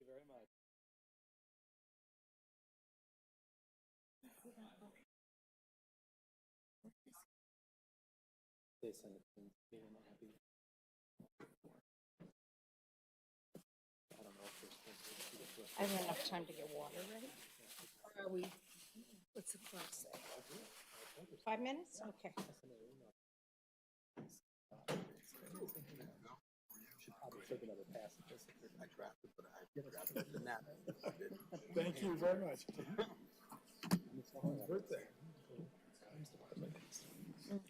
you very much. They sent it to me. They were not happy. I don't know if they're supposed to. I have enough time to get water ready. Or are we, what's the clock say? 5 minutes? Okay. Should probably take another pass at this. I drafted, but I drafted the nap. Thank you very much. Happy birthday.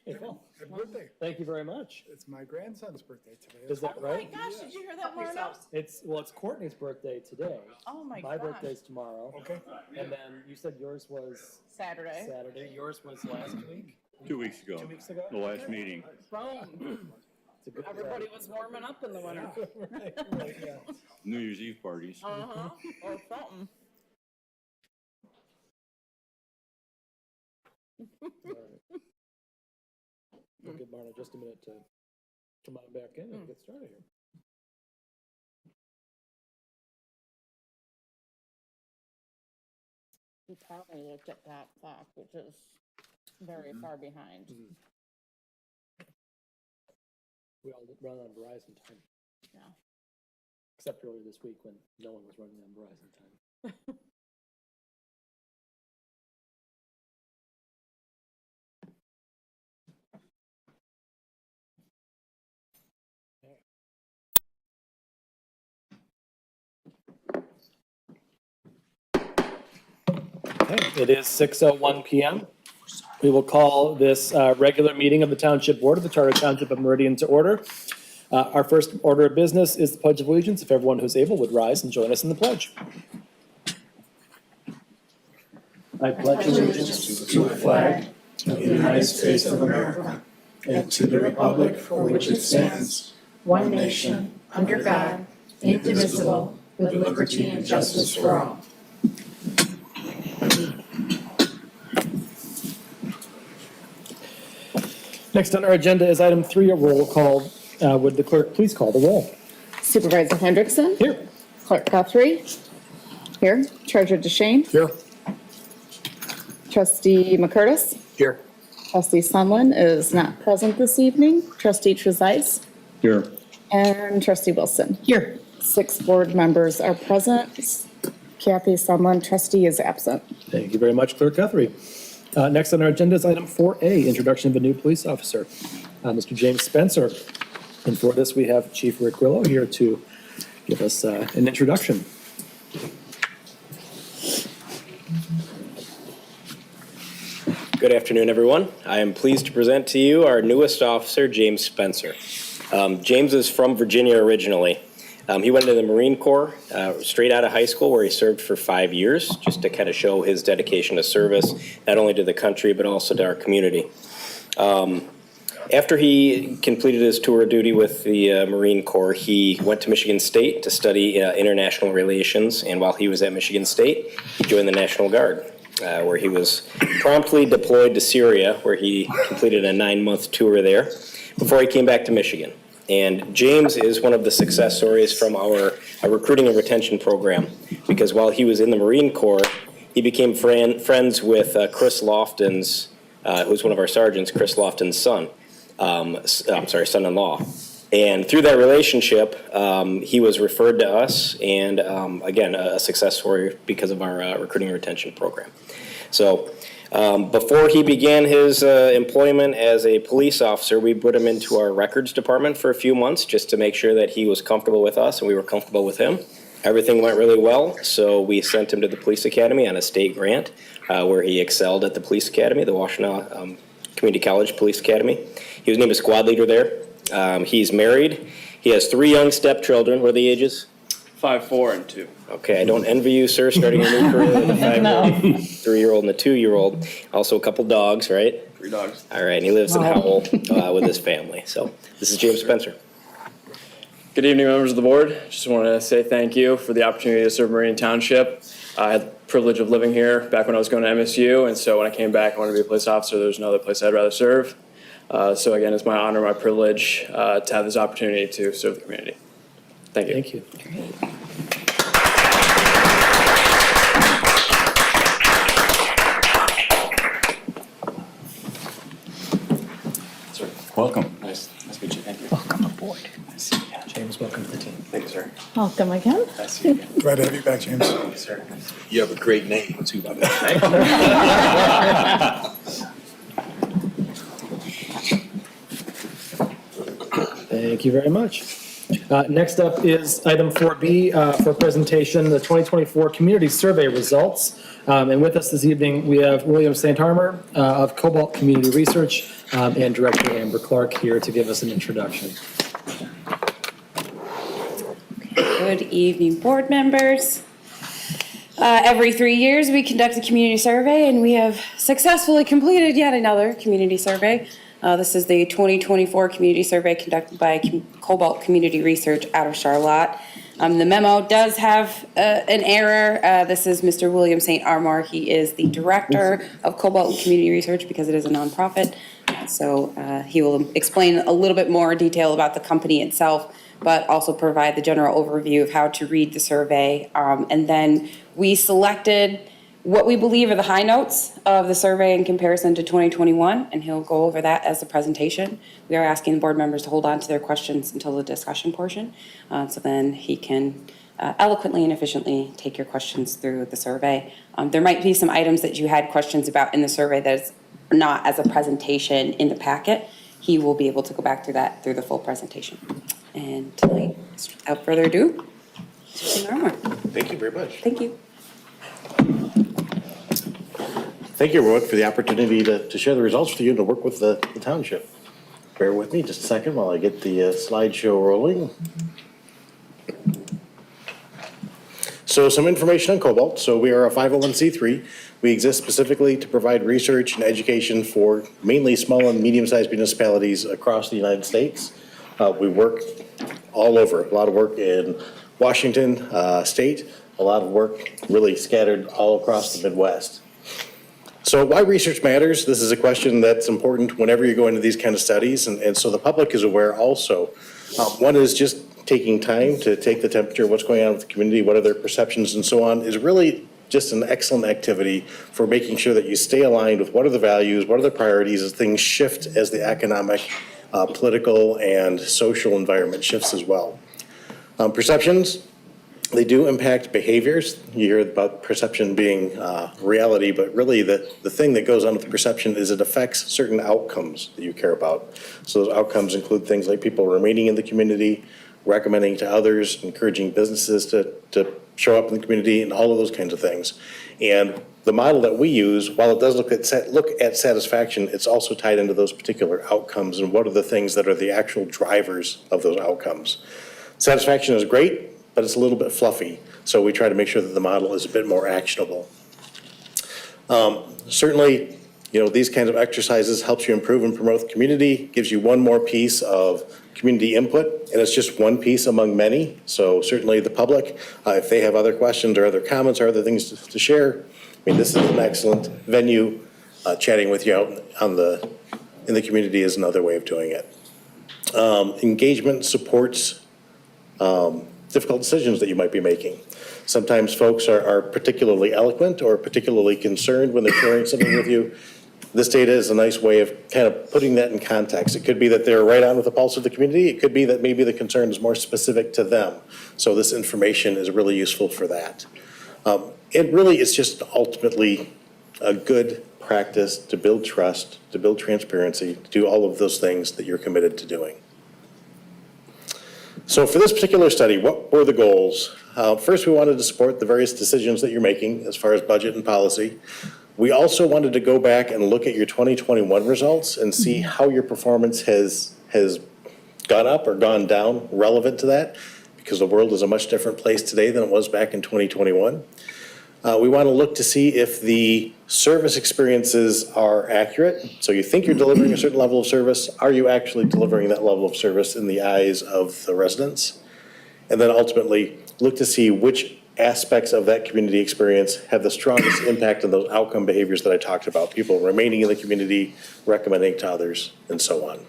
Hey, Phil, Happy birthday. thank you very much. It's my grandson's birthday today. Is that Oh my right? gosh, did you hear that, Marno? It's Courtney's birthday today. Oh my My gosh. birthday's tomorrow. Okay. And then you said yours was Saturday. Saturday. Yours was last week. 2 weeks ago. 2 weeks ago. The last meeting. Boom. It's a good Everybody was warming up in the winter. right, yeah. New Year's Eve parties. Uh-huh. Or something. All right. We'll give Marna just a minute to come on back in and get started here. We probably looked at that clock, which is very far behind. We all run on Verizon time, Yeah. except earlier this week when no one was running on Verizon time. Okay, it is 6:01 p.m. We will call this regular meeting of the Township Board of the Charter Township of Meridian to order. Our first order of business is the Pledge of Allegiance. If everyone who's able would rise and join us in the pledge. I pledge allegiance To the flag of the United States of America and to the republic for which it stands, one nation, under God, indivisible, with liberty and justice for all. Next on our agenda is item 3, a roll call. Would the clerk please call the roll? Supervisor Hendrickson. Here. Clerk Guthrie. Here. Treasurer DeShane. here. Trustee McCurtis. Here. Trustee Sunland is not present this evening. Trustee Trezise. Here. And Trustee Wilson. Here. 6 board members are present. Kathy Sunland, trustee, is absent. Thank you very much, Clerk Guthrie. Next on our agenda is item 4A, introduction of a new police officer, Mr. James Spencer. And for this, we have Chief Rick Grillo here to give us an introduction. Good afternoon, everyone. I am pleased to present to you our newest officer, James Spencer. James is from Virginia originally. He went into the Marine Corps straight out of high school, where he served for 5 years, just to kind of show his dedication to service, not only to the country, but also to our community. After he completed his tour of duty with the Marine Corps, he went to Michigan State to study international relations, and while he was at Michigan State, he joined the National Guard, where he was promptly deployed to Syria, where he completed a 9-month tour there, before he came back to Michigan. And James is one of the success stories from our recruiting and retention program, because while he was in the Marine Corps, he became friends with Chris Lofton's, who's one of our sergeants, Chris Lofton's son. Son-in-law. And through that relationship, he was referred to us, and again, a success story because of our recruiting and retention program. So before he began his employment as a police officer, we put him into our records department for a few months just to make sure that he was comfortable with us and we were comfortable with him. Everything went really well, so we sent him to the police academy on a state grant, where he excelled at the police academy, the Washtenaw Community College Police Academy. He was named a squad leader there. He's married. He has 3 young stepchildren. What are the ages? 5, 4, and 2. Okay, I don't envy you, sir, starting a new career with a 5-year-old, 3-year-old, and a 2-year-old. Also a couple dogs, right? 3 dogs. All right, and he lives in Howell with his family. So this is James Spencer. Good evening, members of the board. Just wanted to say thank you for the opportunity to serve Meridian Township. I had the privilege of living here back when I was going to MSU, and so when I came back, I wanted to be a police officer. There's no other place I'd rather serve. So again, it's my honor, my privilege to have this opportunity to serve the community. Thank you. Thank you. Welcome. Nice to meet you. Thank you. Welcome aboard. James, welcome to the team. Thank you, sir. Welcome again. Nice to see you again. Glad to have you back, James. Thank you, sir. You have a great name, too, by the way. Thank you very much. Next up is item 4B for presentation, the 2024 Community Survey results. And with us this evening, we have William St. Armor of Cobalt Community Research and Director Amber Clark here to give us an introduction. Good evening, board members. Every 3 years, we conduct a community survey, and we have successfully completed yet another community survey. This is the 2024 community survey conducted by Cobalt Community Research out of Charlotte. The memo does have an error. This is Mr. William St. Armor. He is the director of Cobalt Community Research because it is a nonprofit. So he will explain a little bit more detail about the company itself, but also provide the general overview of how to read the survey. And then we selected what we believe are the high notes of the survey in comparison to 2021, and he'll go over that as the presentation. We are asking the board members to hold on to their questions until the discussion portion, so then he can eloquently and efficiently take your questions through the survey. There might be some items that you had questions about in the survey that is not as a presentation in the packet. He will be able to go back through that through the full presentation. And tonight, without further ado, Mr. St. Armor. Thank you very much. Thank you. Thank you, everyone, for the opportunity to share the results with you and to work with the township. Bear with me just a second while I get the slideshow rolling. So some information on Cobalt. So we are a 501c3. We exist specifically to provide research and education for mainly small and medium-sized municipalities across the United States. We work all over, a lot of work in Washington State, a lot of work really scattered all across the Midwest. So why research matters, this is a question that's important whenever you go into these kind of studies, and so the public is aware also. One is just taking time to take the temperature of what's going on with the community, what are their perceptions and so on, is really just an excellent activity for making sure that you stay aligned with what are the values, what are the priorities as things shift as the economic, political, and social environment shifts as well. Perceptions, they do impact behaviors. You hear about perception being reality, but really the thing that goes on with the perception is it affects certain outcomes that you care about. So those outcomes include things like people remaining in the community, recommending to others, encouraging businesses to show up in the community, and all of those kinds of things. And the model that we use, while it does look at satisfaction, it's also tied into those particular outcomes and what are the things that are the actual drivers of those outcomes. Satisfaction is great, but it's a little bit fluffy. So we try to make sure that the model is a bit more actionable. Certainly, these kinds of exercises helps you improve and promote the community, gives you one more piece of community input, and it's just one piece among many. So certainly the public, if they have other questions or other comments or other things to share, this is an excellent venue. Chatting with you out in the community is another way of doing it. Engagement supports difficult decisions that you might be making. Sometimes folks are particularly eloquent or particularly concerned when they're sharing something with you. This data is a nice way of kind of putting that in context. It could be that they're right on with the pulse of the community. It could be that maybe the concern is more specific to them. So this information is really useful for that. It really is just ultimately a good practice to build trust, to build transparency, to do all of those things that you're committed to doing. So for this particular study, what were the goals? First, we wanted to support the various decisions that you're making as far as budget and policy. We also wanted to go back and look at your 2021 results and see how your performance has gone up or gone down relevant to that, because the world is a much different place today than it was back in 2021. We want to look to see if the service experiences are accurate. So you think you're delivering a certain level of service. Are you actually delivering that level of service in the eyes of the residents? And then ultimately look to see which aspects of that community experience have the strongest impact on those outcome behaviors that I talked about. People remaining in the community, recommending to others, and so on.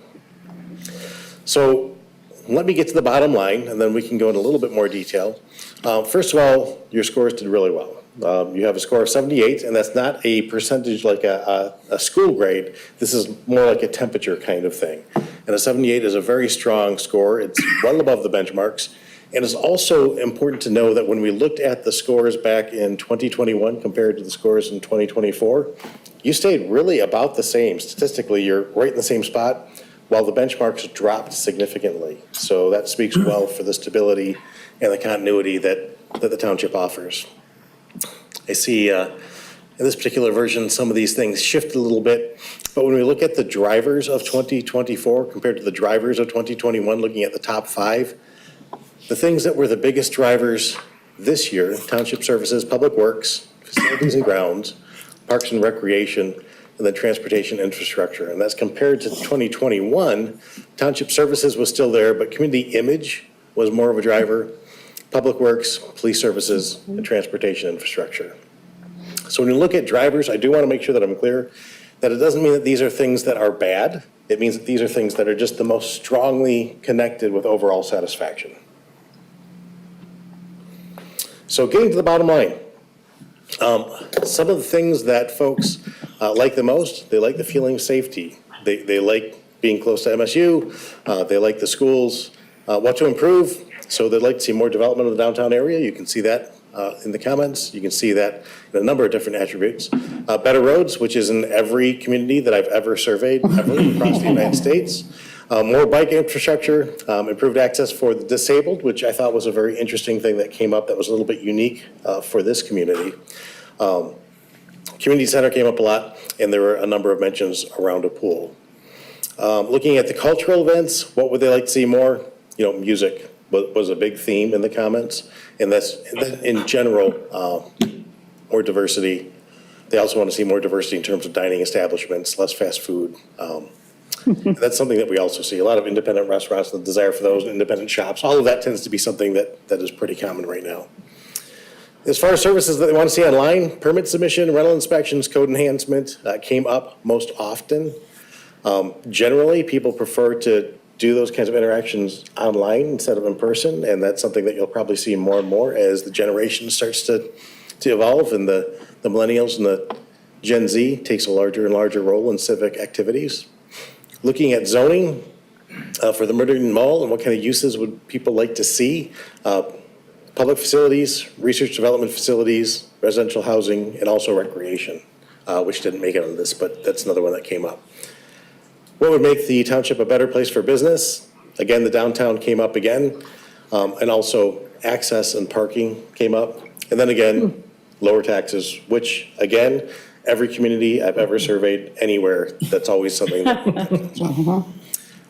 So let me get to the bottom line, and then we can go into a little bit more detail. First of all, your scores did really well. You have a score of 78, and that's not a percentage like a school grade. This is more like a temperature kind of thing. and a 78 is a very strong score. It's well above the benchmarks. And it's also important to know that when we looked at the scores back in 2021 compared to the scores in 2024, you stayed really about the same. Statistically, you're right in the same spot, while the benchmarks dropped significantly. So that speaks well for the stability and the continuity that the township offers. I see in this particular version, some of these things shift a little bit, but when we look at the drivers of 2024 compared to the drivers of 2021, looking at the top 5, the things that were the biggest drivers this year: township services, public works, facilities and grounds, parks and recreation, and then transportation infrastructure. And that's compared to 2021, township services was still there, but community image was more of a driver, public works, police services, and transportation infrastructure. So when you look at drivers, I do want to make sure that I'm clear that it doesn't mean that these are things that are bad. It means that these are things that are just the most strongly connected with overall satisfaction. So getting to the bottom line, some of the things that folks like the most, they like the feeling of safety. They like being close to MSU. They like the schools. What to improve? So they'd like to see more development of the downtown area. You can see that in the comments. You can see that in a number of different attributes. Better roads, which is in every community that I've ever surveyed ever across the United States. More bike infrastructure, improved access for the disabled, which I thought was a very interesting thing that came up that was a little bit unique for this community. Community center came up a lot, and there were a number of mentions around a pool. Looking at the cultural events, what would they like to see more? Music was a big theme in the comments, and that's in general, more diversity. They also want to see more diversity in terms of dining establishments, less fast food. That's something that we also see. A lot of independent restaurants, the desire for those independent shops, all of that tends to be something that is pretty common right now. As far as services that they want to see online, permit submission, rental inspections, code enhancement came up most often. Generally, people prefer to do those kinds of interactions online instead of in person, and that's something that you'll probably see more and more as the generation starts to evolve, and the millennials and the Gen Z takes a larger and larger role in civic activities. Looking at zoning for the Meridian Mall and what kind of uses would people like to see. Public facilities, research development facilities, residential housing, and also recreation, which didn't make it on this, but that's another one that came up. What would make the township a better place for business? Again, the downtown came up again, and also access and parking came up. And then again, lower taxes, which again, every community I've ever surveyed anywhere, that's always something that.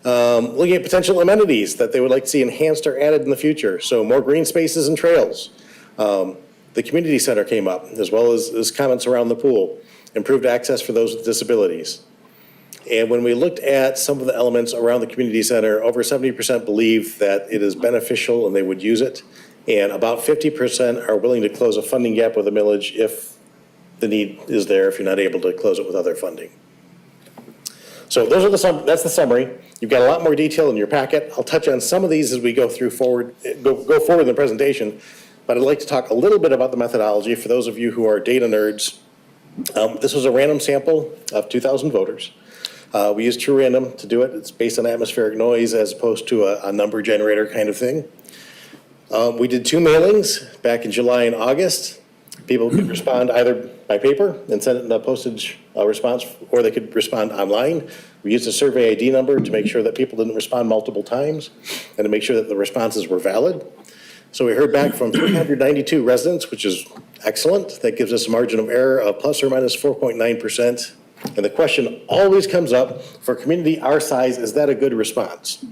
Looking at potential amenities that they would like to see enhanced or added in the future. So more green spaces and trails. The community center came up, as well as comments around the pool. Improved access for those with disabilities. And when we looked at some of the elements around the community center, over 70% believe that it is beneficial and they would use it. And about 50% are willing to close a funding gap with a millage if the need is there, if you're not able to close it with other funding. So those are that's the summary. You've got a lot more detail in your packet. I'll touch on some of these as we go forward in the presentation, but I'd like to talk a little bit about the methodology for those of you who are data nerds. This was a random sample of 2,000 voters. We used true random to do it. It's based on atmospheric noise as opposed to a number generator kind of thing. We did 2 mailings back in July and August. People could respond either by paper and send it in a postage response, or they could respond online. We used a survey ID number to make sure that people didn't respond multiple times and to make sure that the responses were valid. So we heard back from 392 residents, which is excellent. That gives us a margin of error of plus or minus 4.9%. And the question always comes up, for a community our size, is that a good response?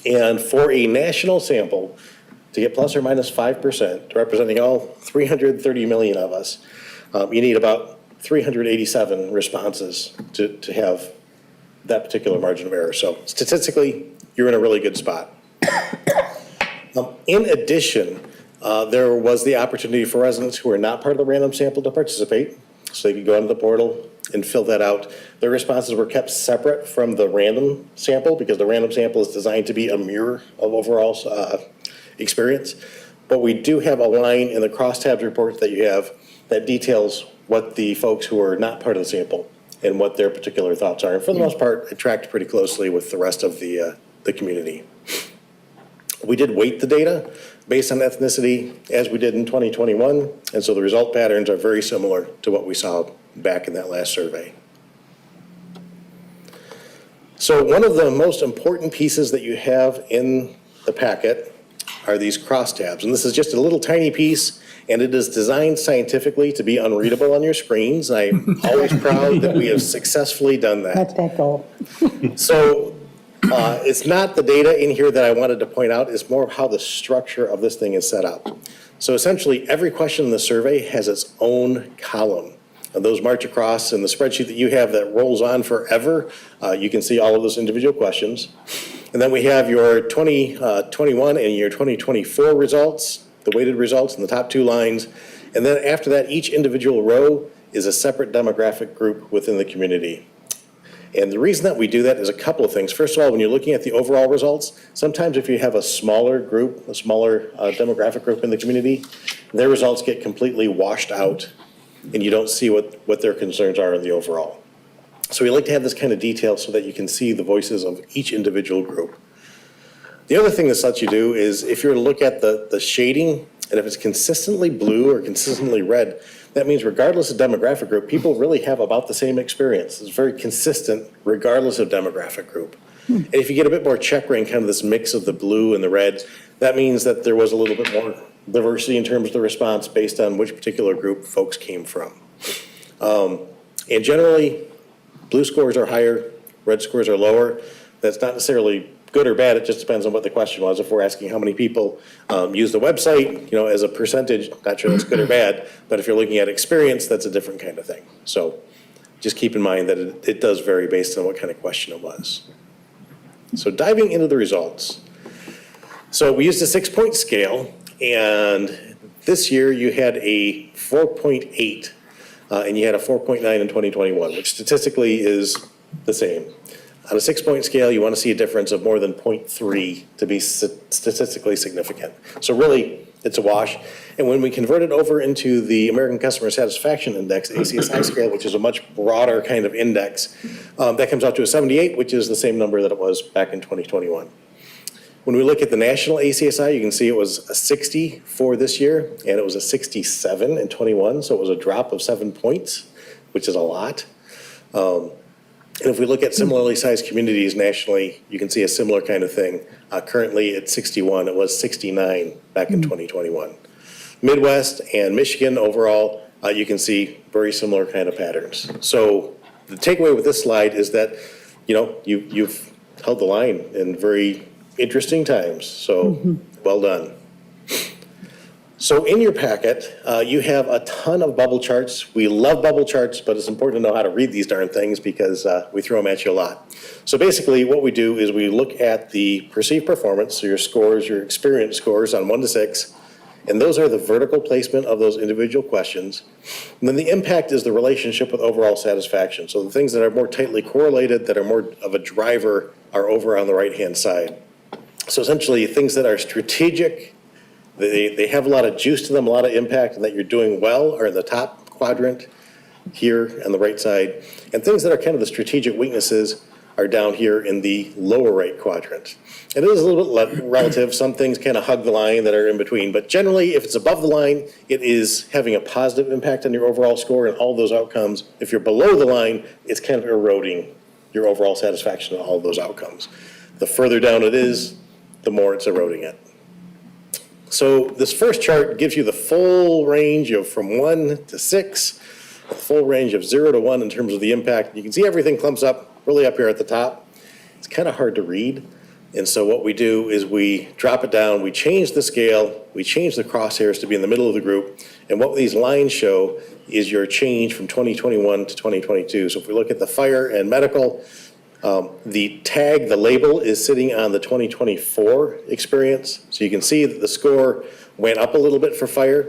And for a national sample, to get plus or minus 5%, representing all 330 million of us, you need about 387 responses to have that particular margin of error. So statistically, you're in a really good spot. In addition, there was the opportunity for residents who are not part of the random sample to participate. So they could go into the portal and fill that out. Their responses were kept separate from the random sample because the random sample is designed to be a mirror of overall experience. But we do have a line in the crosstabs report that you have that details what the folks who are not part of the sample and what their particular thoughts are. And for the most part, it tracked pretty closely with the rest of the community. We did weight the data based on ethnicity as we did in 2021, and so the result patterns are very similar to what we saw back in that last survey. So one of the most important pieces that you have in the packet are these crosstabs, and this is just a little tiny piece, and it is designed scientifically to be unreadable on your screens. I'm always proud that we have successfully done that. Let that go. So it's not the data in here that I wanted to point out, it's more of how the structure of this thing is set up. So essentially, every question in the survey has its own column. And those march across in the spreadsheet that you have that rolls on forever. You can see all of those individual questions. And then we have your 2021 and your 2024 results, the weighted results in the top two lines. And then after that, each individual row is a separate demographic group within the community. And the reason that we do that is a couple of things. First of all, when you're looking at the overall results, sometimes if you have a smaller group, a smaller demographic group in the community, their results get completely washed out and you don't see what their concerns are in the overall. So we like to have this kind of detail so that you can see the voices of each individual group. The other thing this lets you do is if you were to look at the shading, and if it's consistently blue or consistently red, that means regardless of demographic group, people really have about the same experience. It's very consistent regardless of demographic group. And if you get a bit more check ring, kind of this mix of the blue and the red, that means that there was a little bit more diversity in terms of the response based on which particular group folks came from. And generally, blue scores are higher, red scores are lower. That's not necessarily good or bad, it just depends on what the question was. If we're asking how many people use the website, as a percentage, not sure that's good or bad, but if you're looking at experience, that's a different kind of thing. So just keep in mind that it does vary based on what kind of question it was. So diving into the results. So we used a 6-point scale, and this year you had a 4.8, and you had a 4.9 in 2021, which statistically is the same. On a 6-point scale, you want to see a difference of more than 0.3 to be statistically significant. So really, it's a wash. And when we convert it over into the American Customer Satisfaction Index, ACSI scale, which is a much broader kind of index, that comes out to a 78, which is the same number that it was back in 2021. When we look at the national ACSI, you can see it was a 60 for this year, and it was a 67 in 21, so it was a drop of 7 points, which is a lot. And if we look at similarly sized communities nationally, you can see a similar kind of thing. Currently at 61, it was 69 back in 2021. Midwest and Michigan overall, you can see very similar kind of patterns. So the takeaway with this slide is that, you've held the line in very interesting times. So well done. So in your packet, you have a ton of bubble charts. We love bubble charts, but it's important to know how to read these darn things because we throw them at you a lot. So basically what we do is we look at the perceived performance, so your scores, your experience scores on 1 to 6, and those are the vertical placement of those individual questions. And then the impact is the relationship with overall satisfaction. So the things that are more tightly correlated, that are more of a driver, are over on the right-hand side. So essentially things that are strategic, they have a lot of juice to them, a lot of impact, and that you're doing well are in the top quadrant here on the right side. And things that are kind of the strategic weaknesses are down here in the lower right quadrant. And it is a little bit relative. Some things kind of hug the line that are in between. But generally, if it's above the line, it is having a positive impact on your overall score and all those outcomes. If you're below the line, it's kind of eroding your overall satisfaction and all of those outcomes. The further down it is, the more it's eroding it. So this first chart gives you the full range of from 1 to 6, the full range of 0 to 1 in terms of the impact. You can see everything clumps up really up here at the top. It's kind of hard to read. And so what we do is we drop it down, we change the scale, we change the crosshairs to be in the middle of the group. And what these lines show is your change from 2021 to 2022. So if we look at the fire and medical, the tag, the label is sitting on the 2024 experience. So you can see that the score went up a little bit for fire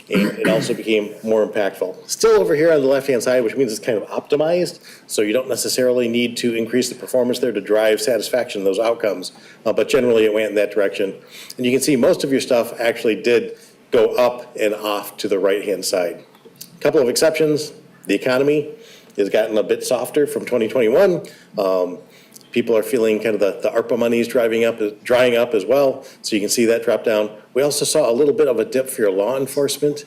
and it also became more impactful. Still over here on the left-hand side, which means it's kind of optimized. So you don't necessarily need to increase the performance there to drive satisfaction in those outcomes. But generally it went in that direction. And you can see most of your stuff actually did go up and off to the right-hand side. A couple of exceptions, the economy. has gotten a bit softer from 2021. People are feeling kind of the ARPA money is drying up as well, so you can see that drop down. We also saw a little bit of a dip for your law enforcement.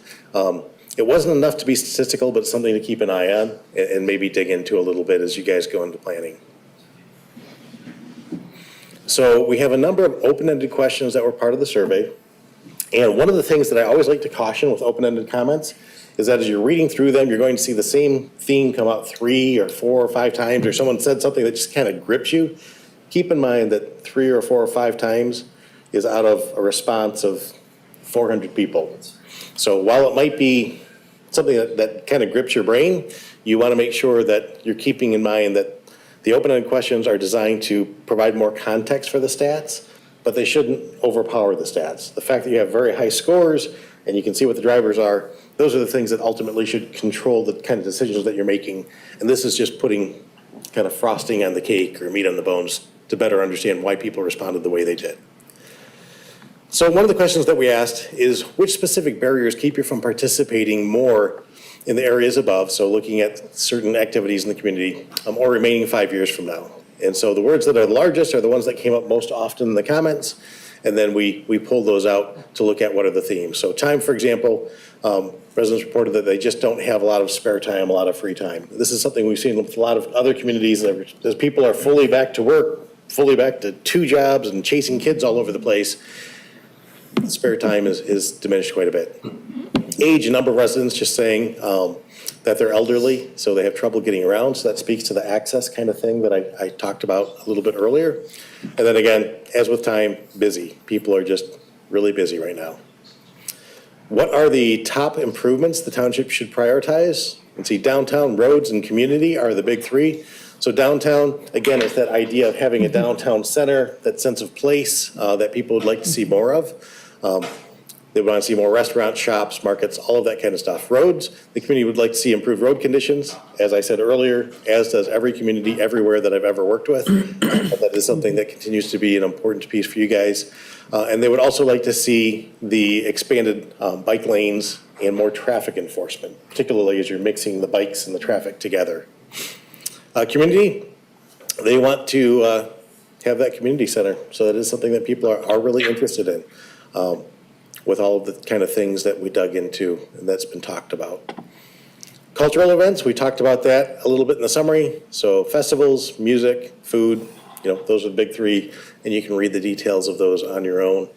It wasn't enough to be statistical, but something to keep an eye on and maybe dig into a little bit as you guys go into planning. So we have a number of open-ended questions that were part of the survey. And one of the things that I always like to caution with open-ended comments is that as you're reading through them, you're going to see the same theme come out 3 or 4 or 5 times, or someone said something that just kind of grips you. Keep in mind that 3 or 4 or 5 times is out of a response of 400 people. So while it might be something that kind of grips your brain, you want to make sure that you're keeping in mind that the open-ended questions are designed to provide more context for the stats, but they shouldn't overpower the stats. The fact that you have very high scores and you can see what the drivers are, those are the things that ultimately should control the kind of decisions that you're making. And this is just putting kind of frosting on the cake or meat on the bones to better understand why people responded the way they did. So one of the questions that we asked is which specific barriers keep you from participating more in the areas above, so looking at certain activities in the community, or remaining 5 years from now. And so the words that are the largest are the ones that came up most often in the comments, and then we pulled those out to look at what are the themes. So time, for example, residents reported that they just don't have a lot of spare time, a lot of free time. This is something we've seen with a lot of other communities, as people are fully back to work, fully back to 2 jobs and chasing kids all over the place. Spare time is diminished quite a bit. Age, a number of residents just saying that they're elderly, so they have trouble getting around. So that speaks to the access kind of thing that I talked about a little bit earlier. And then again, as with time, busy. People are just really busy right now. What are the top improvements the township should prioritize? You can see downtown, roads, and community are the big 3. So downtown, again, it's that idea of having a downtown center, that sense of place that people would like to see more of. They want to see more restaurants, shops, markets, all of that kind of stuff. Roads, the community would like to see improved road conditions, as I said earlier, as does every community everywhere that I've ever worked with. That is something that continues to be an important piece for you guys. And they would also like to see the expanded bike lanes and more traffic enforcement, particularly as you're mixing the bikes and the traffic together. Community, they want to have that community center. So that is something that people are really interested in. With all of the kind of things that we dug into and that's been talked about. Cultural events, we talked about that a little bit in the summary. So festivals, music, food, those are the big 3, and you can read the details of those on your own.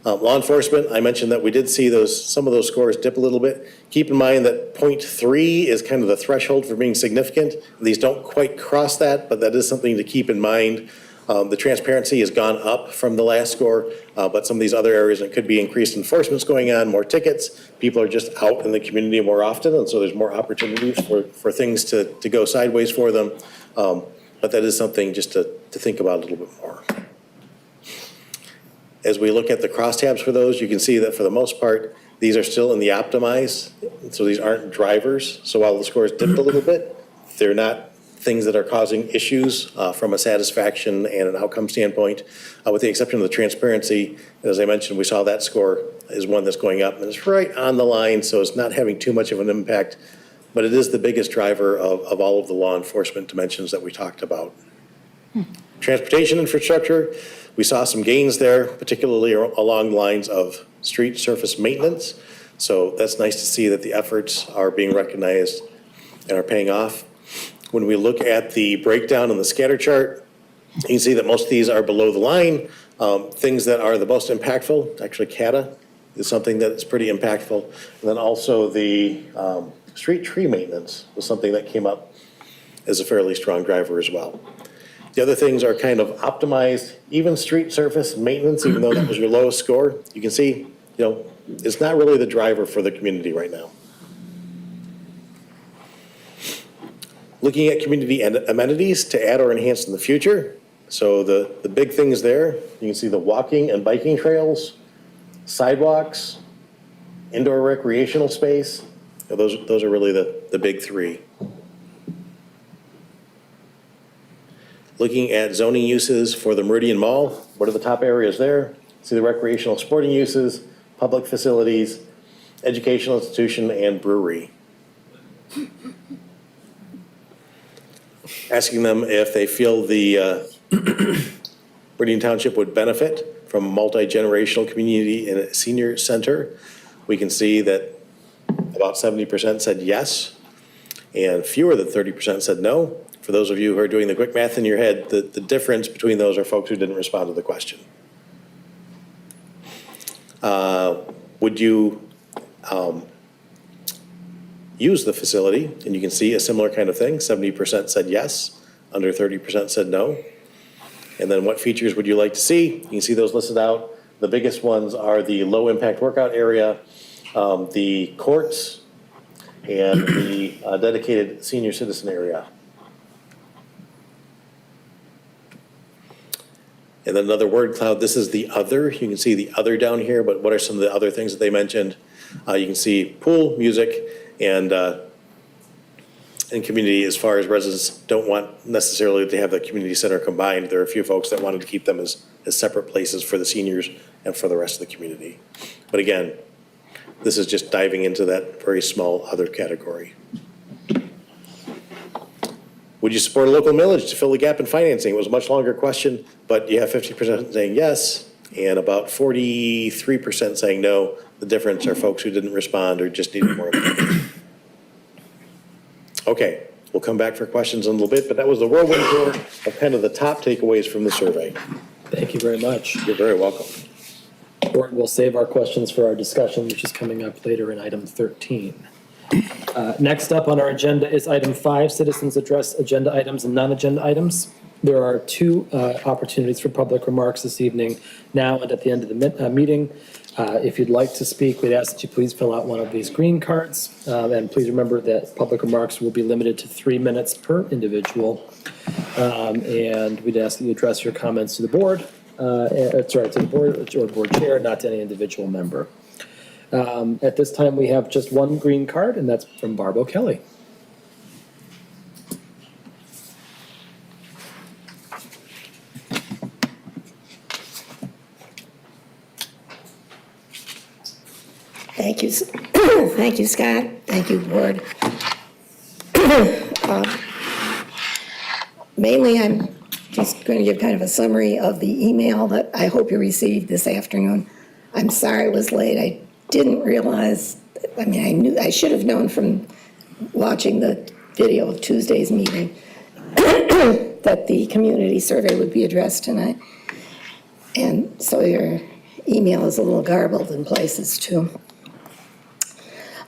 Law enforcement, I mentioned that we did see some of those scores dip a little bit. Keep in mind that 0.3 is kind of the threshold for being significant. These don't quite cross that, but that is something to keep in mind. The transparency has gone up from the last score, but some of these other areas, it could be increased enforcement's going on, more tickets. People are just out in the community more often, and so there's more opportunities for things to go sideways for them. But that is something just to think about a little bit more. As we look at the crosstabs for those, you can see that for the most part, these are still in the optimized, so these aren't drivers. So while the scores dipped a little bit, they're not things that are causing issues from a satisfaction and an outcome standpoint, with the exception of the transparency. As I mentioned, we saw that score is one that's going up, and it's right on the line, so it's not having too much of an impact, but it is the biggest driver of all of the law enforcement dimensions that we talked about. Transportation infrastructure, we saw some gains there, particularly along the lines of street surface maintenance. So that's nice to see that the efforts are being recognized and are paying off. When we look at the breakdown in the scatter chart, you can see that most of these are below the line. Things that are the most impactful, actually CATA is something that is pretty impactful. And then also the street tree maintenance was something that came up as a fairly strong driver as well. The other things are kind of optimized, even street surface maintenance, even though that was your lowest score. You can see, it's not really the driver for the community right now. Looking at community amenities to add or enhance in the future. So the big things there, you can see the walking and biking trails, sidewalks, indoor recreational space. Those are really the big 3. Looking at zoning uses for the Meridian Mall, what are the top areas there? See the recreational sporting uses, public facilities, educational institution, and brewery. asking them if they feel the Meridian Township would benefit from a multi-generational community and a senior center. We can see that about 70% said yes, and fewer than 30% said no. For those of you who are doing the quick math in your head, the difference between those are folks who didn't respond to the question. Would you use the facility? And you can see a similar kind of thing. 70% said yes, under 30% said no. And then what features would you like to see? You can see those listed out. The biggest ones are the low-impact workout area, the courts, and the dedicated senior citizen area. And then another word cloud, this is the other. You can see the other down here, but what are some of the other things that they mentioned? You can see pool, music, and community. As far as residents don't want necessarily to have the community center combined, there are a few folks that wanted to keep them as separate places for the seniors and for the rest of the community. But again, this is just diving into that very small other category. Would you support a local millage to fill the gap in financing? It was a much longer question, but you have 50% saying yes and about 43% saying no. The difference are folks who didn't respond or just needed more information. Okay, we'll come back for questions in a little bit, but that was the whirlwind tour of kind of the top takeaways from the survey. Thank you very much. You're very welcome. Board will save our questions for our discussion, which is coming up later in item 13. Next up on our agenda is item 5, citizens address agenda items and non-agenda items. There are 2 opportunities for public remarks this evening, now and at the end of the meeting. If you'd like to speak, we'd ask that you please fill out one of these green cards. And please remember that public remarks will be limited to 3 minutes per individual. And we'd ask that you address your comments to the board, to the board or board chair, not to any individual member. At this time, we have just 1 green card, and that's from Barb O'Kelly. Thank you. Thank you, Scott. Thank you, board. Mainly, I'm just going to give kind of a summary of the email that I hope you received this afternoon. I'm sorry it was late. I didn't realize, I should have known from watching the video of Tuesday's meeting that the community survey would be addressed tonight. And so your email is a little garbled in places too.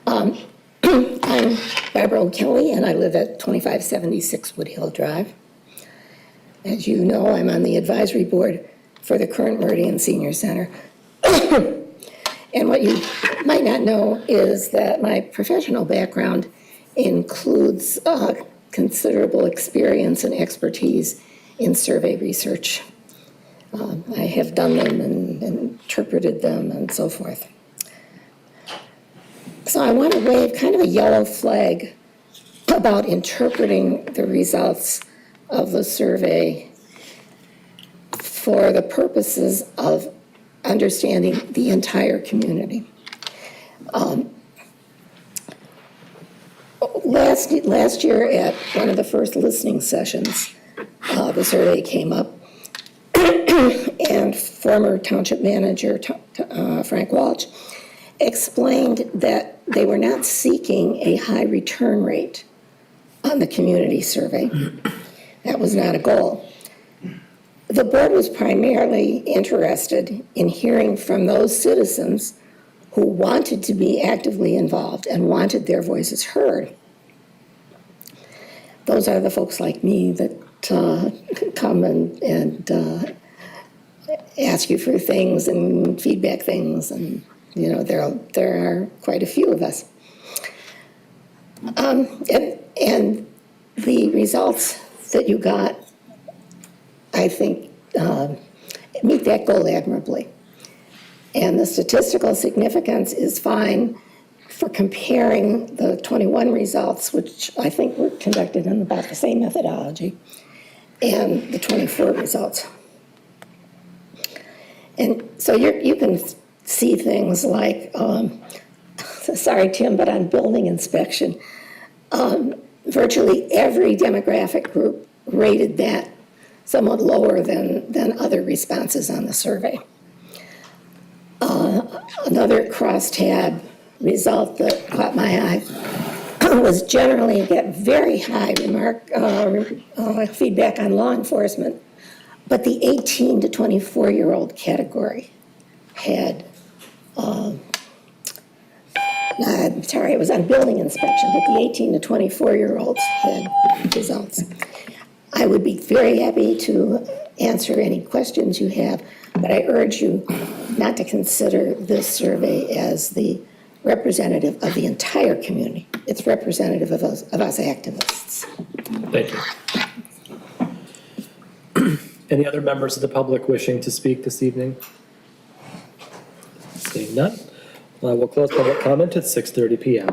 I'm Barbara O'Kelly, and I live at 2576 Woodhill Drive. As you know, I'm on the advisory board for the current Meridian Senior Center. And what you might not know is that my professional background includes considerable experience and expertise in survey research. I have done them and interpreted them and so forth. So I want to wave kind of a yellow flag about interpreting the results of the survey for the purposes of understanding the entire community. Last year at one of the first listening sessions, the survey came up, and former township manager Frank Walsh explained that they were not seeking a high return rate on the community survey. That was not a goal. The board was primarily interested in hearing from those citizens who wanted to be actively involved and wanted their voices heard. Those are the folks like me that come and ask you for things and feedback things, and there are quite a few of us. And the results that you got, I think, meet that goal admirably. And the statistical significance is fine for comparing the 21 results, which I think were conducted in about the same methodology, and the 24 results. And so you can see things like, sorry, Tim, but on building inspection, virtually every demographic group rated that somewhat lower than other responses on the survey. Another crosstab result that caught my eye was generally get very high feedback on law enforcement, but the 18 to 24-year-old category had, I'm sorry, it was on building inspection, but the 18 to 24-year-olds had results. I would be very happy to answer any questions you have, but I urge you not to consider this survey as the representative of the entire community. It's representative of us activists. Thank you. Any other members of the public wishing to speak this evening? Seeing none, we'll close public comment at 6:30 PM.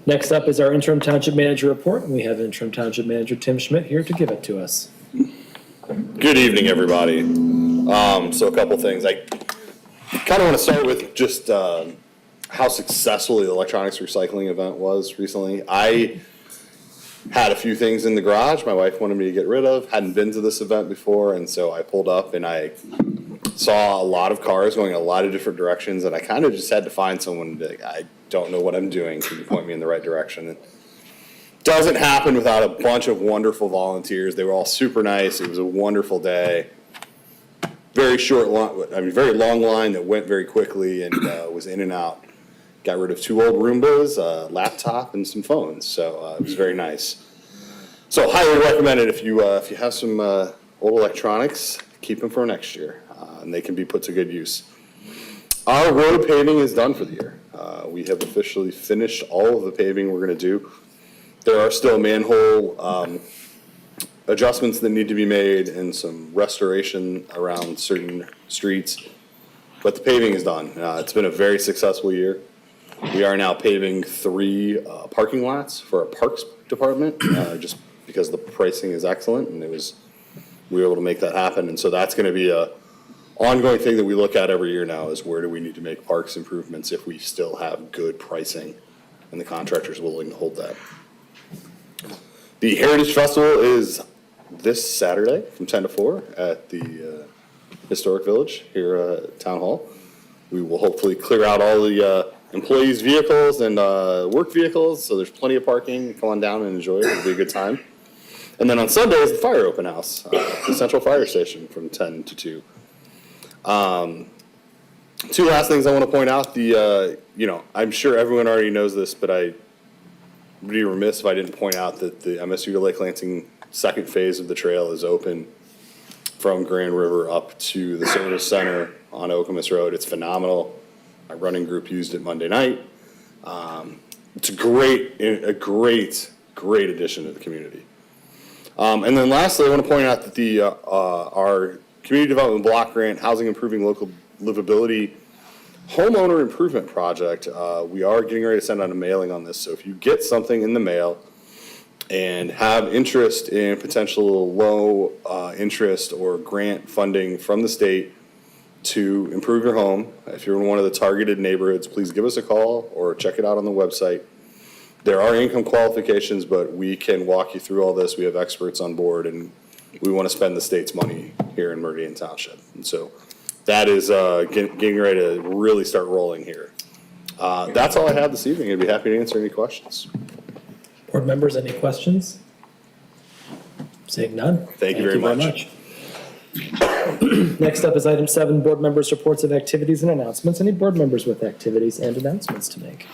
Next up is our interim township manager report, and we have interim township manager Tim Schmidt here to give it to us. Good evening, everybody. So a couple things. I kind of want to start with just how successful the electronics recycling event was recently. I had a few things in the garage my wife wanted me to get rid of. Hadn't been to this event before, and so I pulled up and I saw a lot of cars going in a lot of different directions, and I kind of just had to find someone to, I don't know what I'm doing. Can you point me in the right direction? It doesn't happen without a bunch of wonderful volunteers. They were all super nice. It was a wonderful day. Very short line, very long line that went very quickly and was in and out. Got rid of 2 old Roombas, a laptop, and some phones. So it was very nice. So highly recommend it if you have some old electronics, keep them for next year, and they can be put to good use. Our road paving is done for the year. We have officially finished all of the paving we're going to do. There are still manhole adjustments that need to be made and some restoration around certain streets, but the paving is done. It's been a very successful year. We are now paving 3 parking lots for our parks department, just because the pricing is excellent, and we were able to make that happen. And so that's going to be a ongoing thing that we look at every year now, is where do we need to make parks improvements if we still have good pricing and the contractor's willing to hold that. The Heritage Festival is this Saturday from 10 to 4 at the Historic Village here at Town Hall. We will hopefully clear out all the employees' vehicles and work vehicles, so there's plenty of parking. Come on down and enjoy it. It'll be a good time. And then on Sunday is the fire open house, the Central Fire Station from 10 to 2. 2 last things I want to point out. I'm sure everyone already knows this, but I would be remiss if I didn't point out that the MSU to Lake Lansing second phase of the trail is open from Grand River up to the service center on Okemos Road. It's phenomenal. My running group used it Monday night. It's a great addition to the community. And then lastly, I want to point out that our Community Development Block Grant, Housing Improving Local Livability Homeowner Improvement Project, we are getting ready to send out a mailing on this. So if you get something in the mail and have interest in potential low interest or grant funding from the state to improve your home, if you're in one of the targeted neighborhoods, please give us a call or check it out on the website. There are income qualifications, but we can walk you through all this. We have experts on board, and we want to spend the state's money here in Meridian Township. And so that is getting ready to really start rolling here. That's all I have this evening. I'd be happy to answer any questions. Board members, any questions? Seeing none. Thank you very much. Next up is item 7, board members' reports of activities and announcements. Any board members with activities and announcements to make?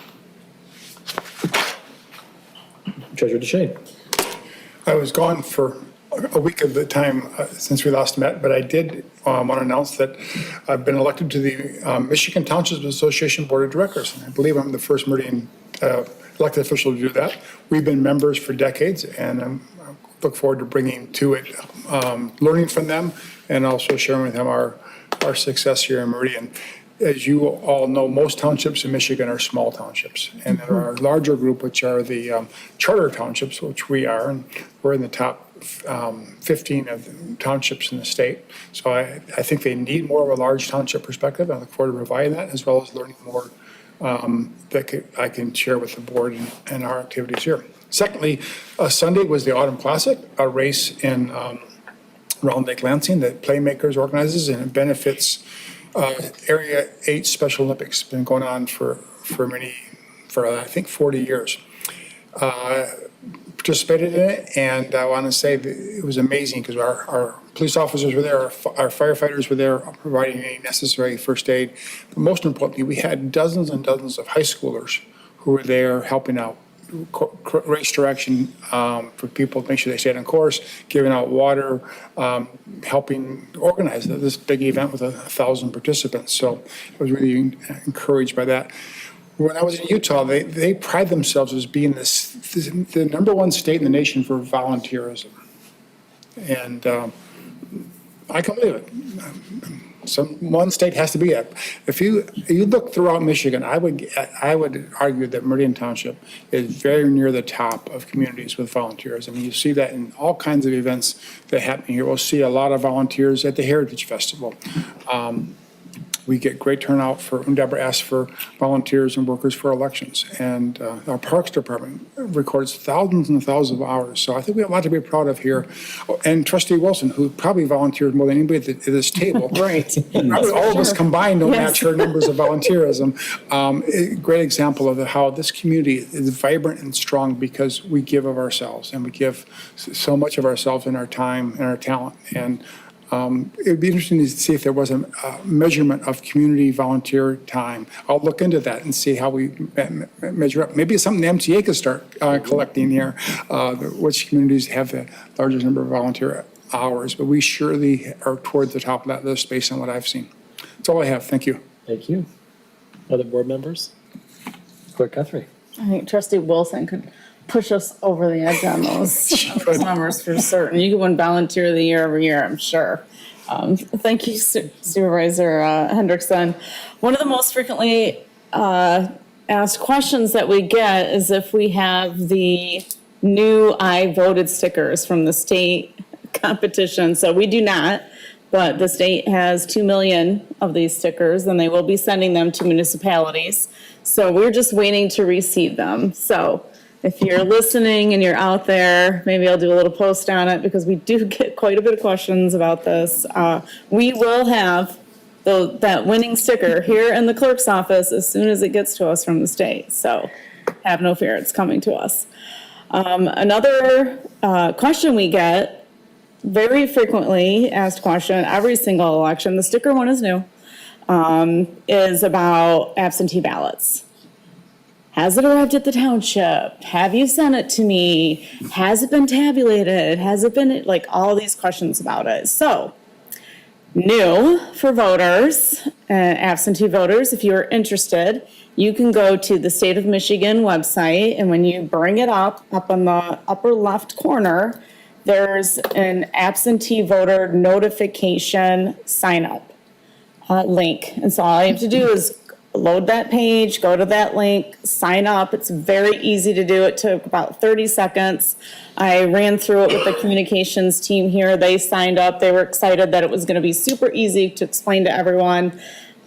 Treasurer DeShane. I was gone for a week of the time since we last met, but I did want to announce that I've been elected to the Michigan Township Association Board of Directors. And I believe I'm the first Meridian elected official to do that. We've been members for decades, and I look forward to bringing to it, learning from them, and also sharing with them our success here in Meridian. As you all know, most townships in Michigan are small townships, and there are a larger group, which are the charter townships, which we are, and we're in the top 15 of townships in the state. So I think they need more of a large township perspective. I look forward to providing that, as well as learning more that I can share with the board and our activities here. Secondly, Sunday was the Autumn Classic, a race in around Lake Lansing that Playmakers organizes, and it benefits Area 8 Special Olympics. Been going on for I think 40 years. Participated in it, and I want to say that it was amazing because our police officers were there, our firefighters were there providing any necessary first aid. But most importantly, we had dozens and dozens of high schoolers who were there helping out, race direction for people to make sure they stayed on course, giving out water, helping organize this big event with 1,000 participants. So I was really encouraged by that. When I was in Utah, they pride themselves as being the #1 state in the nation for volunteerism. And I can believe it. One state has to be it. If you look throughout Michigan, I would argue that Meridian Township is very near the top of communities with volunteers. I mean, you see that in all kinds of events that happen here. We'll see a lot of volunteers at the Heritage Festival. We get great turnout for, when Deborah asks for volunteers and workers for elections. And our Parks Department records thousands and thousands of hours. So I think we have a lot to be proud of here. Oh, and Trustee Wilson, who probably volunteers more than anybody at this table. Right. Probably all of us combined don't match her numbers of volunteerism. A great example of how this community is vibrant and strong because we give of ourselves, and we give so much of ourselves in our time and our talent. And it would be interesting to see if there was a measurement of community volunteer time. I'll look into that and see how we measure up. Maybe it's something the MTA could start collecting here, which communities have the largest number of volunteer hours. But we surely are towards the top of that list based on what I've seen. That's all I have. Thank you. Thank you. Other board members? Clerk Guthrie. I think Trustee Wilson could push us over the edge on those numbers for certain. You could win Volunteer of the Year every year, I'm sure. Thank you, Supervisor Hendrickson. One of the most frequently asked questions that we get is if we have the new I voted stickers from the state competition. So we do not, but the state has 2 million of these stickers, and they will be sending them to municipalities. So we're just waiting to receive them. So if you're listening and you're out there, maybe I'll do a little post on it because we do get quite a bit of questions about this. We will have that winning sticker here in the clerk's office as soon as it gets to us from the state. So have no fear, it's coming to us. Another question we get, very frequently asked question, every single election, the sticker one is new, is about absentee ballots. Has it arrived at the township? Have you sent it to me? Has it been tabulated? Has it been, like, all these questions about it? So, new for voters, absentee voters, if you're interested, you can go to the State of Michigan website, and when you bring it up on the upper left corner, there's an absentee voter notification sign up link. And so all you have to do is load that page, go to that link, sign up. It's very easy to do. It took about 30 seconds. I ran through it with the communications team here. They signed up. They were excited that it was going to be super easy to explain to everyone.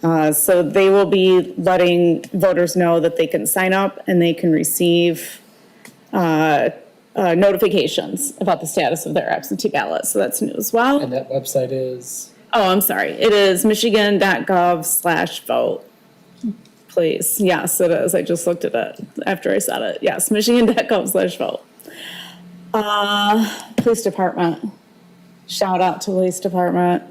So they will be letting voters know that they can sign up and they can receive notifications about the status of their absentee ballot. So that's new as well. And that website is? Oh, I'm sorry. It is michigan.gov/vote. Please. Yes, it is. I just looked at it after I said it. Yes, michigan.gov/vote. Police department. Shout out to police department.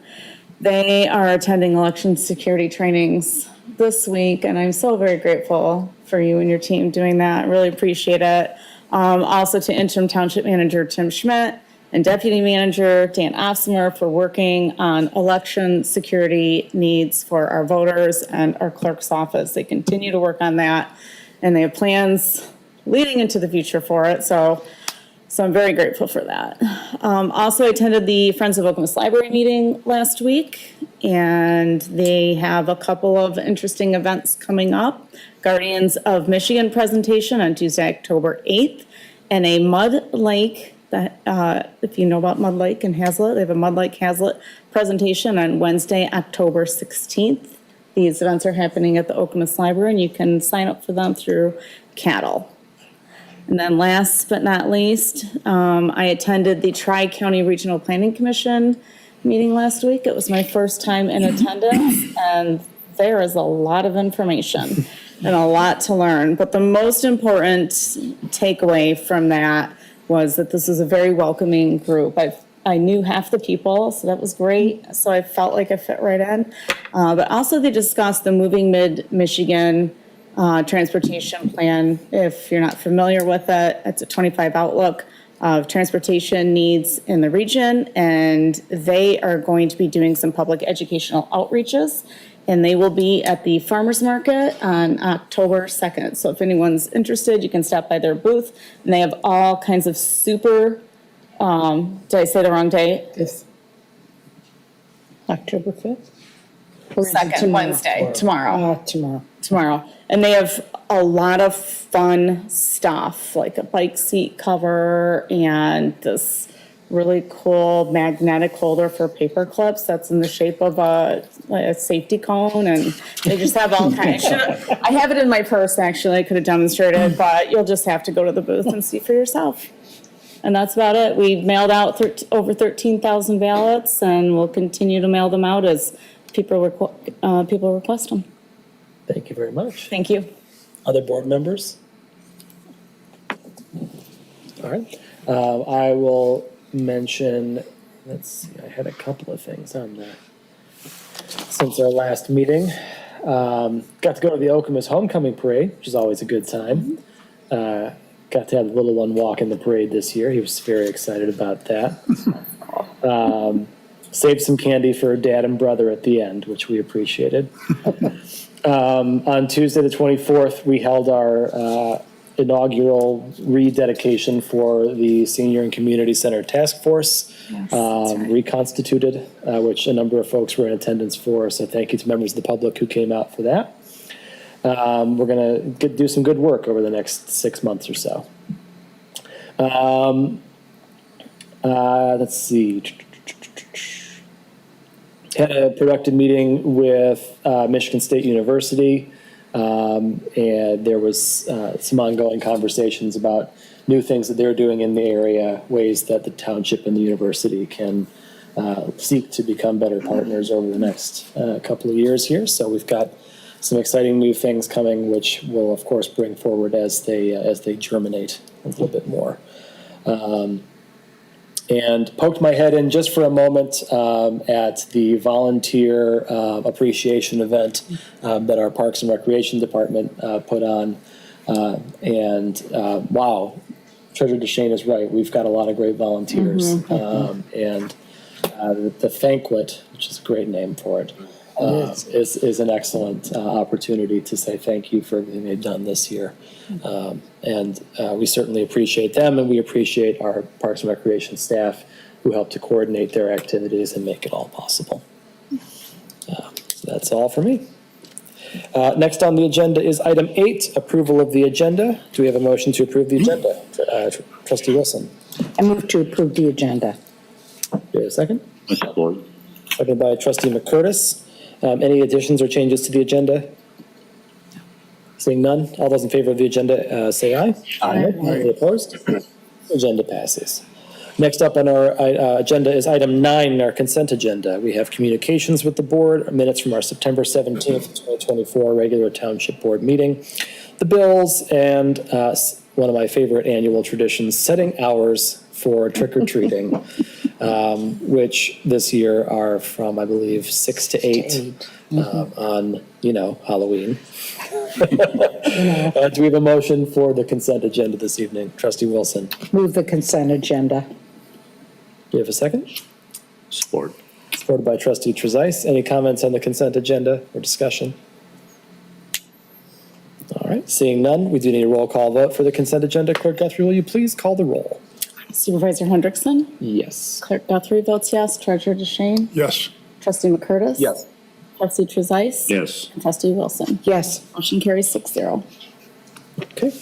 They are attending election security trainings this week, and I'm so very grateful for you and your team doing that. I really appreciate it. Also to interim township manager Tim Schmidt and deputy manager Dan Offsmer for working on election security needs for our voters and our clerk's office. They continue to work on that, and they have plans leading into the future for it. So I'm very grateful for that. Also attended the Friends of Okemos Library meeting last week, and they have a couple of interesting events coming up. Guardians of Michigan presentation on Tuesday, October 8th, and a Mud Lake, that if you know about Mud Lake and Hazlet, they have a Mud Lake Hazlet presentation on Wednesday, October 16th These events are happening at the Okemos Library, and you can sign up for them through Cattle. And then last but not least, I attended the Tri-County Regional Planning Commission meeting last week. It was my first time in attendance, and there is a lot of information and a lot to learn. But the most important takeaway from that was that this is a very welcoming group. I knew half the people, so that was great. So I felt like I fit right in. But also they discussed the Moving Mid-Michigan transportation plan. If you're not familiar with it, it's a 25 outlook of transportation needs in the region, and they are going to be doing some public educational outreaches, and they will be at the farmers market on October 2nd. So if anyone's interested, you can stop by their booth, and they have all kinds of super, did I say the wrong day? October 5th? Second, Wednesday, tomorrow. Tomorrow. And they have a lot of fun stuff, like a bike seat cover and this really cool magnetic holder for paper clips that's in the shape of a safety cone. And they just have all kinds. I have it in my purse, actually. I could have demonstrated, but you'll just have to go to the booth and see for yourself. And that's about it. We mailed out over 13,000 ballots, and we'll continue to mail them out as people request them. Thank you very much. Thank you. Other board members? All right. I will mention, let's see, I had a couple of things on there since our last meeting. Got to go to the Okemos Homecoming Parade, which is always a good time. Got to have the little one walk in the parade this year. He was very excited about that. Saved some candy for dad and brother at the end, which we appreciated. On Tuesday, the 24th, we held our inaugural rededication for the Senior and Community Center Task Force, reconstituted, which a number of folks were in attendance for. So thank you to members of the public who came out for that. We're going to do some good work over the next 6 months or so. Let's see. Had a productive meeting with Michigan State University, and there was some ongoing conversations about new things that they're doing in the area, ways that the township and the university can seek to become better partners over the next couple of years here. So we've got some exciting new things coming, which we'll of course bring forward as they germinate a little bit more. And poked my head in just for a moment at the volunteer appreciation event that our Parks and Recreation Department put on. Wow, Treasurer DeShane is right. We've got a lot of great volunteers. And the Thanquet, which is a great name for it, is an excellent opportunity to say thank you for everything they've done this year. We certainly appreciate them, and we appreciate our Parks and Recreation staff who help to coordinate their activities and make it all possible. So that's all for me. Next on the agenda is item 8, approval of the agenda. Do we have a motion to approve the agenda? Trustee Wilson. I move to approve the agenda. Do we have a second? Second by Trustee McCurtis. Any additions or changes to the agenda? Seeing none, all those in favor of the agenda say aye. Aye. Any opposed? Agenda passes. Next up on our agenda is item 9, our consent agenda. We have communications with the board, minutes from our September 17th, 2024 regular township board meeting, the bills, and one of my favorite annual traditions, setting hours for trick-or-treating, which this year are from, I believe, 6 to 8 on, Halloween. Do we have a motion for the consent agenda this evening? Trustee Wilson. Move the consent agenda. Do you have a second? Support. Supported by Trustee Trezise. Any comments on the consent agenda or discussion? All right, seeing none, we do need a roll call vote for the consent agenda. Clerk Guthrie, will you please call the roll? Supervisor Hendrickson? Yes. Clerk Guthrie votes yes. Treasurer DeShane? Yes. Trustee McCurtis? Yes. Trustee Trezise? Yes. And Trustee Wilson? Yes. Motion carries 6-0. Okay.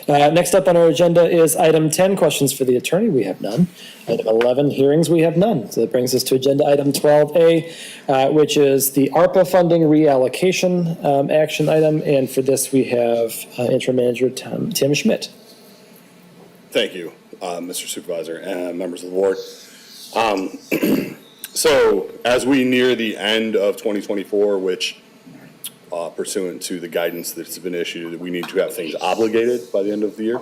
Next up on our agenda is item 10, questions for the attorney. We have none. Item 11, hearings. We have none. So that brings us to agenda item 12A, which is the ARPA funding reallocation action item. And for this, we have interim manager Tim Schmidt. Thank you, Mr. Supervisor and members of the board. So as we near the end of 2024, which pursuant to the guidance that's been issued, we need to have things obligated by the end of the year.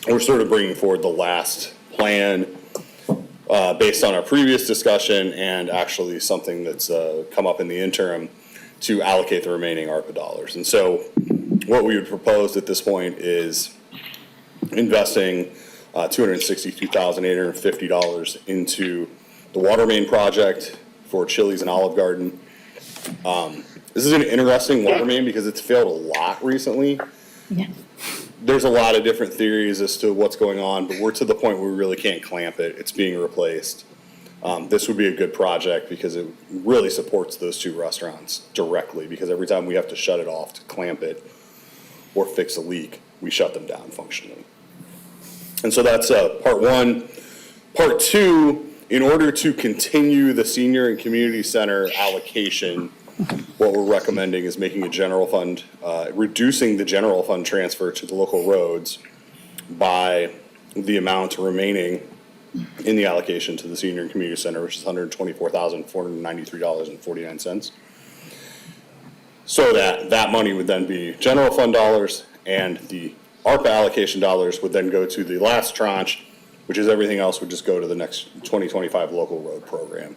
We're sort of bringing forward the last plan based on our previous discussion and actually something that's come up in the interim to allocate the remaining ARPA dollars. And so what we would propose at this point is investing $262,850 into the water main project for Chili's and Olive Garden. This is an interesting water main because it's failed a lot recently. Yeah. There's a lot of different theories as to what's going on, but we're to the point where we really can't clamp it. It's being replaced. This would be a good project because it really supports those two restaurants directly, because every time we have to shut it off to clamp it or fix a leak, we shut them down functionally. And so that's part one. Part two, in order to continue the senior and community center allocation, what we're recommending is making a general fund, reducing the general fund transfer to the local roads by the amount remaining in the allocation to the senior and community center, which is $124,493.49. So that money would then be general fund dollars, and the ARPA allocation dollars would then go to the last tranche, which is everything else would just go to the next 2025 local road program.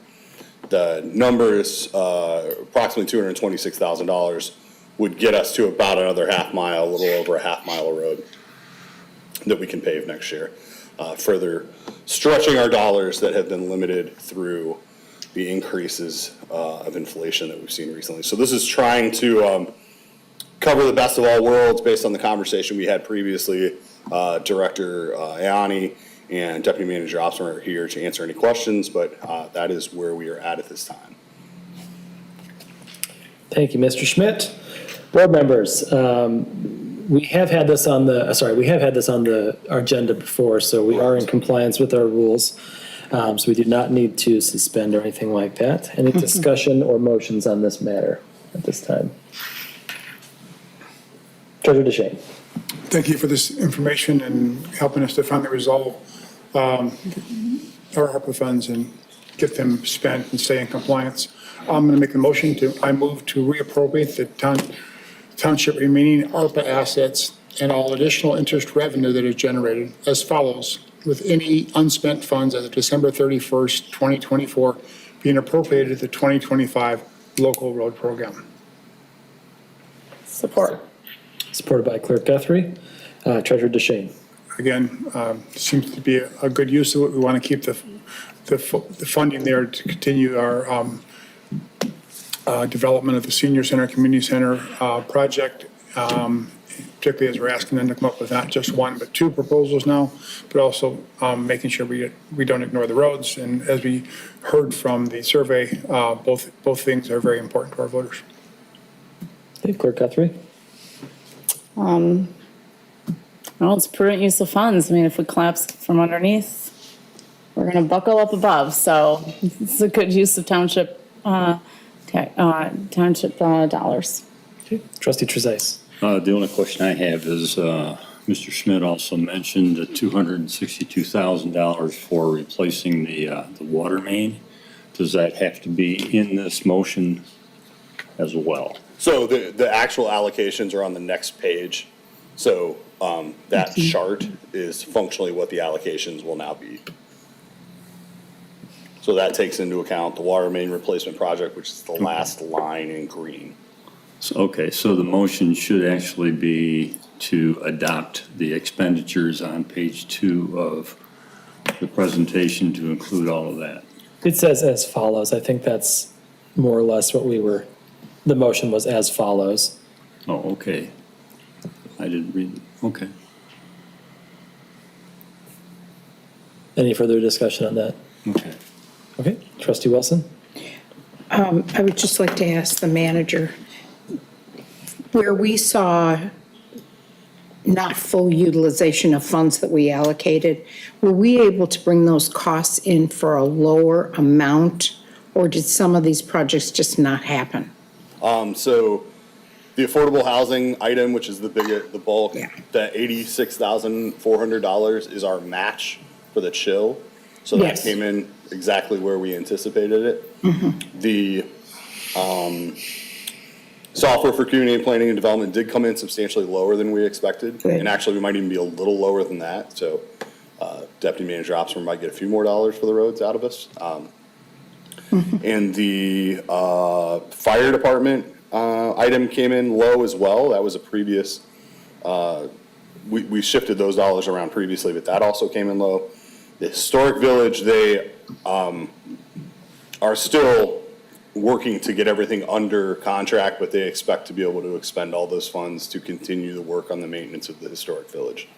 The numbers, approximately $226,000, would get us to about another half mile, a little over a half mile of road that we can pave next year. Further stretching our dollars that have been limited through the increases of inflation that we've seen recently. So this is trying to cover the best of all worlds based on the conversation we had previously. Director Ayani and Deputy Manager Opsman are here to answer any questions, but that is where we are at this time. Thank you, Mr. Schmidt. Board members, we have had this on the agenda before, so we are in compliance with our rules. So we do not need to suspend or anything like that. Any discussion or motions on this matter at this time? Treasurer DeShane. Thank you for this information and helping us to finally resolve our ARPA funds and get them spent and stay in compliance. I'm going to make a motion I move to reappropriate the township remaining ARPA assets and all additional interest revenue that is generated as follows, with any unspent funds as of December 31st, 2024 being appropriated to the 2025 local road program. Support. Supported by Clerk Guthrie. Treasurer DeShane. Again, seems to be a good use of it. We want to keep the funding there to continue our development of the senior center, community center project, particularly as we're asking them to come up with not just one, but two proposals now, but also making sure we don't ignore the roads. And as we heard from the survey, both things are very important to our voters. Thank you, Clerk Guthrie. Well, it's prudent use of funds. I mean, if we collapse from underneath, we're going to buckle up above. So it's a good use of township dollars. Okay. Trustee Trezise. The only question I have is, Mr. Schmidt also mentioned the $262,000 for replacing the water main. Does that have to be in this motion as well? So the actual allocations are on the next page. So that chart is functionally what the allocations will now be. So that takes into account the water main replacement project, which is the last line in green. So the motion should actually be to adopt the expenditures on page 2 of the presentation to include all of that. It says as follows. I think that's more or less what the motion was as follows. Oh, okay. I didn't read it. Okay. Any further discussion on that? Okay. Okay, Trustee Wilson? I would just like to ask the manager, where we saw not full utilization of funds that we allocated, were we able to bring those costs in for a lower amount? Or did some of these projects just not happen? So the affordable housing item, which is the bulk, Yeah. that $86,400 is our match for the chill. So that Yes. came in exactly where we anticipated it. The software for community planning and development did come in substantially lower than we expected. Good. And actually, we might even be a little lower than that. So Deputy Manager Opsmer might get a few more dollars for the roads out of us. And the fire department item came in low as well. That was a previous, we shifted those dollars around previously, but that also came in low. The historic village, they are still working to get everything under contract, but they expect to be able to expend all those funds to continue the work on the maintenance of the historic village.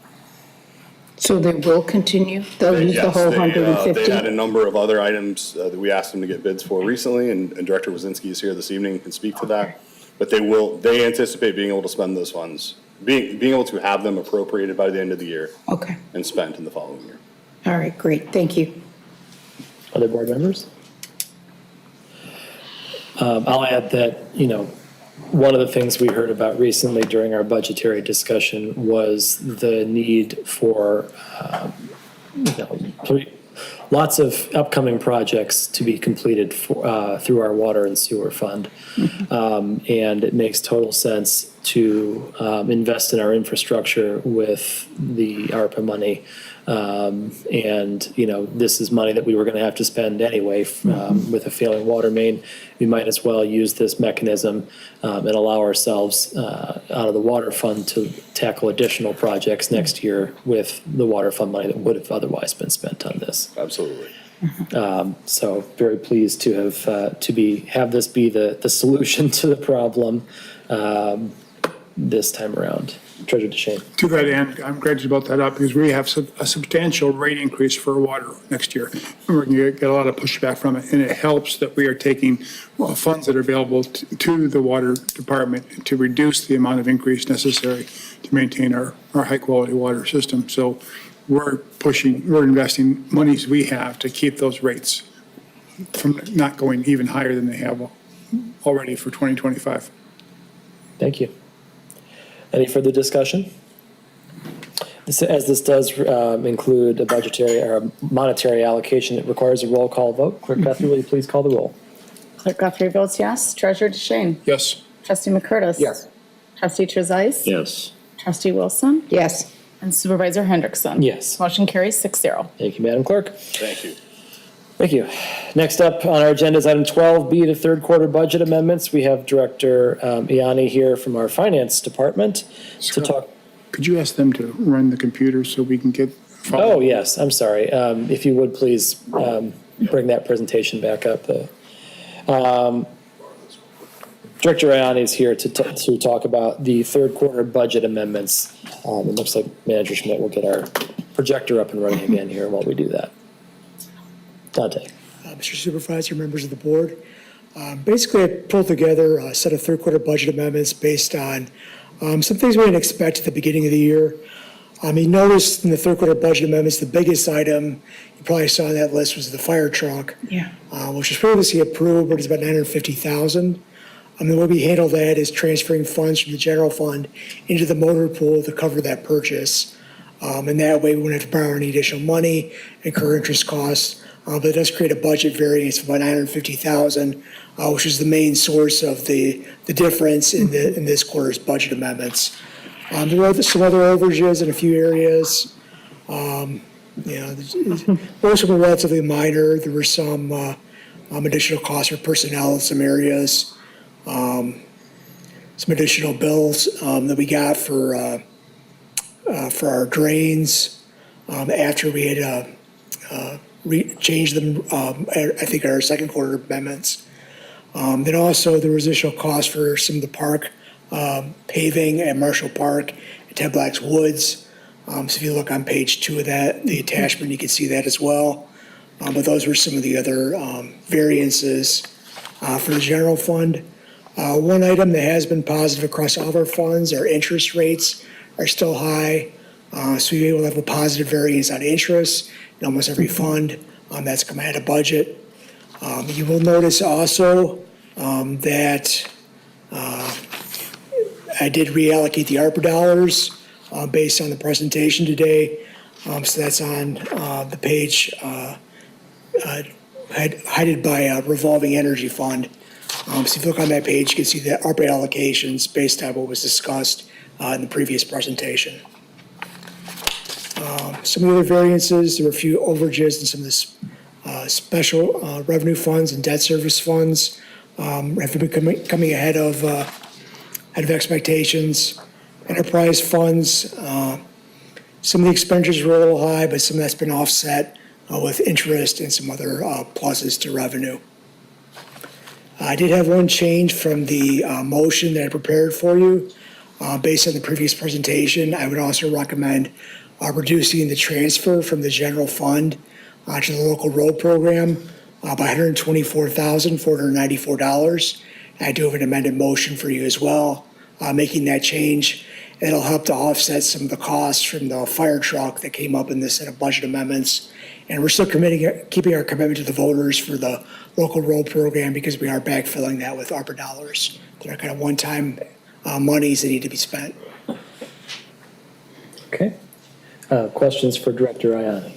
So they will continue? They'll use the Yes, whole they had a 150? number of other items that we asked them to get bids for recently, and Director Wazinski is here this evening and can speak to that. But they anticipate being able to spend those funds, being able to have them appropriated by the end of the year Okay, and spent in the following year. all right, great, thank you. Other board members? I'll add that, one of the things we heard about recently during our budgetary discussion was the need for, lots of upcoming projects to be completed through our water and sewer fund. And it makes total sense to invest in our infrastructure with the ARPA money. And, this is money that we were going to have to spend anyway with a failing water main. We might as well use this mechanism and allow ourselves out of the water fund to tackle additional projects next year with the water fund money that would have otherwise been spent on this. Absolutely. So very pleased to have this be the solution to the problem this time around. Treasurer DeShane. To that end, I'm glad you brought that up because we have a substantial rate increase for water next year. We're going to get a lot of pushback from it, and it helps that we are taking funds that are available to the water department to reduce the amount of increase necessary to maintain our high-quality water system. So we're investing monies we have to keep those rates from not going even higher than they have already for 2025. Thank you. Any further discussion? As this does include a budgetary or a monetary allocation, it requires a roll call vote. Clerk Guthrie, will you please call the roll? Clerk Guthrie votes yes. Treasurer DeShane. Yes. Trustee McCurtis. Yes. Trustee Trezise. Yes. Trustee Wilson. Yes, And Supervisor Hendrickson. Yes. Motion carries 6-0. Thank you, Madam Clerk. Thank you. Thank you. Next up on our agenda is item 12B, the third quarter budget amendments. We have Director Ianni here from our Finance Department to talk. Could you ask them to run the computer so we can get? Oh, yes, I'm sorry. If you would please bring that presentation back up. Director Ianni is here to talk about the third quarter budget amendments. It looks like Manager Schmidt will get our projector up and running again here while we do that. Dante. Mr. Supervisor, members of the board. Basically, I pulled together a set of third quarter budget amendments based on some things we didn't expect at the beginning of the year. You noticed in the third quarter budget amendments, the biggest item you probably saw on that list was the fire truck. yeah. Which was previously approved, but it's about $950,000. The way we handle that is transferring funds from the general fund into the motor pool to cover that purchase. And that way we wouldn't have to borrow any additional money, incur interest costs. But it does create a budget variance of about $950,000, which is the main source of the difference in this quarter's budget amendments. There are some other overages in a few areas. Most of them are relatively minor. There were some additional costs for personnel in some areas. Some additional bills that we got for our drains after we had changed them, I think, in our second quarter amendments. Then also there was additional costs for some of the park paving at Marshall Park and Ted Black's Woods. So if you look on page 2 of that, the attachment, you can see that as well. But those were some of the other variances for the general fund. One item that has been positive across all of our funds are interest rates are still high. So you're able to have a positive variance on interest in almost every fund. That's come ahead of budget. You will notice also that I did reallocate the ARPA dollars based on the presentation today. So that's on the page headed by revolving energy fund. So if you look on that page, you can see the ARPA allocations based on what was discussed in the previous presentation. Some of the other variances, there were a few overages in some of the special revenue funds and debt service funds have been coming ahead of expectations. Enterprise funds, some of the expenditures were a little high, but some of that's been offset with interest and some other pluses to revenue. I did have one change from the motion that I prepared for you. Based on the previous presentation, I would also recommend reducing the transfer from the general fund to the local road program by $124,494. I do have an amended motion for you as well, making that change. It'll help to offset some of the costs from the fire truck that came up in this set of budget amendments. And we're still keeping our commitment to the voters for the local road program because we are backfilling that with ARPA dollars. They're kind of one-time monies that need to be spent. Okay. Questions for Director Ianni?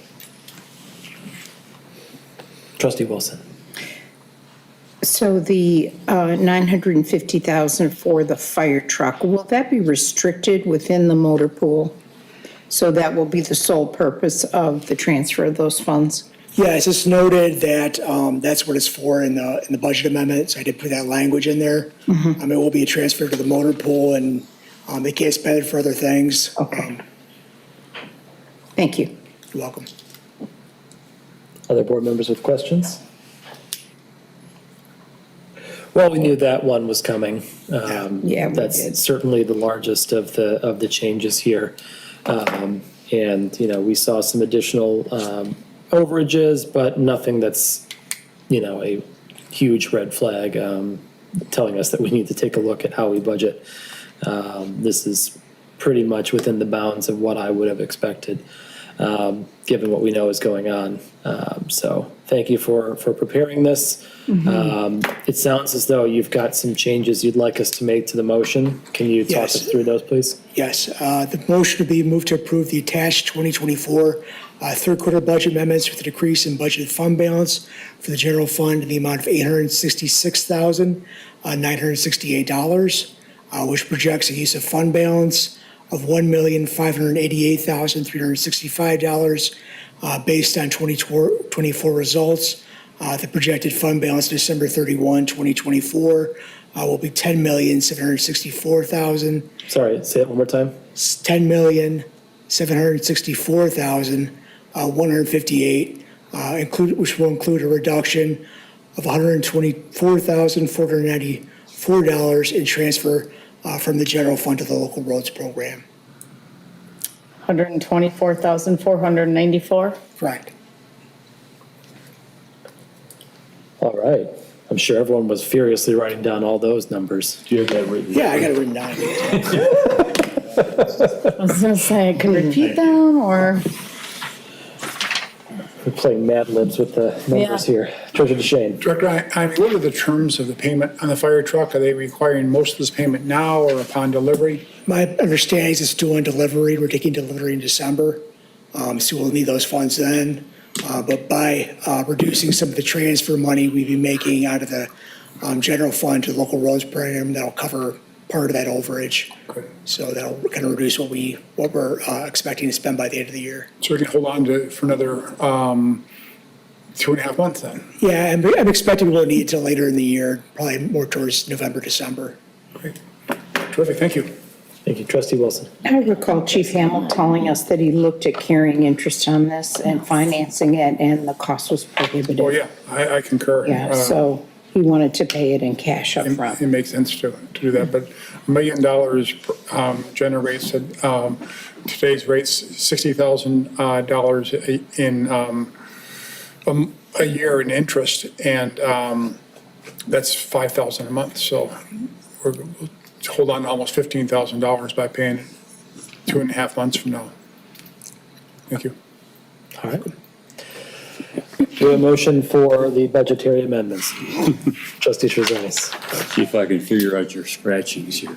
Trustee Wilson. So the $950,000 for the fire truck, will that be restricted within the motor pool? So that will be the sole purpose of the transfer of those funds? Yeah, it's just noted that that's what it's for in the budget amendment, so I did put that language in there. It will be a transfer to the motor pool, and they can't spend it for other things. Okay. Thank you. You're welcome. Other board members with questions? Well, we knew that one was coming. Yeah, we That's did. certainly the largest of the changes here. And, we saw some additional overages, but nothing that's, a huge red flag telling us that we need to take a look at how we budget. This is pretty much within the bounds of what I would have expected, given what we know is going on. So thank you for preparing this. It sounds as though you've got some changes you'd like us to make to the motion. Can you talk us through those, please? Yes, the motion would be moved to approve the attached 2024 third quarter budget amendments with a decrease in budgeted fund balance for the general fund in the amount of $866,968, which projects a use of fund balance of $1,588,365 based on 2024 results. The projected fund balance December 31, 2024 will be $10,764,000. Sorry, say it one more time. $10,764,158, which will include a reduction of $124,494 in transfer from the general fund to the local roads program. 124,494. Correct. All right. I'm sure everyone was furiously writing down all those numbers. Do you have that written? Yeah, I got it written down. I was gonna say, I can repeat them, or? We're playing Mad Libs with the numbers here. Treasurer DeShane. Director, what are the terms of the payment on the fire truck? Are they requiring most of this payment now or upon delivery? My understanding is it's due on delivery. We're taking delivery in December. So we'll need those funds then. But by reducing some of the transfer money we'd be making out of the general fund to the local roads program, that'll cover part of that overage. Good. So that'll kind of reduce what we're expecting to spend by the end of the year. So we can hold on to it for another 2.5 months then? Yeah, I'm expecting we'll need it till later in the year, probably more towards November, December. Great. Terrific, thank you. Thank you. Trustee Wilson. I recall Chief Hamill telling us that he looked at carrying interest on this and financing it, and the cost was prohibitive. Oh, yeah, I concur. Yeah, so he wanted to pay it in cash up front. It makes sense to do that, but $1 million generates at today's rates $60,000 in a year in interest, and that's $5,000 a month. So we'll hold on to almost $15,000 by paying 2.5 months from now. Thank you. All right. Do a motion for the budgetary amendments. Trustee Trezise. See if I can figure out your scratchings here.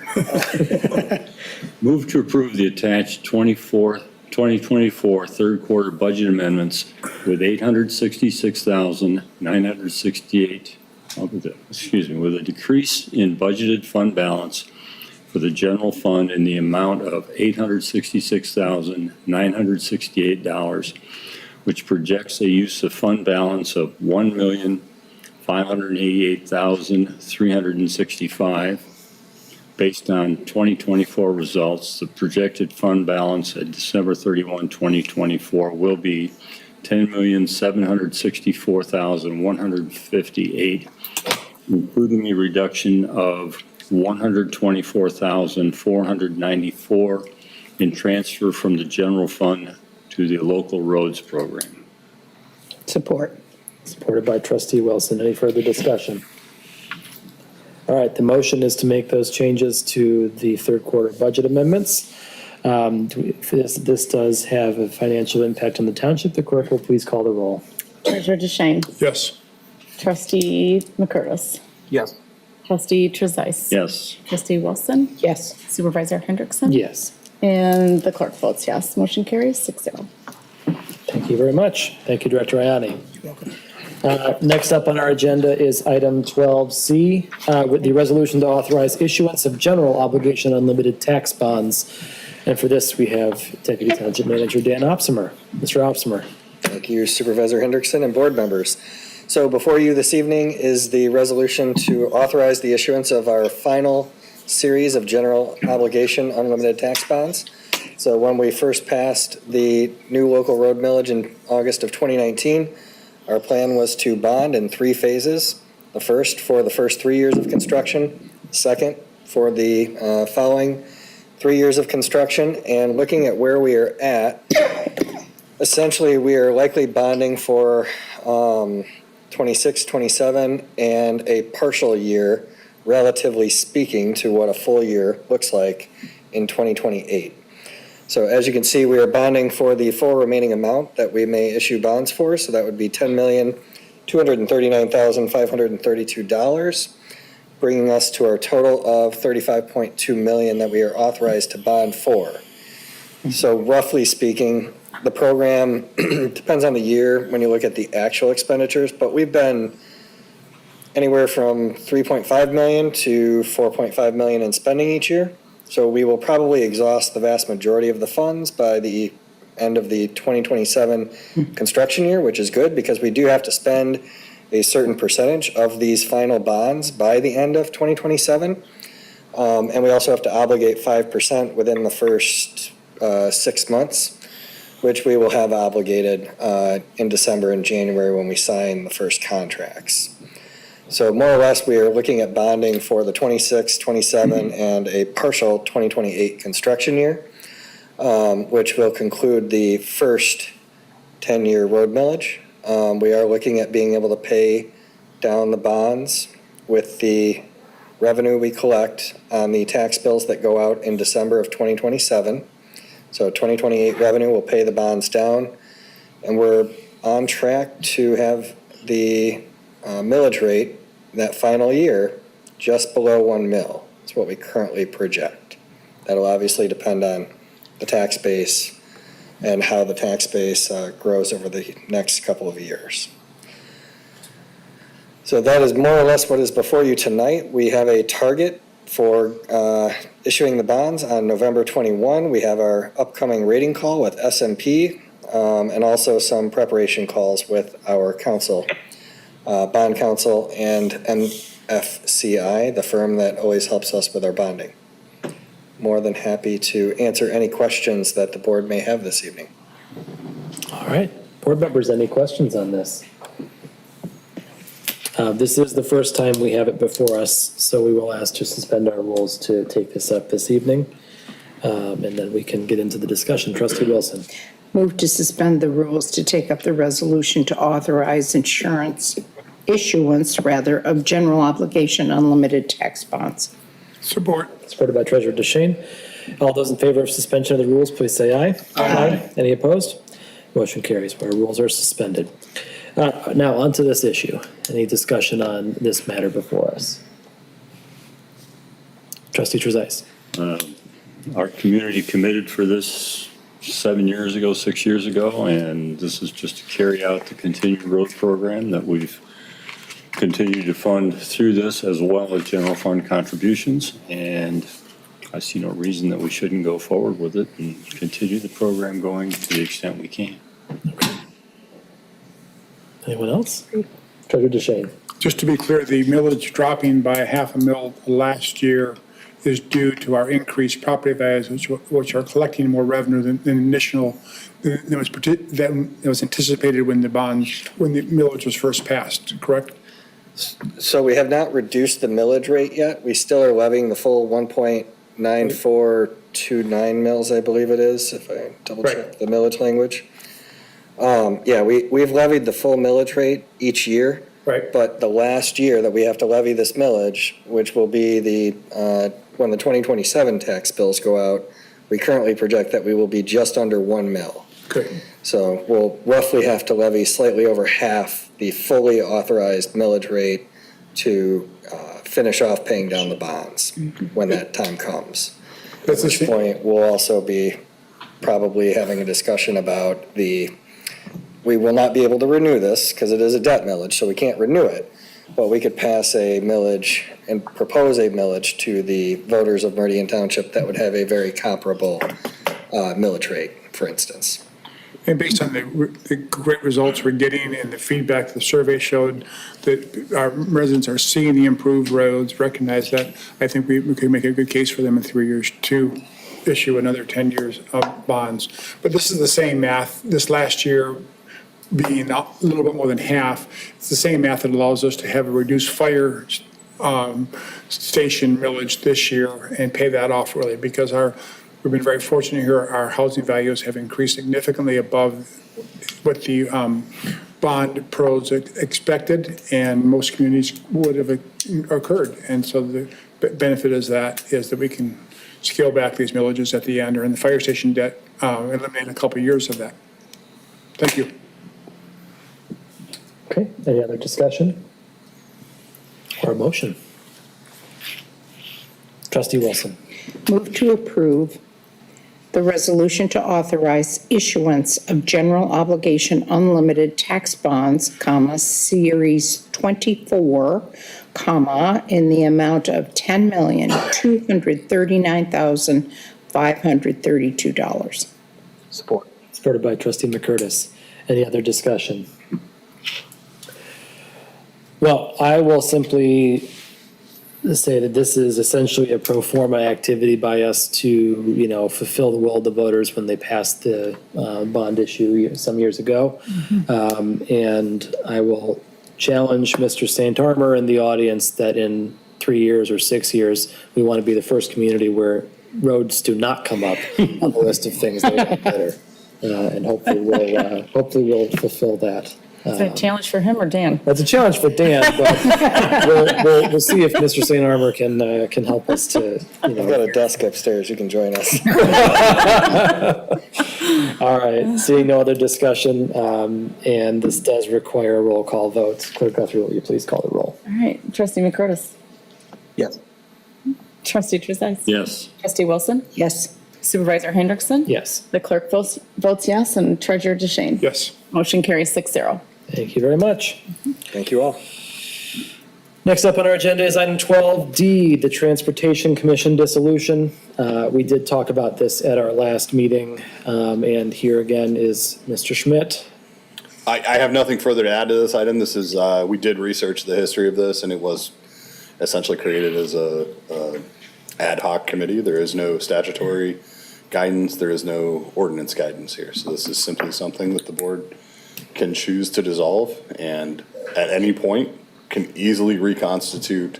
Move to approve the attached 2024 third quarter budget amendments with $866,968, with a decrease in budgeted fund balance for the general fund in the amount of $866,968, which projects a use of fund balance of $1,588,365. Based on 2024 results, the projected fund balance at December 31, 2024 will be $10,764,158, including a reduction of $124,494 in transfer from the general fund to the local roads program. Support. Supported by Trustee Wilson. Any further discussion? All right, the motion is to make those changes to the third quarter budget amendments. This does have a financial impact on the township. The clerk will please call the roll. Treasurer DeShane. Yes. Trustee McCurtis. Yes. Trustee Trezise. Yes. Trustee Wilson. Yes. Supervisor Hendrickson. Yes. And the clerk votes yes. Motion carries 6-0. Thank you very much. Thank you, Director Ianni. You're welcome. Next up on our agenda is item 12C, with the resolution to authorize issuance of general obligation unlimited tax bonds. And for this, we have Deputy Township Manager Dan Opsimer. Mr. Opsimer. Thank you, Supervisor Hendrickson and board members. So before you this evening is the resolution to authorize the issuance of our final series of general obligation unlimited tax bonds. So when we first passed the new local road millage in August of 2019, our plan was to bond in 3 phases. The first for the first 3 years of construction, second for the following 3 years of construction, and looking at where we are at, essentially we are likely bonding for 26, 27, and a partial year, relatively speaking, to what a full year looks like in 2028. So as you can see, we are bonding for the full remaining amount that we may issue bonds for, so that would be $10,239,532, bringing us to our total of $35.2 million that we are authorized to bond for. So roughly speaking, the program depends on the year when you look at the actual expenditures, but we've been anywhere from $3.5 million to $4.5 million in spending each year. So we will probably exhaust the vast majority of the funds by the end of the 2027 construction year, which is good because we do have to spend a certain percentage of these final bonds by the end of 2027. And we also have to obligate 5% within the first 6 months, which we will have obligated in December and January when we sign the first contracts. So more or less, we are looking at bonding for the 26, 27, and a partial 2028 construction year, which will conclude the first 10-year road millage. We are looking at being able to pay down the bonds with the revenue we collect on the tax bills that go out in December of 2027. So 2028 revenue will pay the bonds down, and we're on track to have the millage rate that final year just below 1 mil. That's what we currently project. That'll obviously depend on the tax base and how the tax base grows over the next couple of years. So that is more or less what is before you tonight. We have a target for issuing the bonds on November 21. We have our upcoming rating call with S&P and also some preparation calls with our council, bond counsel, and MFCI, the firm that always helps us with our bonding. More than happy to answer any questions that the board may have this evening. All right. Board members, any questions on this? This is the first time we have it before us, so we will ask to suspend our rules to take this up this evening, and then we can get into the discussion. Trustee Wilson. Move to suspend the rules to take up the resolution to authorize issuance of general obligation unlimited tax bonds. Support. Supported by Treasurer DeShane. All those in favor of suspension of the rules, please say aye. Aye. Any opposed? Motion carries. Our rules are suspended. Now, on to this issue. Any discussion on this matter before us? Trustee Trezise. Our community committed for this 7 years ago, 6 years ago, and this is just to carry out the continued road program that we've continued to fund through this, as well as general fund contributions. And I see no reason that we shouldn't go forward with it and continue the program going to the extent we can. Anyone else? Treasurer DeShane. Just to be clear, the millage dropping by half a mil last year is due to our increased property values, which are collecting more revenue than initial, that was anticipated when the millage was first passed, correct? So we have not reduced the millage rate yet. We still are levying the full 1.9429 mils, I believe it is, if I double check the millage language. Yeah, we've levied the full millage rate each year. Right. But the last year that we have to levy this millage, which will be when the 2027 tax bills go out, we currently project that we will be just under 1 mil. Okay. So we'll roughly have to levy slightly over half the fully authorized millage rate to finish off paying down the bonds when that time comes. At which point, we'll also be probably having a discussion about we will not be able to renew this because it is a debt millage, so we can't renew it. But we could pass a millage and propose a millage to the voters of Meridian Township that would have a very comparable millage rate, for instance. And based on the great results we're getting and the feedback the survey showed that our residents are seeing the improved roads, recognize that, I think we could make a good case for them in 3 years to issue another 10 years of bonds. But this is the same math. This last year being a little bit more than half, it's the same math that allows us to have a reduced fire station millage this year and pay that off really because we've been very fortunate here. Our housing values have increased significantly above what the bond pros expected, and most communities would have occurred. And so the benefit is that we can scale back these millages at the end, or in the fire station debt, eliminate a couple of years of that. Thank you. Okay, any other discussion? Or a motion? Trustee Wilson. Move to approve the resolution to authorize issuance of general obligation unlimited tax bonds, Series 24, in the amount of $10,239,532. Support. Supported by Trustee McCurtis. Any other discussion? Well, I will simply say that this is essentially a pro forma activity by us to, fulfill the will of the voters when they passed the bond issue some years ago. And I will challenge Mr. St. Armor and the audience that in 3 years or 6 years, we want to be the first community where roads do not come up on the list of things that are better. And hopefully we'll fulfill that. Is that a challenge for him or Dan? That's a challenge for Dan, but we'll see if Mr. St. Armor can help us to, I've got a desk upstairs, you can join us. All right, seeing no other discussion, and this does require a roll call vote. Clerk Guthrie, will you please call the roll? All right, Trustee McCurtis. Yes. Trustee Trezise. Yes. Trustee Wilson. Yes. Supervisor Hendrickson. Yes. The clerk votes yes, and Treasurer DeShane. Yes. Motion carries 6-0. Thank you very much. Thank you all. Next up on our agenda is item 12D, the Transportation Commission dissolution. We did talk about this at our last meeting, and here again is Mr. Schmidt. I have nothing further to add to this item. This is, we did research the history of this, and it was essentially created as a ad hoc committee. There is no statutory guidance. There is no ordinance guidance here. So this is simply something that the board can choose to dissolve, and at any point can easily reconstitute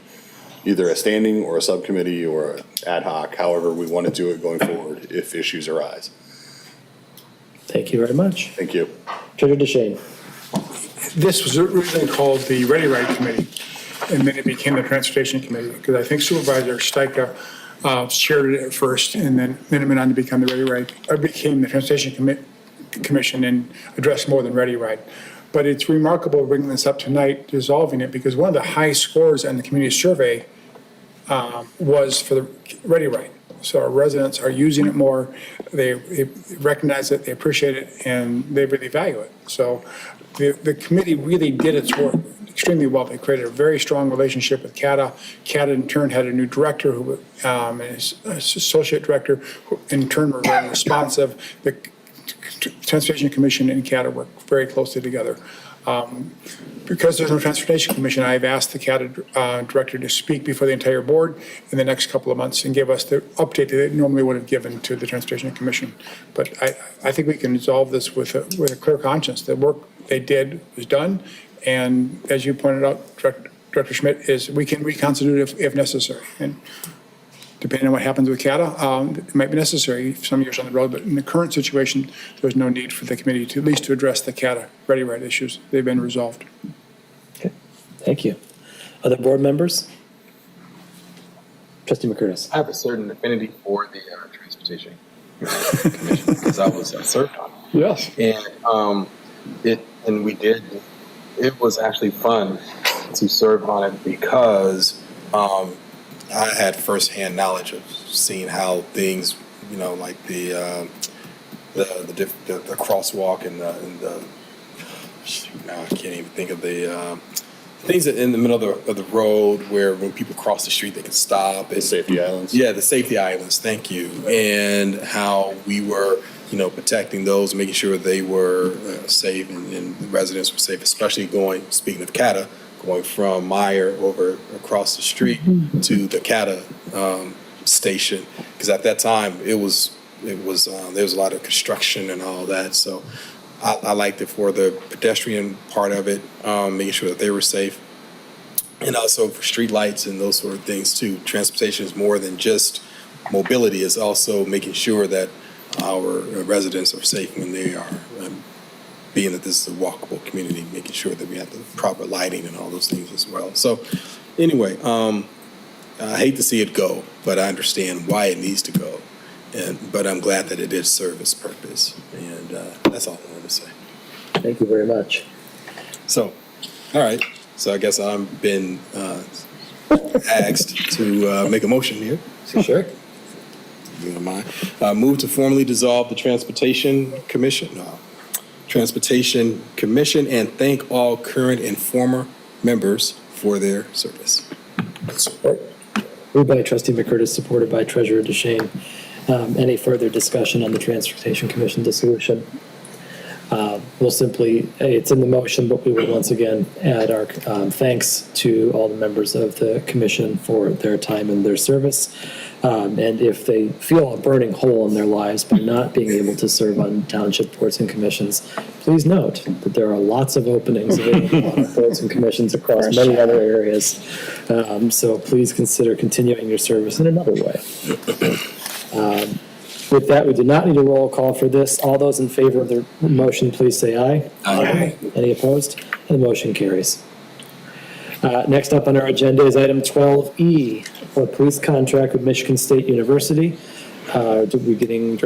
either a standing or a subcommittee or ad hoc, however we want to do it going forward if issues arise. Thank you very much. Thank you. Treasurer DeShane. This was originally called the Ready Right Committee, and then it became the Transportation Committee, because I think Supervisor Stika shared it at first, and then it went on to become the Ready Right, or became the Transportation Commission and addressed more than Ready Right. But it's remarkable bringing this up tonight, dissolving it, because one of the high scores on the community survey was for the Ready Right. So our residents are using it more, they recognize it, they appreciate it, and they really value it. So the committee really did its work extremely well. They created a very strong relationship with CATA. CATA in turn had a new director who, and his associate director, who in turn were very responsive. The Transportation Commission and CATA work very closely together. Because there's no Transportation Commission, I've asked the CATA director to speak before the entire board in the next couple of months and give us the update that they normally would have given to the Transportation Commission. But I think we can resolve this with a clear conscience. The work they did was done, and as you pointed out, Director Schmidt, is we can reconstitute if necessary. And depending on what happens with CATA, it might be necessary some years on the road, but in the current situation, there's no need for the committee to at least to address the CATA Ready Right issues. They've been resolved. Okay, thank you. Other board members? Trustee McCurtis. I have a certain affinity for the Transportation Commission because I was served on it. Yes. And it was actually fun to serve on it because I had firsthand knowledge of seeing how things, like the crosswalk and the now I can't even think of the things that in the middle of the road where when people cross the street they can stop. The safety islands. Yeah, the safety islands. Thank you. And how we were, protecting those, making sure they were safe and the residents were safe, especially speaking of CATA, going from Meyer over across the street to the CATA station, because at that time there was a lot of construction and all that. So I liked it for the pedestrian part of it, making sure that they were safe, and also for street lights and those sort of things too. Transportation is more than just mobility; it's also making sure that our residents are safe when they are. Being that this is a walkable community, making sure that we have the proper lighting and all those things as well. So anyway, I hate to see it go, but I understand why it needs to go. But I'm glad that it did serve its purpose. And that's all I wanted to say. Thank you very much. So, all right. So I guess I've been asked to make a motion here. Sure. You don't mind. Move to formally dissolve the Transportation Commission. And thank all current and former members for their service. Support. Moved by Trustee McCurtis, supported by Treasurer DeShane. Any further discussion on the Transportation Commission dissolution? We'll simply, it's in the motion, but we will once again add our thanks to all the members of the commission for their time and their service. And if they feel a burning hole in their lives by not being able to serve on township boards and commissions, please note that there are lots of openings available on boards and commissions across many other areas. So please consider continuing your service in another way. With that, we do not need a roll call for this. All those in favor of the motion, please say aye. Aye. Any opposed? And the motion carries. Next up on our agenda is item 12E, for a police contract with Michigan State University. Are we getting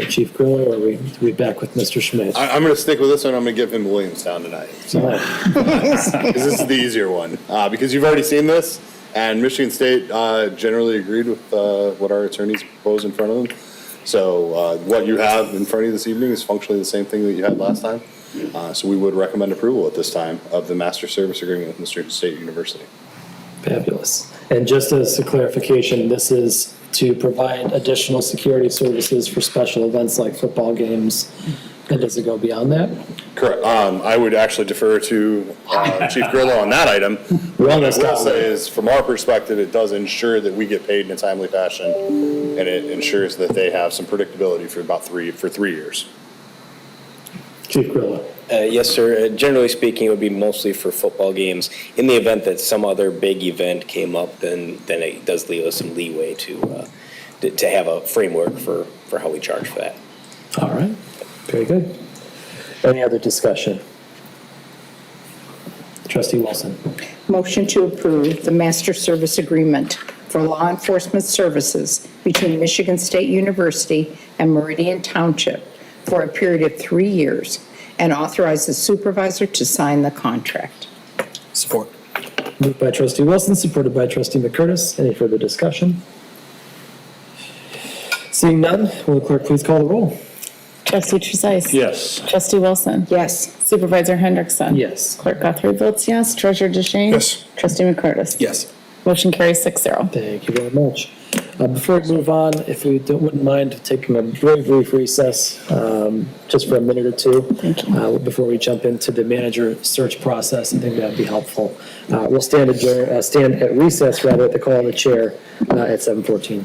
Chief Grillo, or are we back with Mr. Schmidt? I'm going to stick with this one. I'm going to give him Williamstown tonight. Because this is the easier one. Because you've already seen this, and Michigan State generally agreed with what our attorneys proposed in front of them. So what you have in front of you this evening is functionally the same thing that you had last time. So we would recommend approval at this time of the master service agreement with Michigan State University. Fabulous. And just as a clarification, this is to provide additional security services for special events like football games. And does it go beyond that? Correct. I would actually defer to Chief Grillo on that item. What I will say is, from our perspective, it does ensure that we get paid in a timely fashion, and it ensures that they have some predictability for about 3 years. Chief Grillo. Yes, sir. Generally speaking, it would be mostly for football games. In the event that some other big event came up, then it does leave us some leeway to have a framework for how we charge for that. All right. Very good. Any other discussion? Trustee Wilson. Motion to approve the master service agreement for for law enforcement services between Michigan State University and Meridian Township for a period of 3 years, and authorize the supervisor to sign the contract. Support. Moved by trustee Wilson, supported by trustee McCurtis. Any further discussion? Seeing none, will the clerk please call the roll? Trustee Trezise. Yes. Trustee Wilson. Yes. Supervisor Hendrickson. Yes. Clerk Guthrie votes yes. Treasurer DeShane. Yes. Trustee McCurtis. Yes. Motion carries 6-0. Thank you very much. Before we move on, if we wouldn't mind taking a very brief recess, just for a minute or two. Thank you. Before we jump into the manager search process, I think that'd be helpful. We'll stand at recess rather at the call of the chair at 7:14.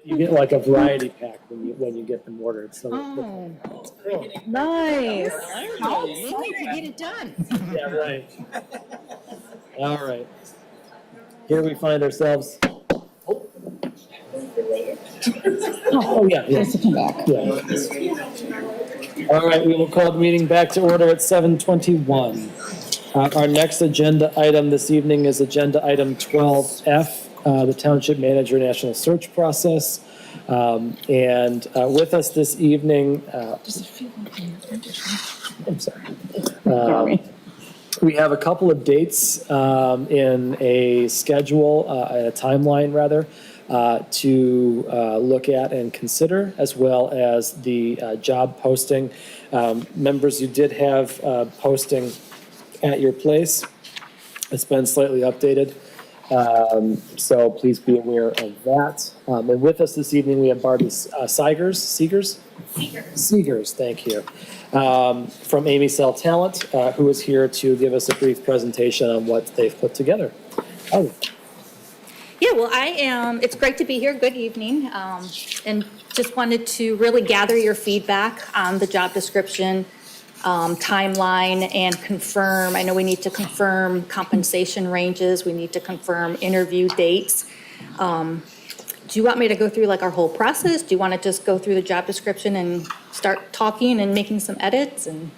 You get like a variety pack when you get them ordered, so. Nice. How quick to get it done. Yeah, right. All right. Here we find ourselves. Oh, yeah, yeah. Come back. Yeah. All right, we will call the meeting back to order at 7:21. Our next agenda item this evening is agenda item 12F, the Township Manager National Search Process. And with us this evening, I'm sorry. We have a couple of dates in a schedule, a timeline rather, to look at and consider, as well as the job posting. Members, you did have posting at your place. It's been slightly updated, so please be aware of that. And with us this evening, we have Barbie Seegers, thank you, from Amy Cell Talent, who is here to give us a brief presentation on what they've put together. Oh. Yeah, well, it's great to be here. Good evening. And just wanted to really gather your feedback on the job description, timeline, and confirm. I know we need to confirm compensation ranges. We need to confirm interview dates. Do you want me to go through like our whole process? Do you want to just go through the job description and start talking and making some edits? And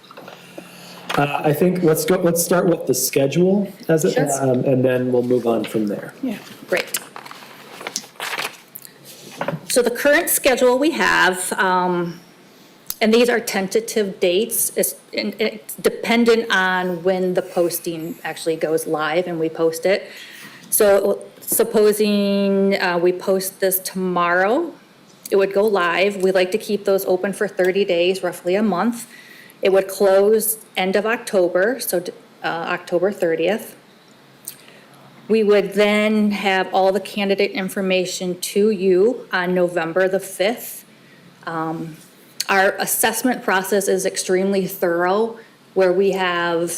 I think let's start with the schedule as it, Sure. And then we'll move on from there. Yeah, great. So the current schedule we have, and these are tentative dates, it's dependent on when the posting actually goes live and we post it. So supposing we post this tomorrow, it would go live. We like to keep those open for 30 days, roughly a month. It would close end of October, so October 30th. We would then have all the candidate information to you on November the 5th. Our assessment process is extremely thorough, where we have,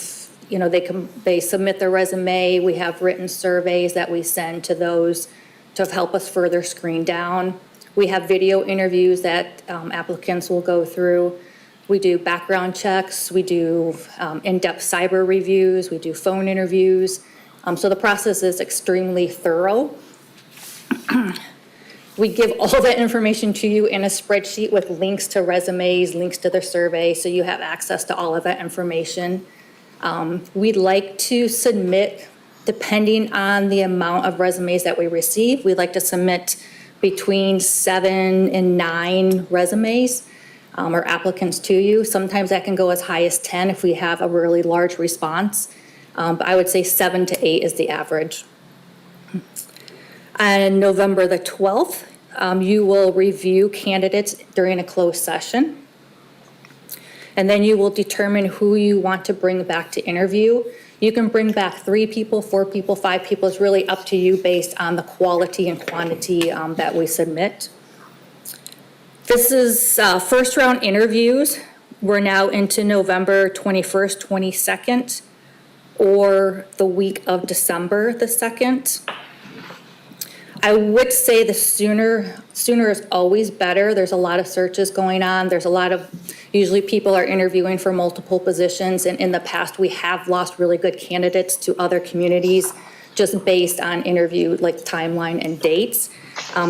they submit their resume, we have written surveys that we send to those to help us further screen down. We have video interviews that applicants will go through. We do background checks, we do in-depth cyber reviews, we do phone interviews. So the process is extremely thorough. We give all that information to you in a spreadsheet with links to resumes, links to the survey, so you have access to all of that information. We'd like to submit, depending on the amount of resumes that we receive, we'd like to submit between 7 and 9 resumes or applicants to you. Sometimes that can go as high as 10 if we have a really large response. But I would say 7 to 8 is the average. On November the 12th, you will review candidates during a closed session. And then you will determine who you want to bring back to interview. You can bring back 3 people, 4 people, 5 people. It's really up to you based on the quality and quantity that we submit. This is first round interviews. We're now into November 21st, 22nd, or the week of December the 2nd. I would say the sooner is always better. There's a lot of searches going on. There's a lot of, usually people are interviewing for multiple positions, and in the past we have lost really good candidates to other communities just based on interview like timeline and dates.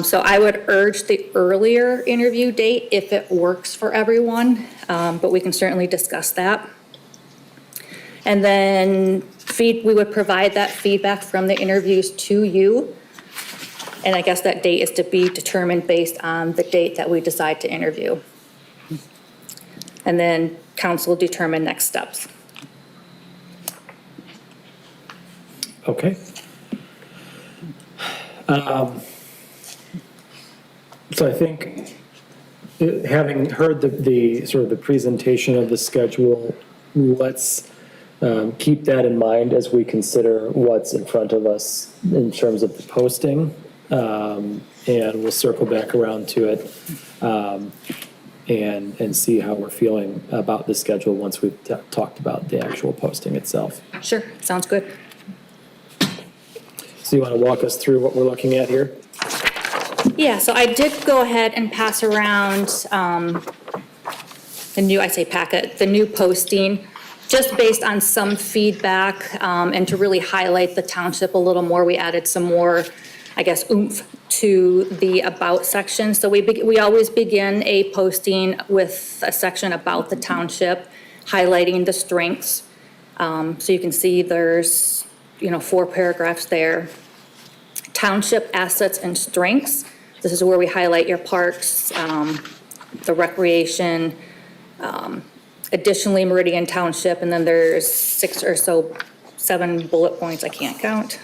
So I would urge the earlier interview date if it works for everyone, but we can certainly discuss that. And then we would provide that feedback from the interviews to you. And I guess that date is to be determined based on the date that we decide to interview. And then council determine next steps. Okay. So I think, having heard the sort of the presentation of the schedule, let's keep that in mind as we consider what's in front of us in terms of the posting. And we'll circle back around to it and see how we're feeling about the schedule once we've talked about the actual posting itself. Sure, sounds good. So you want to walk us through what we're looking at here? Yeah, so I did go ahead and pass around the new, I say packet, the new posting, just based on some feedback, and to really highlight the township a little more. We added some more, I guess, oomph to the about section. So we always begin a posting with a section about the township, highlighting the strengths. So you can see there's, 4 paragraphs there. Township assets and strengths. This is where we highlight your parks, the recreation, additionally Meridian Township, and then there's 6 or so, 7 bullet points, I can't count,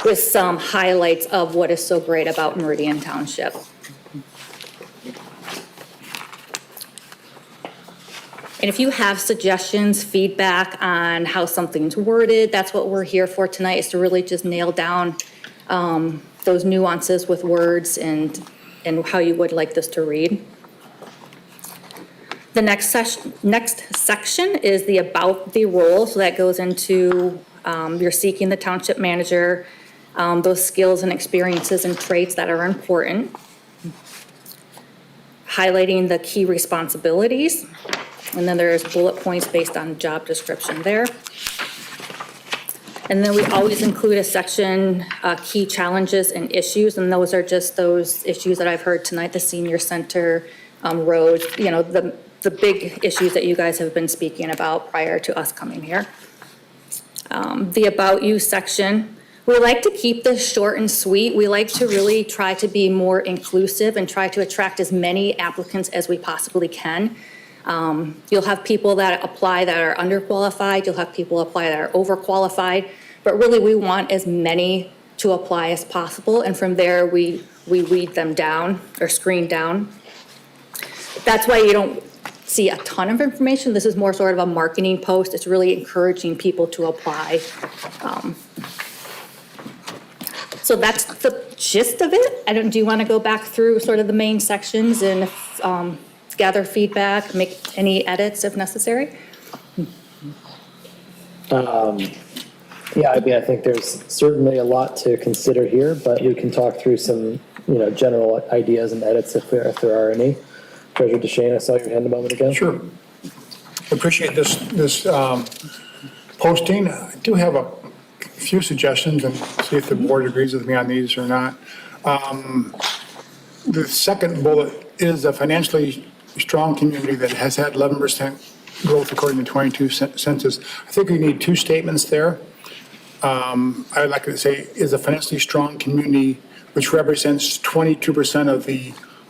with some highlights of what is so great about Meridian Township. And if you have suggestions, feedback on how something's worded, that's what we're here for tonight, is to really just nail down those nuances with words and how you would like this to read. The next section is the about the role, so that goes into you're seeking the township manager, those skills and experiences and traits that are important, highlighting the key responsibilities, and then there's bullet points based on job description there. And then we always include a section, key challenges and issues, and those are just those issues that I've heard tonight, the senior center, roads, the big issues that you guys have been speaking about prior to us coming here. The About You section, we like to keep this short and sweet. We like to really try to be more inclusive and try to attract as many applicants as we possibly can. You'll have people that apply that are underqualified, you'll have people apply that are overqualified, but really we want as many to apply as possible, and from there we weed them down or screen down. That's why you don't see a ton of information. This is more sort of a marketing post. It's really encouraging people to apply. So that's the gist of it. Do you want to go back through sort of the main sections and gather feedback, make any edits if necessary? Yeah, I think there's certainly a lot to consider here, but we can talk through some, general ideas and edits if there are any. Treasurer DeShane, I saw your hand a moment ago. Sure. Appreciate this posting. I do have a few suggestions and see if the board agrees with me on these or not. The second bullet is a financially strong community that has had 11% growth according to 22 census. I think we need 2 statements there. I would like to say is a financially strong community which represents 22%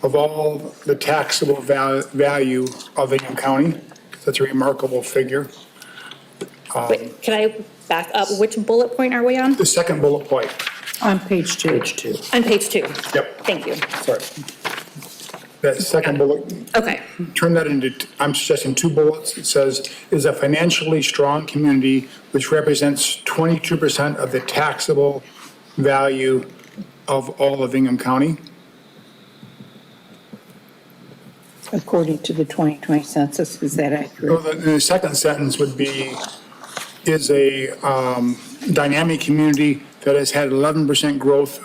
of all the taxable value of Ingham County. That's a remarkable figure. Wait, can I back up? Which bullet point are we on? The second bullet point. On page 2. Page 2. On page 2. Yep. Thank you. Sorry. That second bullet, Okay. turn that into, I'm suggesting 2 bullets. It says, is a financially strong community which represents 22% of the taxable value of all of Ingham County. According to the 2020 census, is that accurate? Well, the second sentence would be, is a dynamic community that has had 11% growth,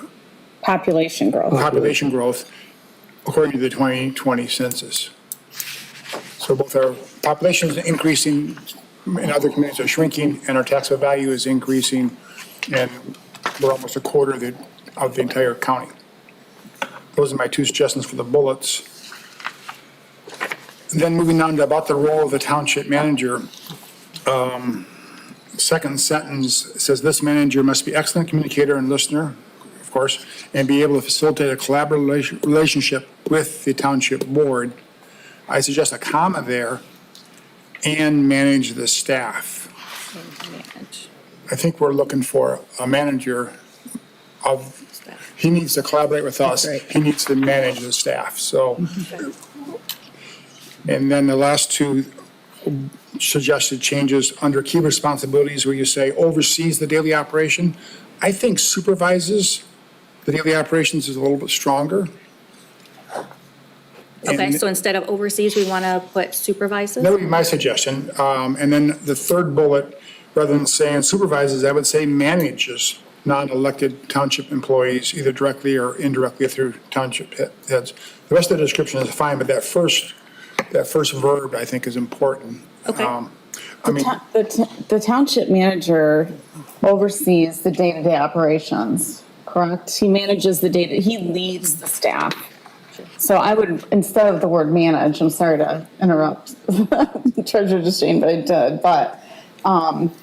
Population growth. population growth, according to the 2020 census. So both our population is increasing and other communities are shrinking, and our taxable value is increasing, and we're almost a quarter of the entire county. Those are my 2 suggestions for the bullets. And then moving on to about the role of the township manager. Second sentence says this manager must be excellent communicator and listener, of course, and be able to facilitate a collaborative relationship with the township board. I suggest a comma there, and manage the staff. I think we're looking for a manager he needs to collaborate with us. Right. He needs to manage the staff, so. And then the last 2 suggested changes under key responsibilities where you say oversees the daily operation. I think supervises the daily operations is a little bit stronger. Okay, And so instead of overseas, we want to put supervises? that would be my suggestion. And then the third bullet, rather than saying supervises, I would say manages non-elected township employees, either directly or indirectly through township heads. The rest of the description is fine, but that first verb, I think, is important. Okay. I mean, The township manager oversees the day-to-day operations, correct? He manages the data, he leads the staff. So I would, instead of the word manage, I'm sorry to interrupt Treasurer DeShane, but I did, but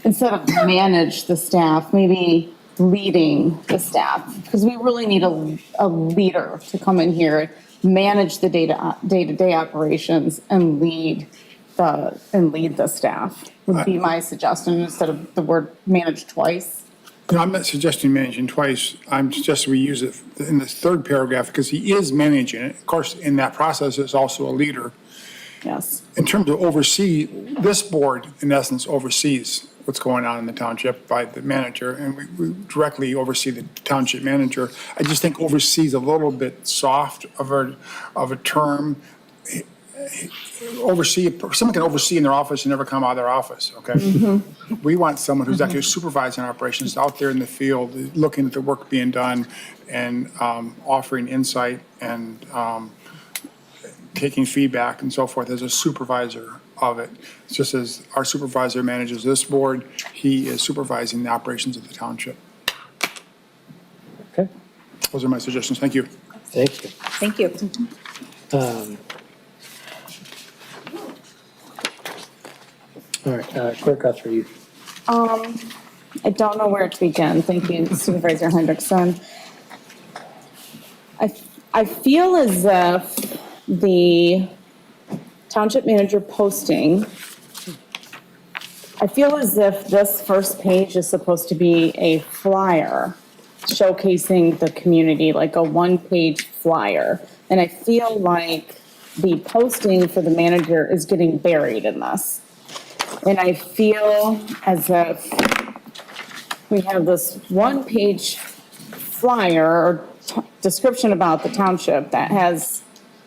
instead of manage the staff, maybe leading the staff, because we really need a leader to come in here, manage the day-to-day operations and lead the staff, would be my suggestion, instead of the word manage twice. no, I'm not suggesting managing twice. I'm suggesting we use it in the third paragraph because he is managing it. Of course, in that process, is also a leader. Yes. In terms of oversee, this board, in essence, oversees what's going on in the township by the manager, and we directly oversee the township manager. I just think oversee is a little bit soft of a term. Oversee, someone can oversee in their office and never come out of their office, okay? We want someone who's actually supervising operations out there in the field, looking at the work being done and offering insight and taking feedback and so forth as a supervisor of it. It's just as our supervisor manages this board, he is supervising the operations of the township. Okay, Those are my suggestions. Thank you. thank you. Thank you. All right, Clerk Guthrie. I don't know where to begin. Thank you, Supervisor Hendrickson. I feel as if the township manager posting, I feel as if this first page is supposed to be a flyer showcasing the community, like a one-page flyer. And I feel like the posting for the manager is getting buried in this. And I feel as if we have this one-page flyer or description about the township that has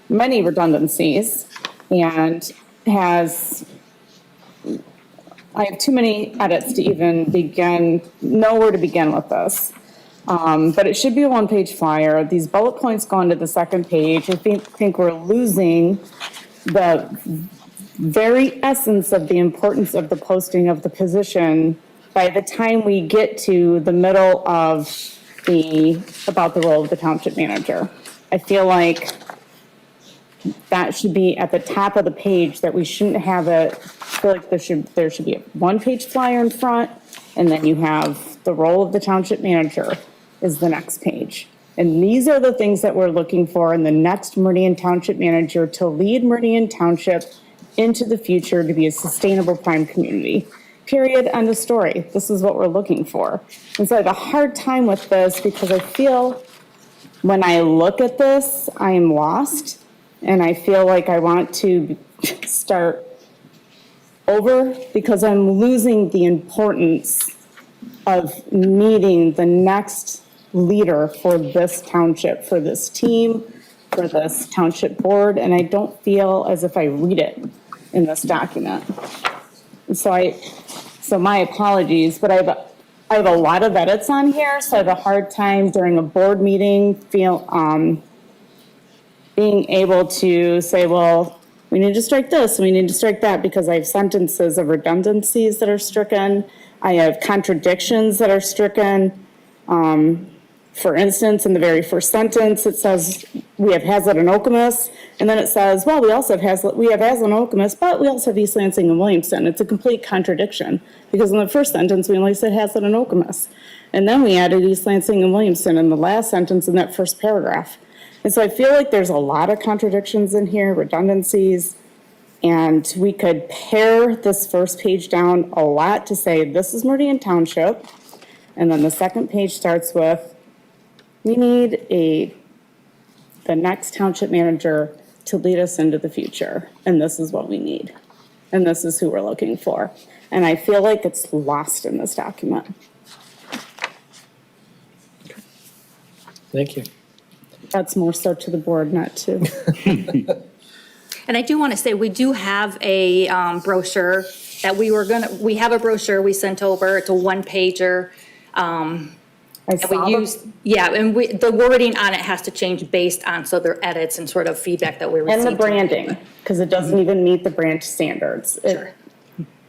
many redundancies and has, I have too many edits to even know where to begin with this. But it should be a one-page flyer. These bullet points go into the second page. I think we're losing the very essence of the importance of the posting of the position by the time we get to the middle of about the role of the township manager. I feel like that should be at the top of the page, that we shouldn't have it. I feel like there should be a one-page flyer in front, and then you have the role of the township manager is the next page. And these are the things that we're looking for in the next Meridian Township manager to lead Meridian Township into the future to be a sustainable prime community. Period, end of story. This is what we're looking for. And so I have a hard time with this because I feel when I look at this, I am lost. And I feel like I want to start over because I'm losing the importance of meeting the next leader for this township, for this team, for this township board. And I don't feel as if I read it in this document. And so my apologies, but I have a lot of edits on here, so I have a hard time during a board meeting being able to say, well, we need to strike this, we need to strike that, because I have sentences of redundancies that are stricken. I have contradictions that are stricken. For instance, in the very first sentence, it says we have Hazlet and Okemos, and then it says, well, we have Hazlet and Okemos, but we also have East Lansing and Williamston. It's a complete contradiction, because in the first sentence, we only said Hazlet and Okemos. And then we added East Lansing and Williamston in the last sentence in that first paragraph. And so I feel like there's a lot of contradictions in here, redundancies, and we could pare this first page down a lot to say, this is Meridian Township, and then the second page starts with, we need the next township manager to lead us into the future, and this is what we need, and this is who we're looking for. And I feel like it's lost in this document. Thank you. That's more so to the board, not to. And I do want to say, we do have a brochure that we have a brochure we sent over. It's a one-pager. I And saw we them. use, yeah, and the wording on it has to change based on, so there are edits and sort of feedback that we received. And the branding, because it doesn't even meet the brand standards.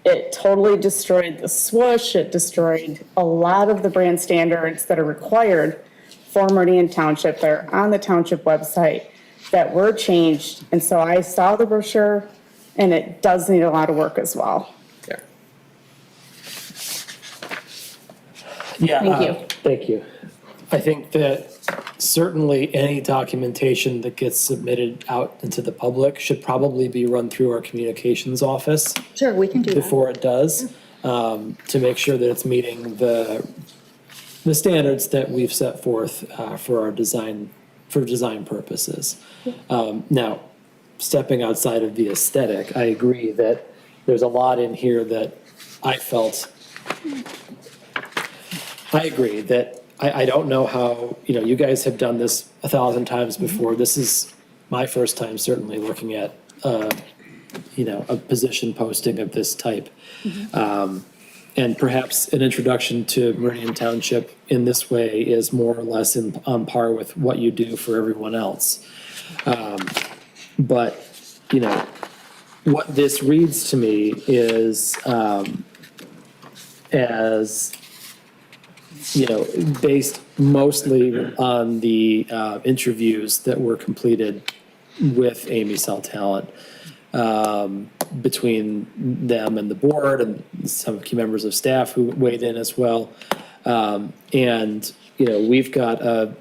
It totally destroyed the swoosh, it destroyed a lot of the brand standards that are required for Meridian Township. They're on the township website that were changed. And so I saw the brochure, and it does need a lot of work as well. Yeah. Thank you. Thank you. I think that certainly any documentation that gets submitted out into the public should probably be run through our communications office Sure, we can do that. before it does, to make sure that it's meeting the standards that we've set forth for our design, for design purposes. Now, stepping outside of the aesthetic, I agree that there's a lot in here that I felt, I agree that I don't know how, you guys have done this 1,000 times before. This is my first time certainly looking at, a position posting of this type. And perhaps an introduction to Meridian Township in this way is more or less on par with what you do for everyone else. But, what this reads to me is as, based mostly on the interviews that were completed with Amy Cell Talent, between them and the board and some key members of staff who weighed in as well. And, we've got a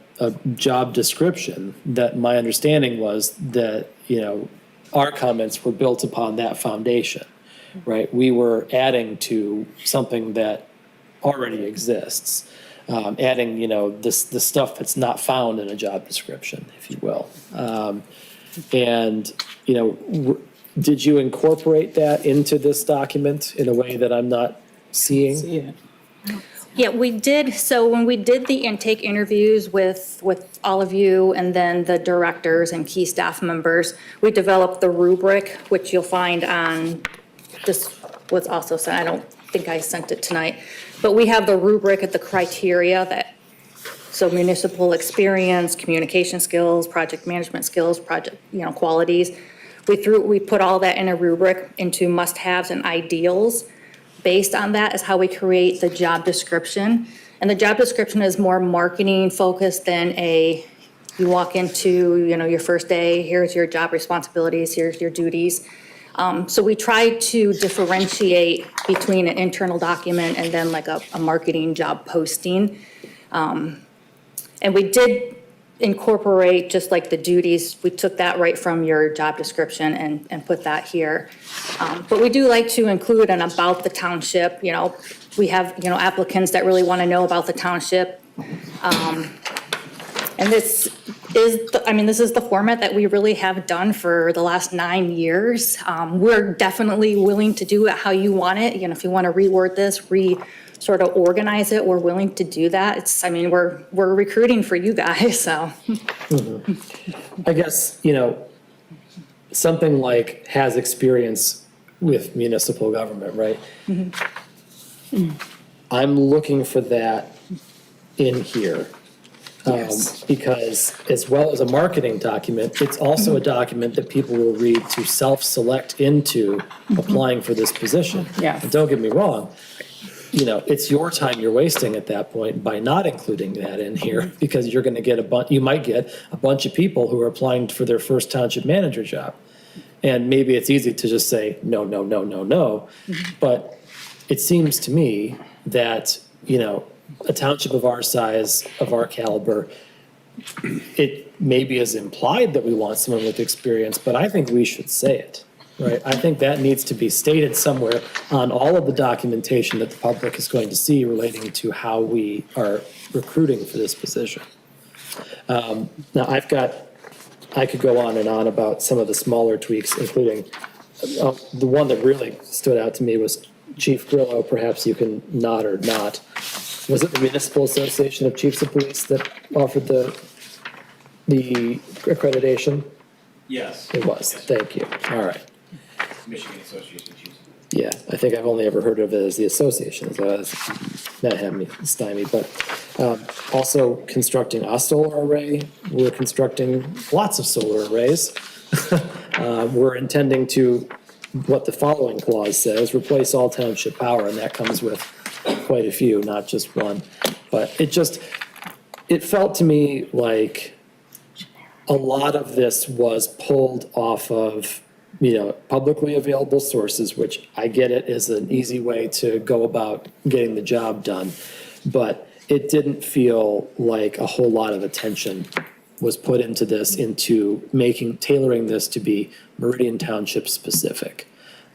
job description that my understanding was that, our comments were built upon that foundation, right? We were adding to something that already exists, adding, the stuff that's not found in a job description, if you will. And, did you incorporate that into this document in a way that I'm not seeing? Yeah, we did. So when we did the intake interviews with all of you and then the directors and key staff members, we developed the rubric, which you'll find on, this was also sent, I don't think I sent it tonight, but we have the rubric at the criteria that, so municipal experience, communication skills, project management skills, project, qualities. We put all that in a rubric into must-haves and ideals. Based on that is how we create the job description. And the job description is more marketing focused than you walk into, your first day, here's your job responsibilities, here's your duties. So we try to differentiate between an internal document and then like a marketing job posting. And we did incorporate just like the duties, we took that right from your job description and put that here. But we do like to include an about the township, we have, applicants that really want to know about the township. And this is, this is the format that we really have done for the last 9 years. We're definitely willing to do it how you want it. If you want to reword this, sort of organize it, we're willing to do that. We're recruiting for you guys, so. I guess, something like has experience with municipal government, right? I'm looking for that in here. Because as well as a marketing document, it's also a document that people will read to self-select into applying for this position. Yes. And don't get me wrong, it's your time you're wasting at that point by not including that in here, because you're gonna get you might get a bunch of people who are applying for their first township manager job. And maybe it's easy to just say, no, no, no, no, no. But it seems to me that, a township of our size, of our caliber, it maybe is implied that we want someone with experience, but I think we should say it, right? I think that needs to be stated somewhere on all of the documentation that the public is going to see relating to how we are recruiting for this position. Now, I could go on and on about some of the smaller tweaks, including the one that really stood out to me was Chief Grillo. Perhaps you can nod or not. Was it the Municipal Association of Chiefs of Police that offered the accreditation? Yes. It was, thank you, all right. Michigan Association of Chiefs. Yeah, I think I've only ever heard of it as the association, so that had me stymied, but also constructing a solar array. We're constructing lots of solar arrays. We're intending to, what the following clause says, replace all township power, and that comes with quite a few, not just one. But it felt to me like a lot of this was pulled off of, publicly available sources, which I get it is an easy way to go about getting the job done. But it didn't feel like a whole lot of attention was put into this, into tailoring this to be Meridian Township specific.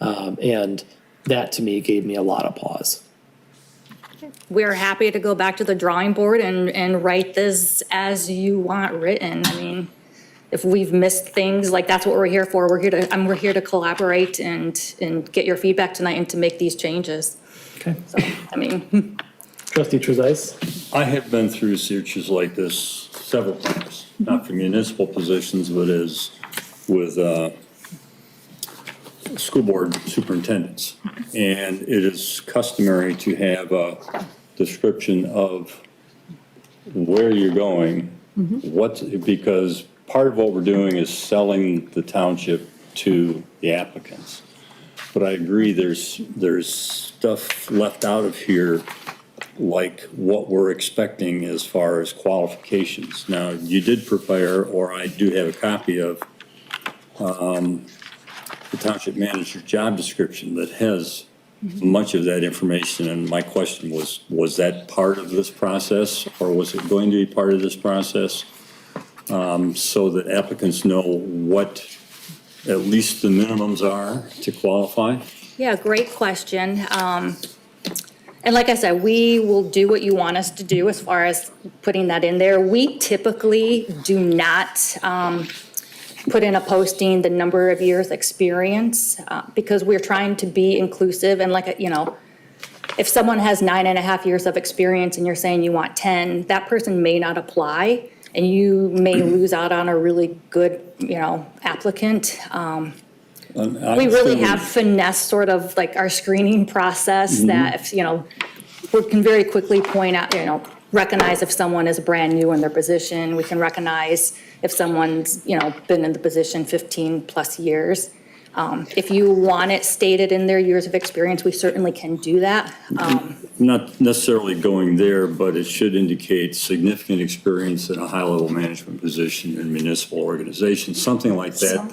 And that to me gave me a lot of pause. We're happy to go back to the drawing board and write this as you want written. I mean, if we've missed things, like that's what we're here for. We're here to collaborate and get your feedback tonight and to make these changes. Okay. So, I mean. Trustee Trezise? I have been through searches like this several times, not for municipal positions, but as with school board superintendents. And it is customary to have a description of where you're going, because part of what we're doing is selling the township to the applicants. But I agree, there's stuff left out of here, like what we're expecting as far as qualifications. Now, you did prepare, or I do have a copy of the township manager's job description that has much of that information. And my question was that part of this process, or was it going to be part of this process? So that applicants know what at least the minimums are to qualify? Yeah, great question. And like I said, we will do what you want us to do as far as putting that in there. We typically do not put in a posting the number of years experience because we're trying to be inclusive. And like, if someone has 9.5 years of experience and you're saying you want 10, that person may not apply and you may lose out on a really good, applicant. We really have finessed sort of like our screening process that if, we can very quickly point out, recognize if someone is brand new in their position. We can recognize if someone's, been in the position 15 plus years. If you want it stated in their years of experience, we certainly can do that. Not necessarily going there, but it should indicate significant experience in a high-level management position in municipal organizations, something like that,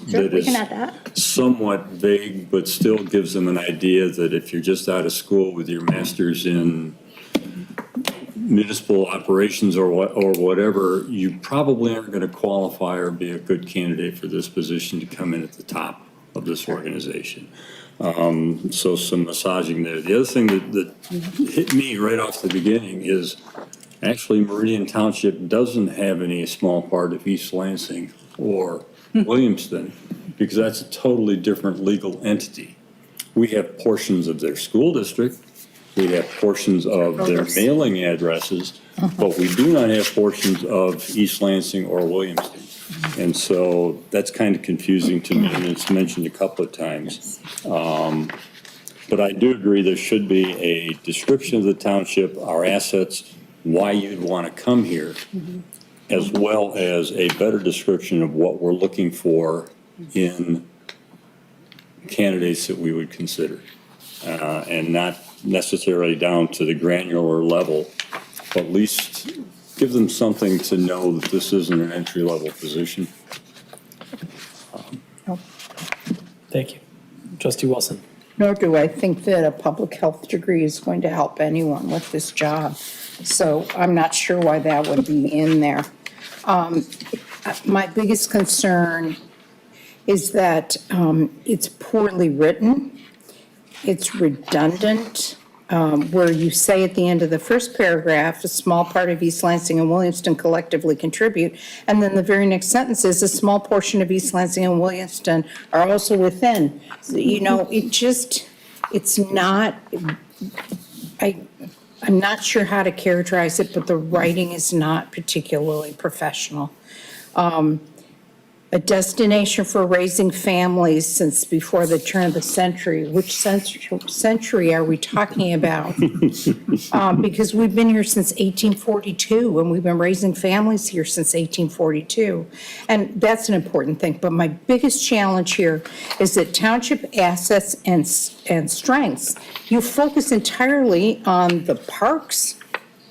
Sure, we can add that. Somewhat vague, but still gives them an idea that if you're just out of school with your master's in municipal operations or whatever, you probably aren't going to qualify or be a good candidate for this position to come in at the top of this organization. So some massaging there. The other thing that hit me right off the beginning is actually Meridian Township doesn't have any small part of East Lansing or Williamston, because that's a totally different legal entity. We have portions of their school district, we have portions of their mailing addresses, but we do not have portions of East Lansing or Williamston. And so that's kind of confusing to me, and it's mentioned a couple of times. But I do agree there should be a description of the township, our assets, why you'd want to come here, as well as a better description of what we're looking for in candidates that we would consider. And not necessarily down to the granular level, but at least give them something to know that this isn't an entry-level position. Thank you. Trustee Wilson? Nor do I think that a public health degree is going to help anyone with this job. So I'm not sure why that would be in there. My biggest concern is that it's poorly written. It's redundant, where you say at the end of the first paragraph, a small part of East Lansing and Williamston collectively contribute. And then the very next sentence is a small portion of East Lansing and Williamston are also within. It's not, I'm not sure how to characterize it, but the writing is not particularly professional. a destination for raising families since before the turn of the century. Which century are we talking about? Because we've been here since 1842, and we've been raising families here since 1842. And that's an important thing. But my biggest challenge here is that township assets and strengths, you focus entirely on the parks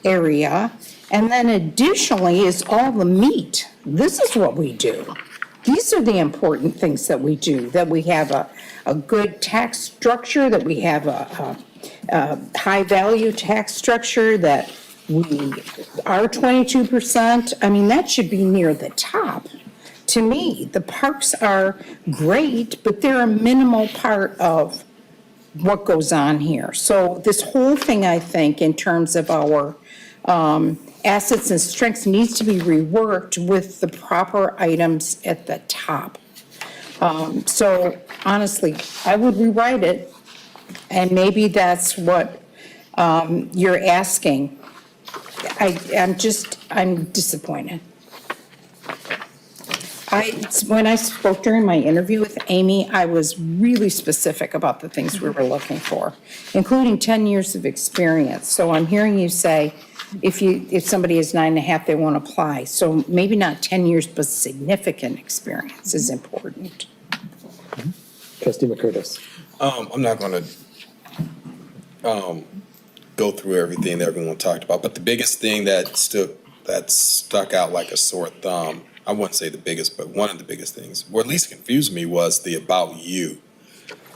area, and then additionally is all the meat. This is what we do. These are the important things that we do, that we have a good tax structure, that we have a high-value tax structure, that we are 22%. I mean, that should be near the top. To me, the parks are great, but they're a minimal part of what goes on here. So this whole thing, I think, in terms of our assets and strengths needs to be reworked with the proper items at the top. So honestly, I would rewrite it, and maybe that's what you're asking. I'm disappointed. When I spoke during my interview with Amy, I was really specific about the things we were looking for, including 10 years of experience. So I'm hearing you say, if somebody is 9.5, they won't apply. So maybe not 10 years, but significant experience is important. Trustee McCurtis. I'm not gonna go through everything that everyone talked about, but the biggest thing that stuck out like a sore thumb, I wouldn't say the biggest, but one of the biggest things, or at least confused me, was the about you.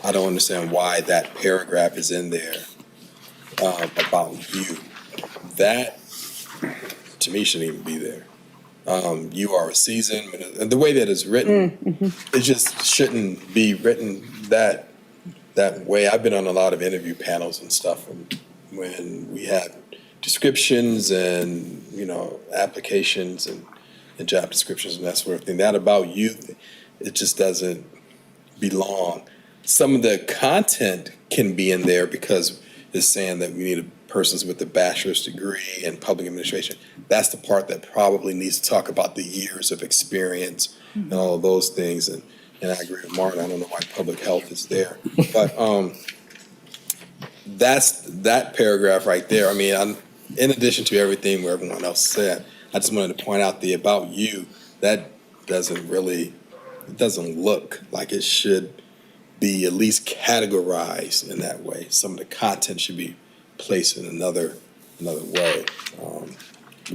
I don't understand why that paragraph is in there, about you. That, to me, shouldn't even be there. You are a seasoned, and the way that it's written, it just shouldn't be written that way. I've been on a lot of interview panels and stuff, and when we have descriptions and, applications and job descriptions and that sort of thing, that about you, it just doesn't belong. Some of the content can be in there because it's saying that we need persons with a bachelor's degree in public administration. That's the part that probably needs to talk about the years of experience and all of those things. And I agree with Martin. I don't know why public health is there, but that's that paragraph right there. I mean, in addition to everything where everyone else said, I just wanted to point out the about you. That doesn't look like it should be at least categorized in that way. Some of the content should be placed in another way.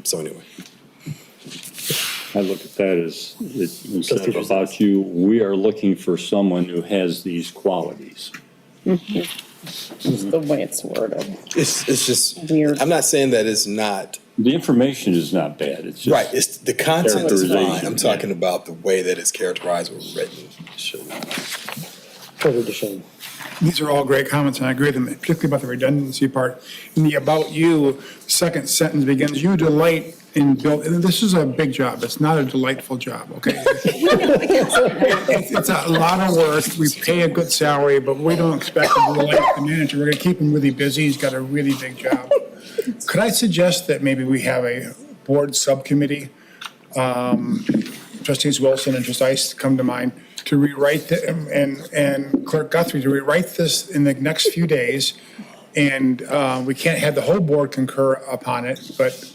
So anyway. I look at that as, instead of about you, we are looking for someone who has these qualities. Just the way it's worded. It's just Weird. I'm not saying that it's not. The information is not bad. It's just Right. It's the content is fine. characterization. I'm talking about the way that it's characterized or written. Trevor DeShane. These are all great comments, and I agree with them, particularly about the redundancy part. In the about you, second sentence begins, you delight in building. This is a big job. It's not a delightful job, okay? It's a lot of work. We pay a good salary, but we don't expect to delight the manager. We're gonna keep him really busy. He's got a really big job. Could I suggest that maybe we have a board subcommittee, trustees Wilson and Ice come to mind, to rewrite and Clerk Guthrie to rewrite this in the next few days. And we can't have the whole board concur upon it, but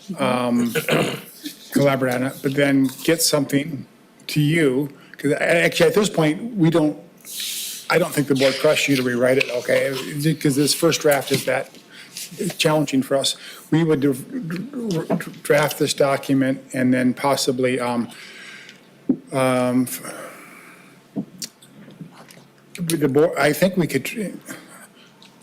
collaborate on it, but then get something to you. Because actually at this point, I don't think the board trusts you to rewrite it, okay? Because this first draft is that challenging for us. We would draft this document and then possibly the board, I think we could,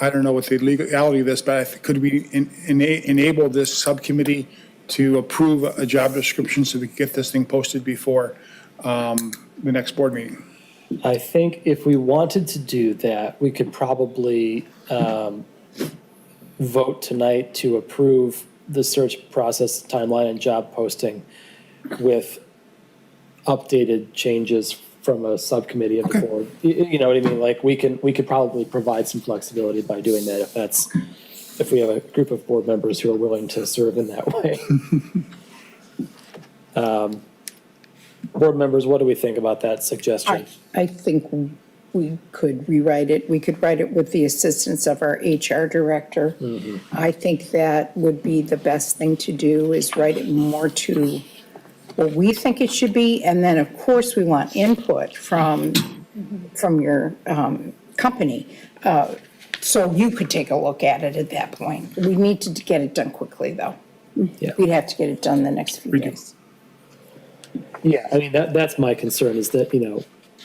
I don't know what the legality of this, but could we enable this subcommittee to approve a job description so we can get this thing posted before the next board meeting? I think if we wanted to do that, we could probably vote tonight to approve the search process timeline and job posting with updated changes from a subcommittee of the board. You know what I mean? Like we could probably provide some flexibility by doing that if we have a group of board members who are willing to serve in that way. Board members, what do we think about that suggestion? I think we could rewrite it. We could write it with the assistance of our HR director. I think that would be the best thing to do, is write it more to what we think it should be. And then, of course, we want input from your company. So you could take a look at it at that point. We need to get it done quickly, though. Yeah. We'd have to get it done the next few days. Yeah, I mean, that's my concern, is that,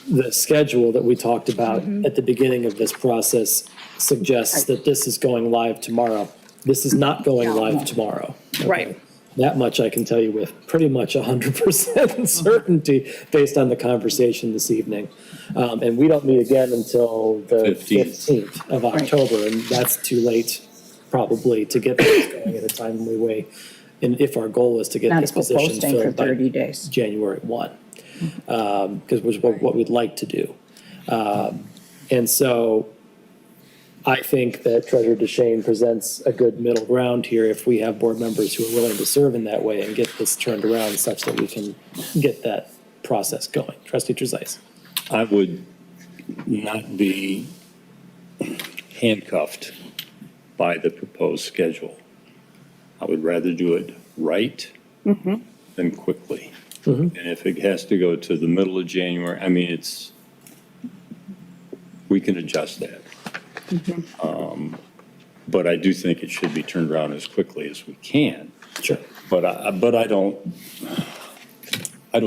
the schedule that we talked about at the beginning of this process suggests that this is going live tomorrow. This is not going live tomorrow. Right. That much I can tell you with pretty much 100% certainty based on the conversation this evening. And we don't meet again until the 15th of October, and that's too late probably to get this going in a timely way. And if our goal is to get Not this to go position posting for filled by 30 days. January 1, because which is what we'd like to do. And so I think that Treasurer DeShane presents a good middle ground here if we have board members who are willing to serve in that way and get this turned around such that we can get that process going. Trustee Trezise. I would not be handcuffed by the proposed schedule. I would rather do it right than quickly. And if it has to go to the middle of January, I mean, we can adjust that. But I do think it should be turned around as quickly as we can. Sure. But I don't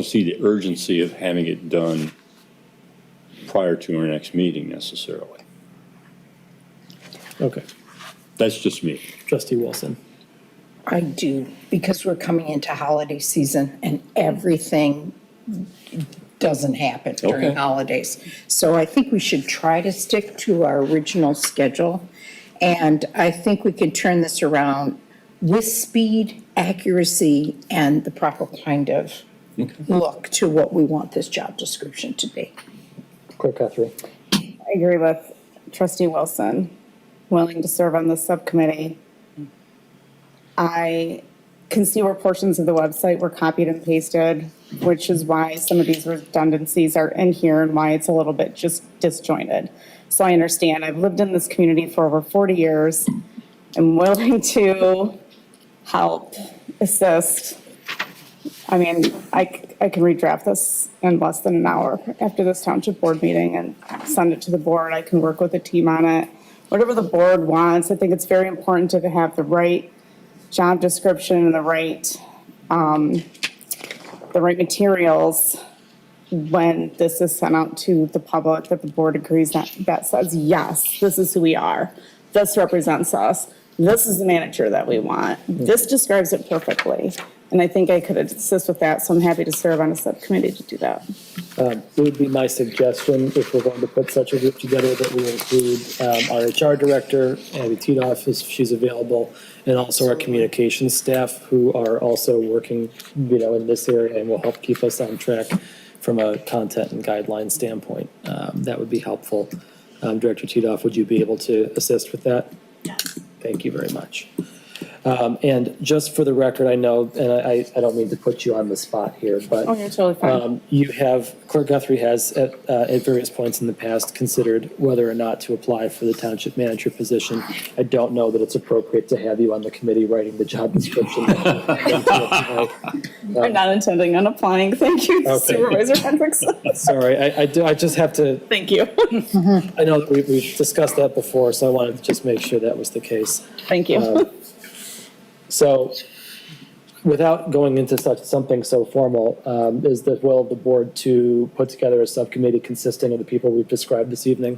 see the urgency of having it done prior to our next meeting necessarily. Okay. That's just me. Trustee Wilson. I do, because we're coming into holiday season and everything doesn't happen during Okay. holidays. So I think we should try to stick to our original schedule. And I think we can turn this around with speed, accuracy, and the proper kind of look to what we want this job description to be. Clerk Guthrie. I agree with Trustee Wilson, willing to serve on this subcommittee. I can see where portions of the website were copied and pasted, which is why some of these redundancies are in here and why it's a little bit just disjointed. So I understand. I've lived in this community for over 40 years. I'm willing to help, assist. I mean, I can redraft this in less than an hour after this township board meeting and send it to the board. I can work with the team on it. Whatever the board wants, I think it's very important to have the right job description and the right materials when this is sent out to the public, that the board agrees that says, yes, this is who we are. This represents us. This is the manager that we want. This describes it perfectly. And I think I could assist with that, so I'm happy to serve on a subcommittee to do that. It would be my suggestion, if we're going to put such a group together, that we include our HR director, Abby Titoff, if she's available, and also our communications staff, who are also working, in this area and will help keep us on track from a content and guideline standpoint. That would be helpful. Director Titoff, would you be able to assist with that? Yes. Thank you very much. And just for the record, I know, and I don't mean to put you on the spot here, but. Oh, you're totally fine. Clerk Guthrie has at various points in the past considered whether or not to apply for the township manager position. I don't know that it's appropriate to have you on the committee writing the job description. I'm not intending on applying. Thank you, Okay. Supervisor Hendrickson. Sorry, I just have to, Thank you. I know that we've discussed that before, so I wanted to just make sure that was the case. Thank you. So, without going into something so formal, is the will of the board to put together a subcommittee consisting of the people we've described this evening?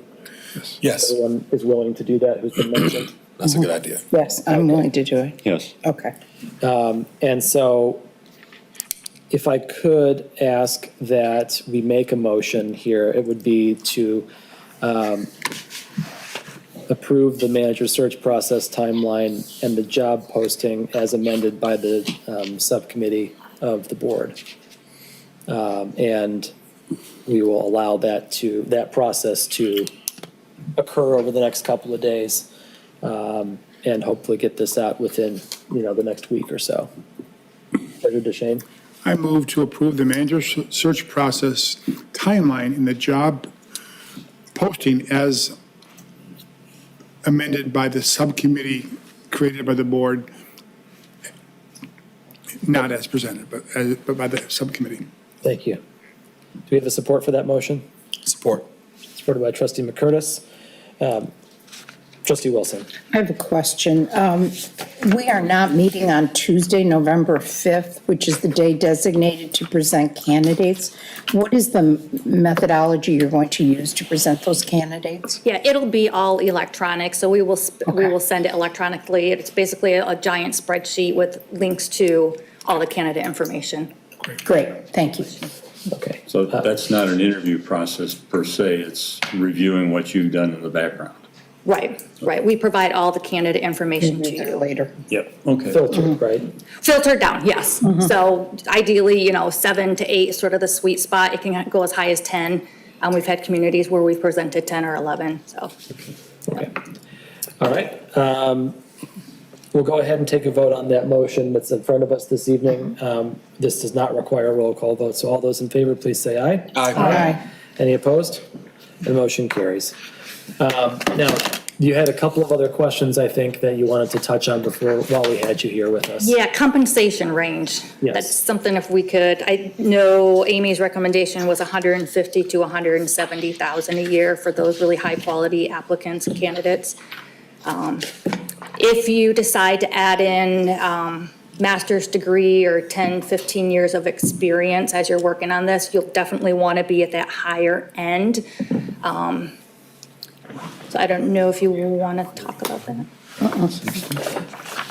Yes, Everyone is willing to do that, who's been mentioned? that's a good idea. Yes, I'm willing to do it. Yes. Okay. And so, if I could ask that we make a motion here, it would be to approve the manager search process timeline and the job posting as amended by the subcommittee of the board. And we will allow that process to occur over the next couple of days, and hopefully get this out within, the next week or so. Treasurer DeShane? I move to approve the manager search process timeline in the job posting as amended by the subcommittee created by the board, not as presented, but by the subcommittee. Thank you. Do we have a support for that motion? Support. Supported by trustee McCurtis. Trustee Wilson. I have a question. We are not meeting on Tuesday, November 5th, which is the day designated to present candidates. What is the methodology you're going to use to present those candidates? Yeah, it'll be all electronic, so we will send it electronically. It's basically a giant spreadsheet with links to all the candidate information. Great, thank you. Okay. So that's not an interview process per se, it's reviewing what you've done in the background. Right, right. We provide all the candidate information to you. Later. Yep, okay. Filtered, right? Filtered down, yes. So ideally, 7 to 8 is sort of the sweet spot. It can go as high as 10. We've had communities where we've presented 10 or 11, so. Okay. All right. We'll go ahead and take a vote on that motion that's in front of us this evening. This does not require a roll call vote, so all those in favor, please say aye. Aye. Any opposed? The motion carries. Now, you had a couple of other questions, I think, that you wanted to touch on while we had you here with us. Yeah, compensation range. Yes. That's something if we could, I know Amy's recommendation was 150 to 170,000 a year for those really high-quality applicants and candidates. If you decide to add in master's degree or 10, 15 years of experience as you're working on this, you'll definitely want to be at that higher end. So I don't know if you want to talk about that.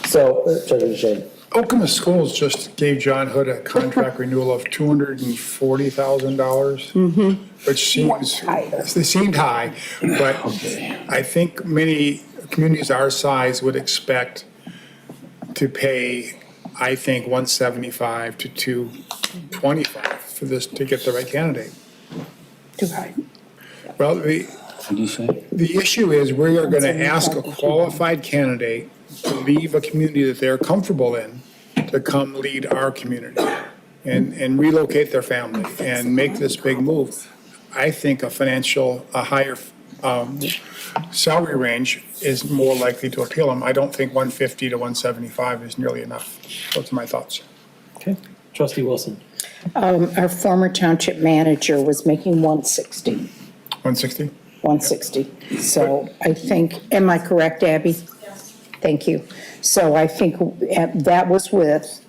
So, Treasurer DeShane. Okemos Schools just gave John Hood a contract renewal of $240,000, which seemed high, but I think many communities our size would expect to pay, I think, 175 to 225 for this to get the right candidate. Too high. Well, the issue is we are going to ask a qualified candidate to leave a community that they're comfortable in to come lead our community and relocate their family and make this big move. I think a higher salary range is more likely to appeal them. I don't think 150 to 175 is nearly enough. Those are my thoughts. Okay. Trustee Wilson. Our former township manager was making 160. 160? 160. So I think, am I correct, Abby? Yes. Thank you. So I think that was with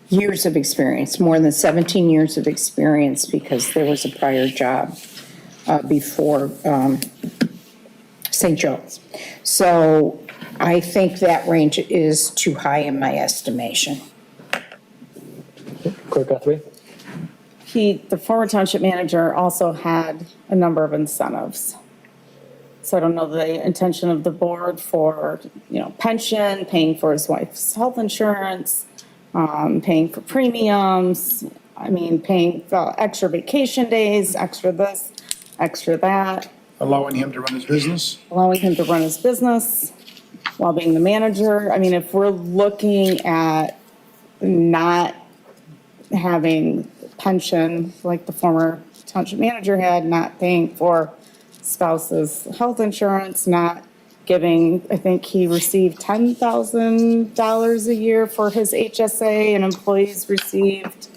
years of experience, more than 17 years of experience, because there was a prior job before St. Joe's. So I think that range is too high in my estimation. Clerk Guthrie. The former township manager also had a number of incentives. So I don't know the intention of the board for, pension, paying for his wife's health insurance, paying for premiums, paying for extra vacation days, extra this, extra that. Allowing him to run his business? Allowing him to run his business while being the manager. If we're looking at not having pension like the former township manager had, not paying for spouse's health insurance, not giving, I think he received $10,000 a year for his HSA and employees received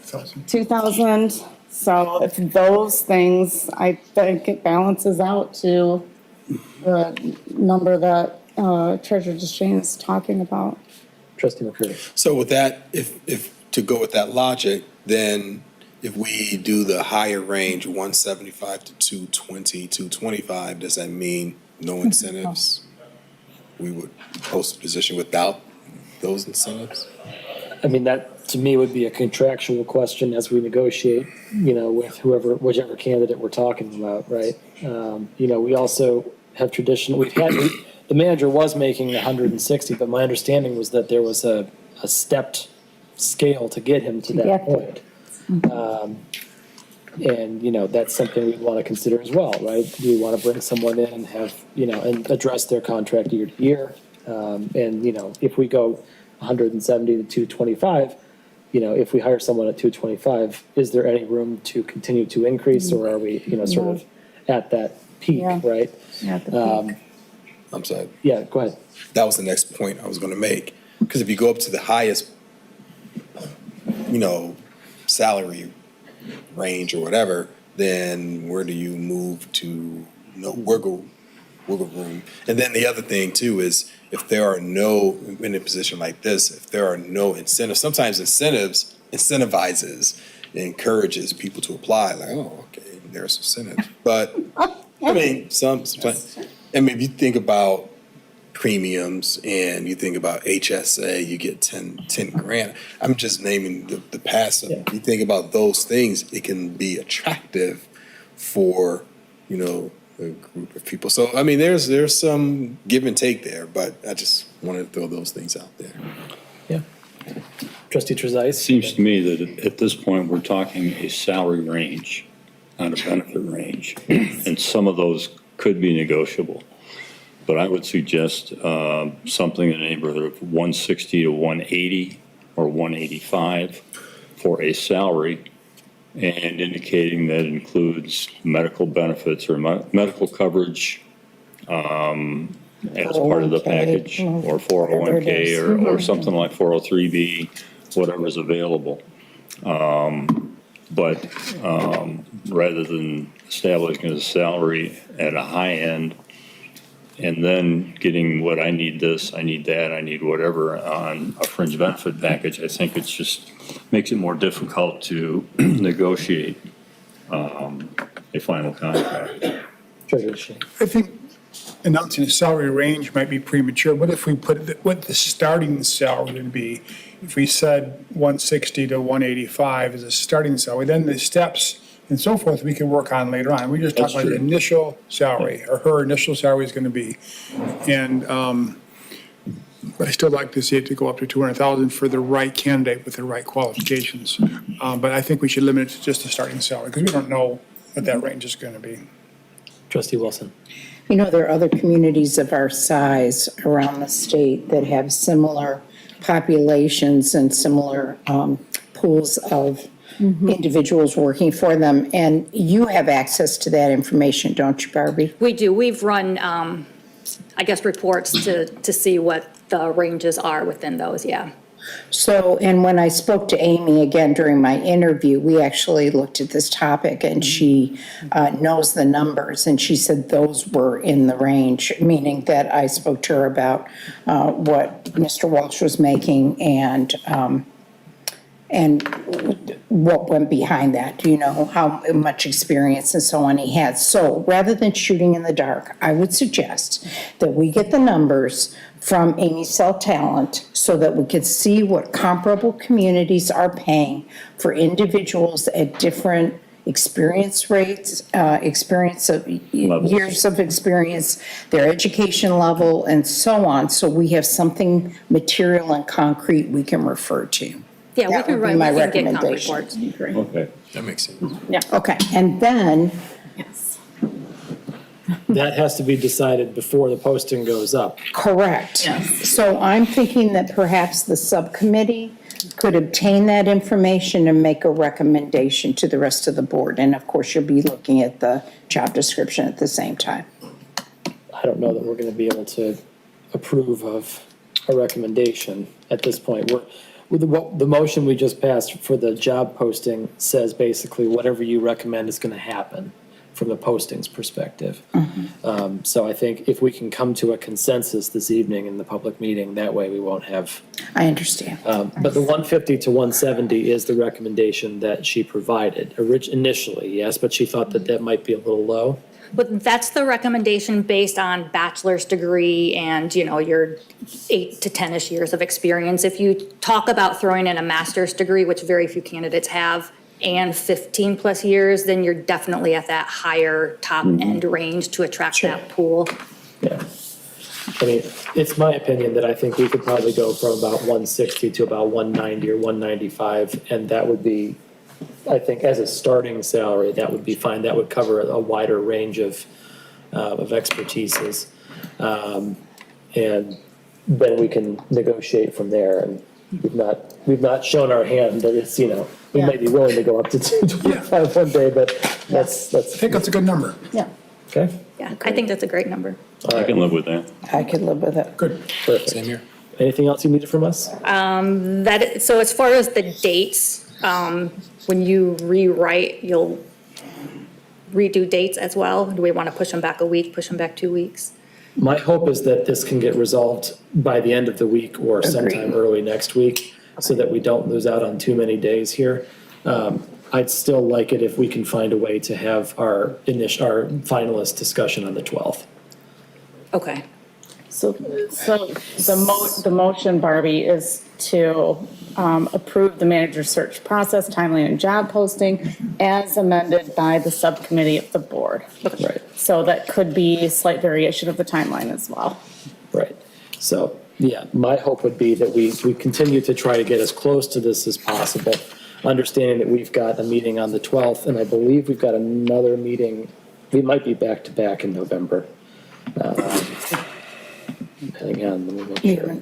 $2,000. So if those things, I think it balances out to the number that Treasurer DeShane is talking about. Trustee McCurdy. So with that, if to go with that logic, then if we do the higher range, 175 to 220, 225, does that mean no incentives? We would post a position without those incentives? That to me would be a contractual question as we negotiate, with whichever candidate we're talking about, right? We also have the manager was making 160, but my understanding was that there was a stepped scale to get him to that point. And, that's something we'd want to consider as well, right? Do we want to bring someone in and have, and address their contract year to year? And, if we go 170 to 225, if we hire someone at 225, is there any room to continue to increase, or are we, sort of at that peak, Yeah. right? Yeah, at the peak. I'm sorry. Yeah, go ahead. That was the next point I was going to make. Because if you go up to the highest, salary range or whatever, then where do you move to, wiggle room? And then the other thing too is if there are no, in a position like this, if there are no incentives, sometimes incentivizes, encourages people to apply, like, oh, okay, there's incentives. But, I mean, sometimes, I mean, if you think about premiums and you think about HSA, you get 10 grand. I'm just naming the passive. If you think about those things, it can be attractive for, a group of people. So, I mean, there's some give and take there, but I just wanted to throw those things out there. Yeah. Trustee Trezise? Seems to me that at this point, we're talking a salary range, not a benefit range. And some of those could be negotiable. But I would suggest something in the neighborhood of 160 to 180 or 185 for a salary, and indicating that includes medical benefits or medical coverage as part of the package, or 401k or something like 403b, whatever's available. But rather than establishing a salary at a high end, and then getting what I need this, I need that, I need whatever on a fringe benefit package, I think it's just makes it more difficult to negotiate a final contract. Treasurer Shane? I think announcing a salary range might be premature. What if we put what the starting salary would be? If we said 160 to 185 is a starting salary, then the steps and so forth we can work on later on. We just talk That's about the true. initial salary, or her initial salary is going to be. And, but I still like to see it to go up to 200,000 for the right candidate with the right qualifications. But I think we should limit it to just the starting salary, because we don't know what that range is going to be. Trustee Wilson? There are other communities of our size around the state that have similar populations and similar pools of individuals working for them. And you have access to that information, don't you, Barbie? We do. We've run, reports to see what the ranges are within those, yeah. So, and when I spoke to Amy again during my interview, we actually looked at this topic, and she knows the numbers, and she said those were in the range, meaning that I spoke to her about what Mr. Walsh was making and what went behind that, how much experience and so on he had. So rather than shooting in the dark, I would suggest that we get the numbers from Amy Cell Talent so that we could see what comparable communities are paying for individuals at different experience rates, years of experience, their education level, and so on. So we have something material and concrete we can refer to. Yeah, we That can would be run, my we can get comp recommendation. reports. Okay. That makes sense. Yeah. Okay, and then, Yes. That has to be decided before the posting goes up. correct. Yes. So I'm thinking that perhaps the subcommittee could obtain that information and make a recommendation to the rest of the board. And of course, you'll be looking at the job description at the same time. I don't know that we're going to be able to approve of a recommendation at this point. The motion we just passed for the job posting says basically whatever you recommend is going to happen from the postings perspective. So I think if we can come to a consensus this evening in the public meeting, that way we won't have. I understand. But the 150 to 170 is the recommendation that she provided initially, yes, but she thought that might be a little low. But that's the recommendation based on bachelor's degree and, your 8 to 10-ish years of experience. If you talk about throwing in a master's degree, which very few candidates have, and 15 plus years, then you're definitely at that higher top end range to attract that pool. Yeah. I mean, it's my opinion that I think we could probably go from about 160 to about 190 or 195, and that would be, I think, as a starting salary, that would be fine. That would cover a wider range of expertises. And then we can negotiate from there. And we've not shown our hand that it's, we may be willing to go up to 225 one day, but I think that's a good number. Yeah. okay. Yeah, I think that's a great number. I can live with that. I could live with it. Good. Perfect. Same here. Anything else you needed from us? So as far as the dates, when you rewrite, you'll redo dates as well? Do we want to push them back a week, push them back 2 weeks? My hope is that this can get resolved by the end of the week or sometime early next week, so that we don't lose out on too many days here. I'd still like it if we can find a way to have our finalist discussion on the 12th. Okay. So the motion, Barbie, is to approve the manager search process, timeline and job posting as amended by the subcommittee of the board. Right. So that could be a slight variation of the timeline as well. Right. So, yeah, my hope would be that we continue to try to get as close to this as possible, understanding that we've got a meeting on the 12th, and I believe we've got another meeting, we might be back to back in November. Hang on, let me make sure.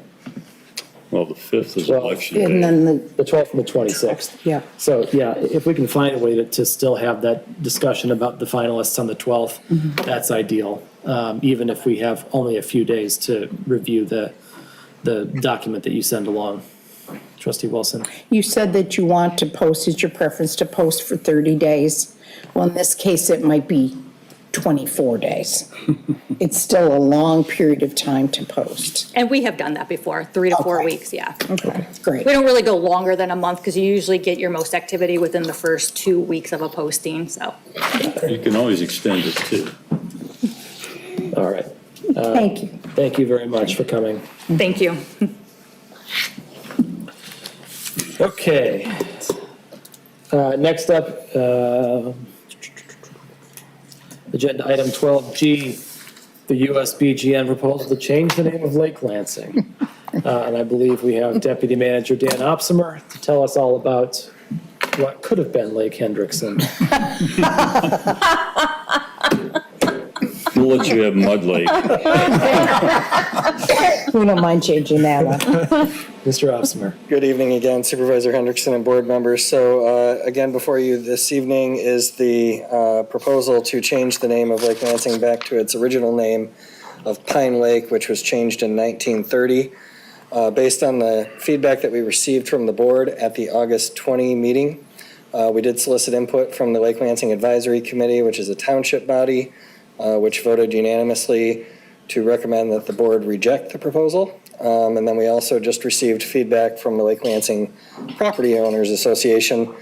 Well, the 5th is Well, election And day. then The 12th and the 26th. Yeah. So, yeah, if we can find a way to still have that discussion about the finalists on the 12th, that's ideal. Even if we have only a few days to review the document that you send along. Trustee Wilson? you said that you want to post, it's your preference to post for 30 days. Well, in this case, it might be 24 days. It's still a long period of time to post. And we have done that before, 3 to 4 Okay. weeks, yeah. Okay, great. We don't really go longer than a month because you usually get your most activity within the first 2 weeks of a posting, so. You can always extend it too. All right. Thank you. Thank you very much for coming. Thank you. Okay. Next up, agenda item 12G, the USBGN proposal to change the name of Lake Lansing. And I believe we have Deputy Manager Dan Opsimer to tell us all about what could have been Lake Hendrickson. We'll let you have Mud Lake. We don't mind changing that one. Mr. Opsimer. Good evening again, Supervisor Hendrickson and board members. So again, before you this evening is the proposal to change the name of Lake Lansing back to its original name of Pine Lake, which was changed in 1930. Based on the feedback that we received from the board at the August 20 meeting, we did solicit input from the Lake Lansing Advisory Committee, which is a township body, which voted unanimously to recommend that the board reject the proposal. And then we also just received feedback from the Lake Lansing Property Owners Association.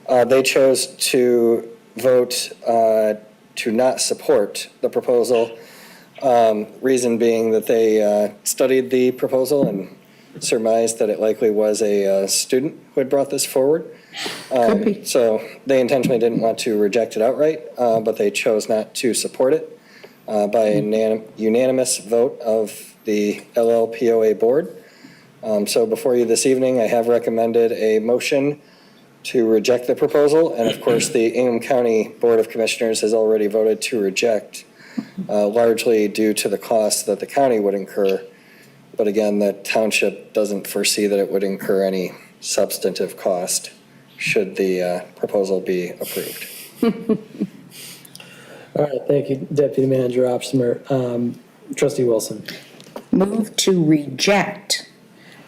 They chose to vote to not support the proposal. Reason being that they studied the proposal and surmised that it likely was a student who had brought this forward. Could be. So they intentionally didn't want to reject it outright, but they chose not to support it by a unanimous vote of the LLPOA board. So before you this evening, I have recommended a motion to reject the proposal. And of course, the Ingham County Board of Commissioners has already voted to reject, largely due to the costs that the county would incur. But again, the township doesn't foresee that it would incur any substantive cost should the proposal be approved. All right, thank you, Deputy Manager Opsimer. Trustee Wilson. Move to reject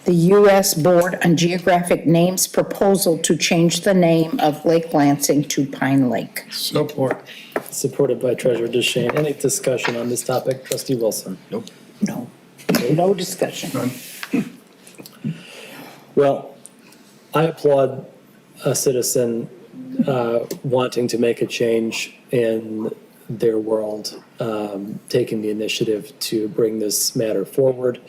the U.S. Board on Geographic Names proposal to change the name of Lake Lansing to Pine Lake. Support. Supported by Treasurer Deschênes. Any discussion on this topic? Trustee Wilson? No. No discussion. None. Well, I applaud a citizen wanting to make a change in their world, taking the initiative to bring this matter forward.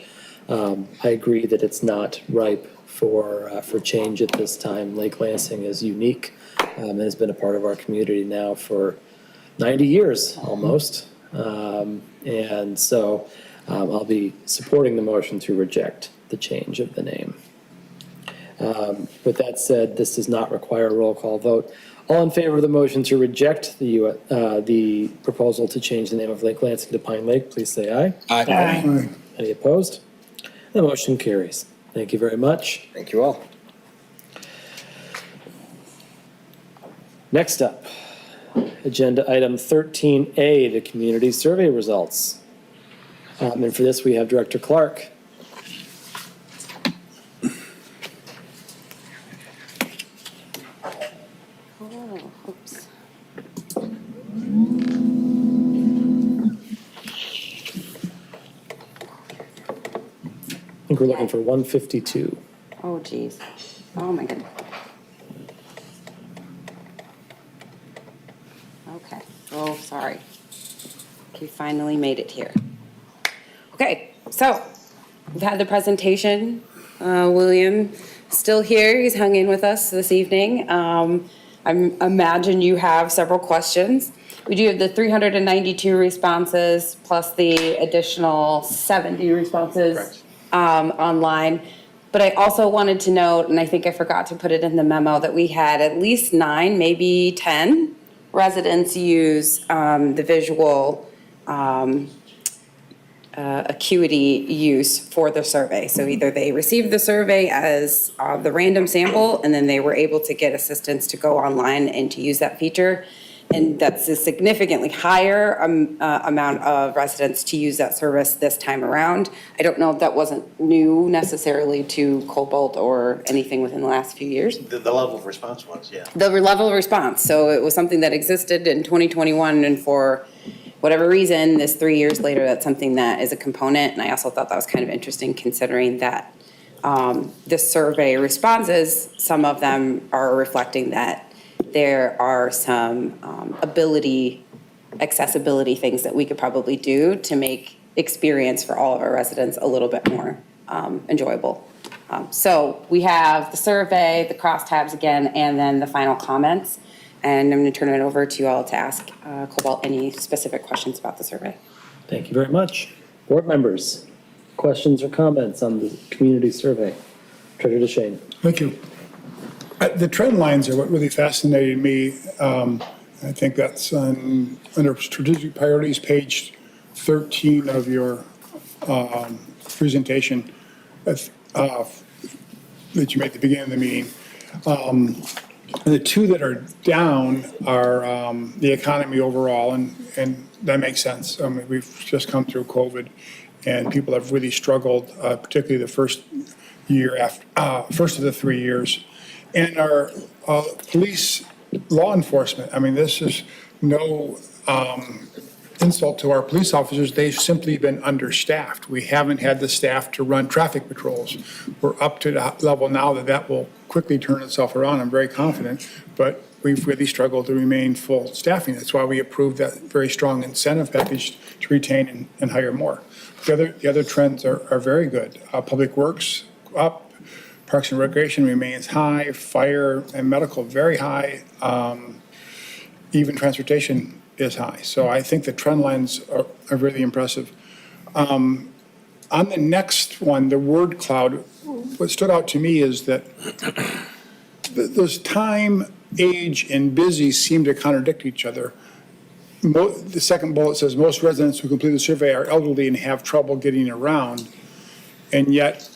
I agree that it's not ripe for change at this time. Lake Lansing is unique and has been a part of our community now for 90 years almost. And so I'll be supporting the motion to reject the change of the name. With that said, this does not require a roll call vote. All in favor of the motion to reject the proposal to change the name of Lake Lansing to Pine Lake, please say aye. Aye. Any opposed? The motion carries. Thank you very much. Thank you all. Next up, agenda item 13A, the community survey results. And for this, we have Director Clark. Oh, oops. I think we're looking for 152. Oh, geez. Oh, my goodness. Okay. Oh, sorry. We finally made it here. Okay, so we've had the presentation. William still here. He's hung in with us this evening. I imagine you have several questions. We do have the 392 responses plus the additional 70 responses online. But I also wanted to note, and I think I forgot to put it in the memo, that we had at least 9, maybe 10 residents use the visual acuity use for the survey. So either they received the survey as the random sample, and then they were able to get assistance to go online and to use that feature. And that's a significantly higher amount of residents to use that service this time around. I don't know if that wasn't new necessarily to Cobalt or anything within the last few years. The level of response was, yeah. The level of response. So it was something that existed in 2021, and for whatever reason, this 3 years later, that's something that is a component. And I also thought that was kind of interesting considering that the survey responses, some of them are reflecting that there are some accessibility things that we could probably do to make experience for all of our residents a little bit more enjoyable. So we have the survey, the crosstabs again, and then the final comments. And I'm going to turn it over to you all to ask Cobalt any specific questions about the survey. Thank you very much. Board members, questions or comments on the community survey? Treasurer DeShane. Thank you. The trend lines are what really fascinated me. I think that's under strategic priorities, page 13 of your presentation that you made at the beginning of the meeting. The two that are down are the economy overall, and that makes sense. I mean, we've just come through COVID, and people have really struggled, particularly the first year after, first of the 3 years. And our police, law enforcement, I mean, this is no insult to our police officers. They've simply been understaffed. We haven't had the staff to run traffic patrols. We're up to the level now that will quickly turn itself around. I'm very confident, but we've really struggled to remain full staffing. That's why we approved that very strong incentive package to retain and hire more. The other trends are very good. Public Works up. Parks and Recreation remains high, fire and medical very high, even transportation is high. So I think the trend lines are really impressive. On the next one, the word cloud, what stood out to me is that those time, age, and busy seem to contradict each other. The second bullet says most residents who complete the survey are elderly and have trouble getting around, and yet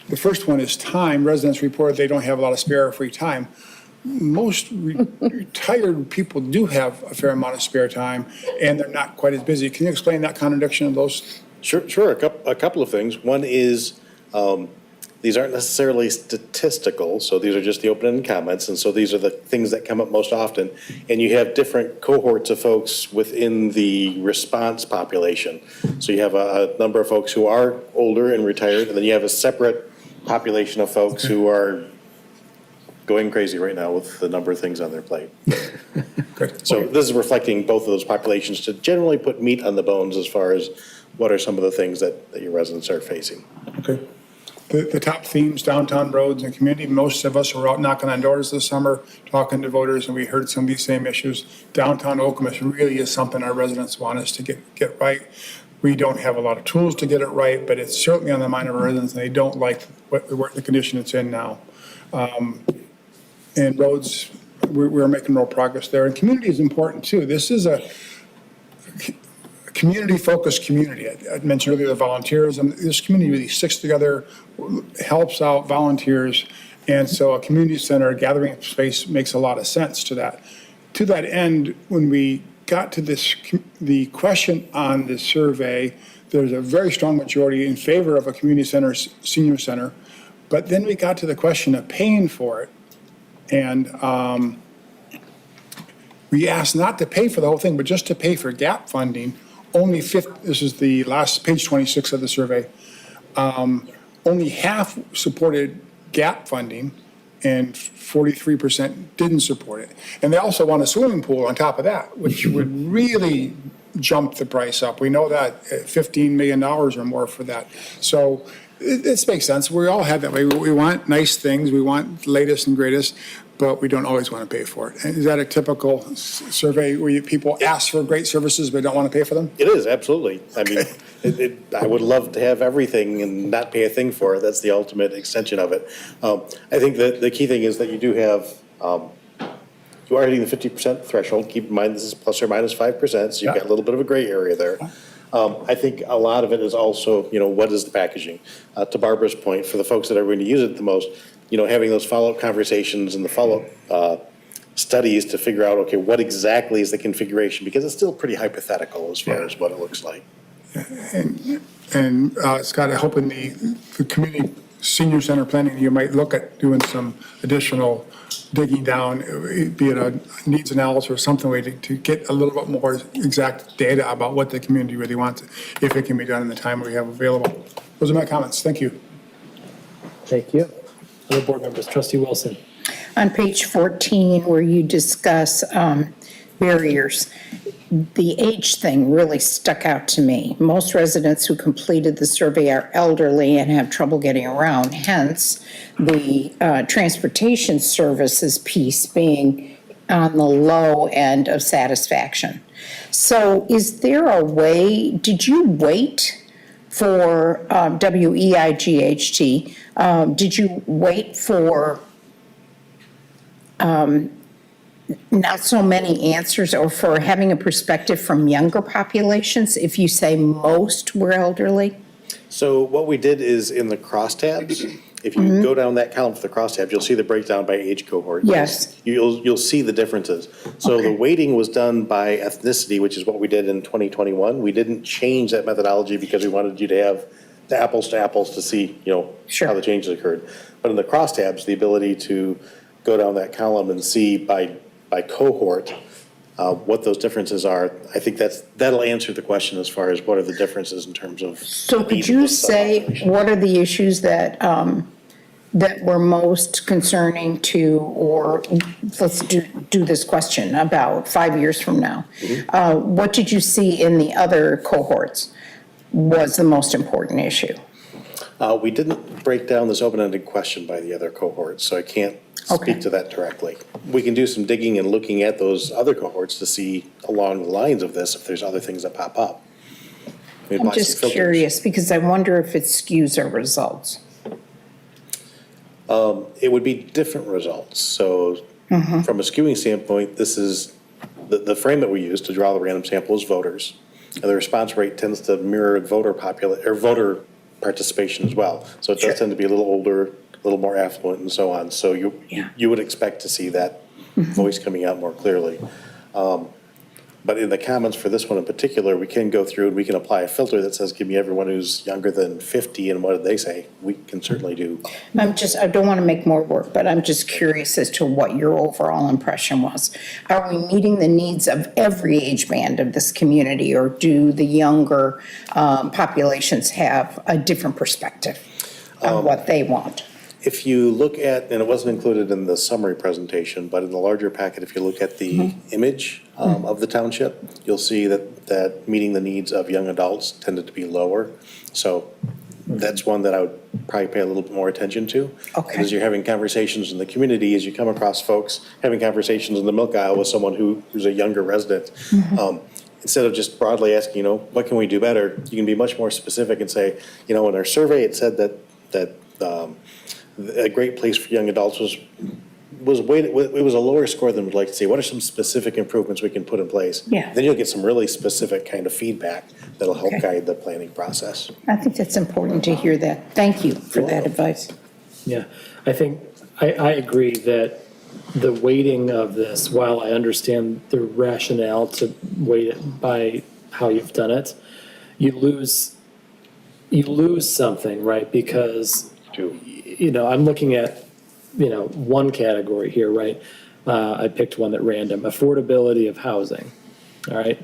the first one is time. Residents report they don't have a lot of spare or free time. Most retired people do have a fair amount of spare time, and they're not quite as busy. Can you explain that contradiction of those? Sure. A couple of things. One is these aren't necessarily statistical, so these are just the open-ended comments, and so these are the things that come up most often. And you have different cohorts of folks within the response population. So you have a number of folks who are older and retired, and then you have a separate population of folks who are going crazy right now with the number of things on their plate. So this is reflecting both of those populations to generally put meat on the bones as far as what are some of the things that your residents are facing. Okay. The top themes, downtown roads and community. Most of us were out knocking on doors this summer, talking to voters, and we heard some of these same issues. Downtown Okemos really is something our residents want us to get right. We don't have a lot of tools to get it right, but it's certainly on the mind of our residents, and they don't like the condition it's in now. And roads, we're making real progress there. And community is important too. This is a community-focused community. I mentioned earlier the volunteers, and this community really sticks together, helps out volunteers, and so a community center, a gathering space makes a lot of sense to that. To that end, when we got to the question on the survey, there's a very strong majority in favor of a community center, senior center, but then we got to the question of paying for it, and we asked not to pay for the whole thing, but just to pay for gap funding. Only this is the last page 26 of the survey. Only half supported gap funding and 43% didn't support it. And they also want a swimming pool on top of that, which would really jump the price up. We know that $15 million or more for that. So this makes sense. We all have that way. We want nice things. We want latest and greatest, but we don't always want to pay for it. Is that a typical survey where people ask for great services but don't want to pay for them? It is, absolutely. I mean, I would love to have everything and not pay a thing for it. That's the ultimate extension of it. I think that the key thing is that you do have, you are hitting the 50% threshold. Keep in mind, this is plus or minus 5%, so you've got a little bit of a gray area there. I think a lot of it is also, what is the packaging? To Barbara's point, for the folks that are going to use it the most, having those follow-up conversations and the follow-up studies to figure out, okay, what exactly is the configuration? Because it's still pretty hypothetical as far as what it looks like. And Scott, I hope in the community senior center planning, you might look at doing some additional digging down, be it a needs analysis or something way to get a little bit more exact data about what the community really wants, if it can be done in the time we have available. Those are my comments. Thank you. Thank you. Other board members, Trustee Wilson. On page 14, where you discuss barriers, the age thing really stuck out to me. Most residents who completed the survey are elderly and have trouble getting around, hence the transportation services piece being on the low end of satisfaction. So is there a way, did you wait for WEIGHT? Did you wait for not so many answers, or for having a perspective from younger populations if you say most were elderly? So what we did is in the crosstabs, if you go down that column for the crosstabs, you'll see the breakdown by age cohort. Yes. You'll see the differences. So the weighting was done by ethnicity, which is what we did in 2021. We didn't change that methodology because we wanted you to have the apples to apples to see, how the changes occurred. But in the crosstabs, the ability to go down that column and see by cohort what those differences are, I think that'll answer the question as far as what are the differences in terms of. So could you say what are the issues that that were most concerning to, or let's do this question about 5 years from now? What did you see in the other cohorts was the most important issue? We didn't break down this open-ended question by the other cohorts, so I can't speak to that directly. We can do some digging and looking at those other cohorts to see along the lines of this if there's other things that pop up. I'm just curious because I wonder if it skews our results. It would be different results. So from a skewing standpoint, this is the frame that we use to draw the random sample is voters. And the response rate tends to mirror voter participation as well. So it does tend to be a little older, a little more affluent and so on. So you would expect to see that voice coming out more clearly. But in the comments for this one in particular, we can go through and we can apply a filter that says, give me everyone who's younger than 50, and what did they say? We can certainly do. I don't want to make more work, but I'm just curious as to what your overall impression was. Are we meeting the needs of every age band of this community, or do the younger populations have a different perspective on what they want? If you look at, and it wasn't included in the summary presentation, but in the larger packet, if you look at the image of the township, you'll see that meeting the needs of young adults tended to be lower. So that's one that I would probably pay a little bit more attention to. Okay. As you're having conversations in the community, as you come across folks having conversations in the milk aisle with someone who's a younger resident, instead of just broadly asking, what can we do better, you can be much more specific and say, in our survey, it said that a great place for young adults was weighted, it was a lower score than we'd like to see. What are some specific improvements we can put in place? Yeah. Then you'll get some really specific kind of feedback that'll help Okay. guide the planning process. I think that's important to hear that. Thank you for You're that welcome. advice. Yeah, I think, I agree that the weighting of this, while I understand the rationale to weight it by how you've done it, you lose something, right? Because, I'm looking at, one category here, right? I picked one at random, affordability of housing, all right?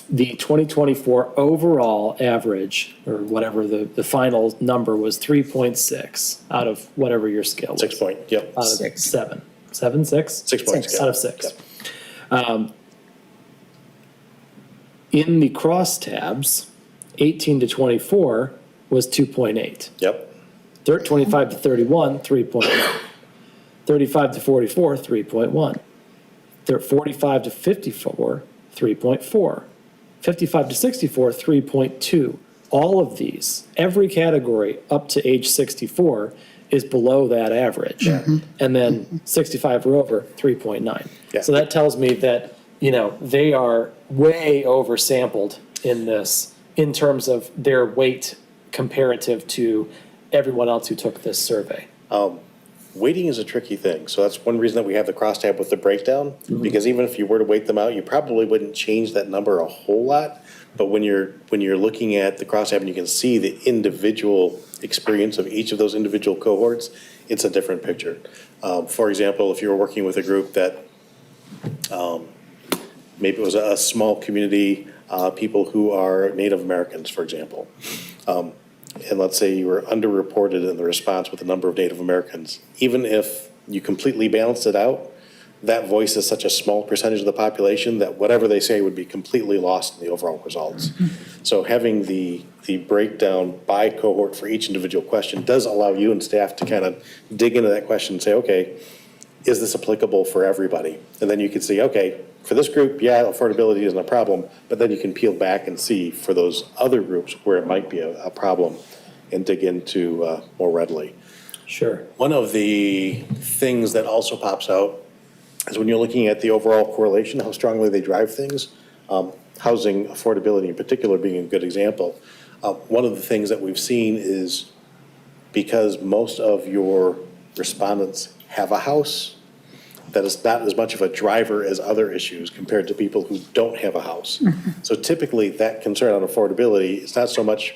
The 2024 overall average, or whatever the final number was, 3.6 out of whatever your scale was. 6 point, yep. Out of Six. seven. 7, 6? 6 points. Out of 6. In the crosstabs, 18 to 24 was 2.8. Yep. 25 to 31, 3.1. 35 to 44, 3.1. 45 to 54, 3.4. 55 to 64, 3.2. All of these, every category up to age 64 is below that average. And then 65 or over, 3.9. Yeah. So that tells me that, they are way oversampled in this in terms of their weight comparative to everyone else who took this survey. Weighting is a tricky thing, so that's one reason that we have the crosstab with the breakdown, because even if you were to weight them out, you probably wouldn't change that number a whole lot. But when you're looking at the crosstab and you can see the individual experience of each of those individual cohorts, it's a different picture. For example, if you were working with a group that maybe it was a small community, people who are Native Americans, for example, and let's say you were underreported in the response with the number of Native Americans, even if you completely balanced it out, that voice is such a small percentage of the population that whatever they say would be completely lost in the overall results. So having the breakdown by cohort for each individual question does allow you and staff to kind of dig into that question and say, okay, is this applicable for everybody? And then you can see, okay, for this group, yeah, affordability isn't a problem, but then you can peel back and see for those other groups where it might be a problem and dig into more readily. Sure. One of the things that also pops out is when you're looking at the overall correlation, how strongly they drive things, housing affordability in particular being a good example. One of the things that we've seen is because most of your respondents have a house, that is not as much of a driver as other issues compared to people who don't have a house. So typically that concern on affordability, it's not so much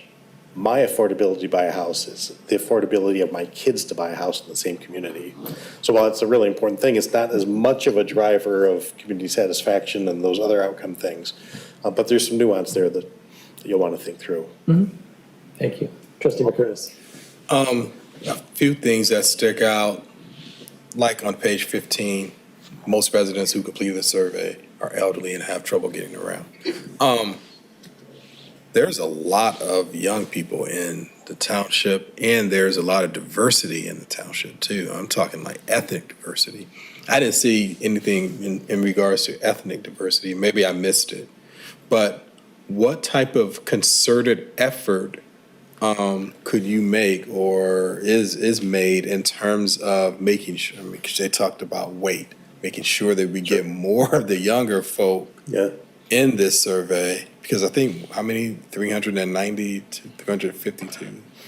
my affordability to buy a house, it's the affordability of my kids to buy a house in the same community. So while it's a really important thing, it's not as much of a driver of community satisfaction and those other outcome things. But there's some nuance there that you'll want to think through. Thank you. Trustee McCurtis. A few things that stick out, like on page 15, most residents who completed the survey are elderly and have trouble getting around. There's a lot of young people in the township, and there's a lot of diversity in the township too. I'm talking like ethnic diversity. I didn't see anything in regards to ethnic diversity. Maybe I missed it. But what type of concerted effort could you make or is made in terms of making sure, because they talked about weight, making sure that we get more of the younger folk in this survey? Because I think, how many, 390 to 350 to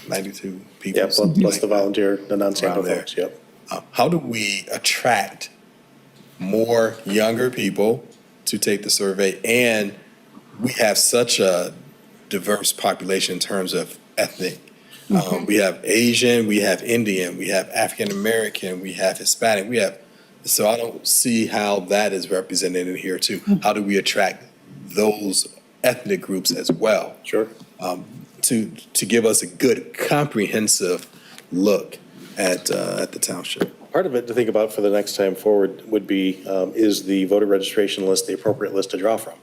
92 people? Yeah, plus the volunteer, the non-sample Around there. folks, yep. How do we attract more younger people to take the survey? And we have such a diverse population in terms of ethnic. We have Asian, we have Indian, we have African American, we have Hispanic, so I don't see how that is represented in here too. How do we attract those ethnic groups as well? Sure. To give us a good comprehensive look at the township. Part of it to think about for the next time forward would be, is the voter registration list the appropriate list to draw from?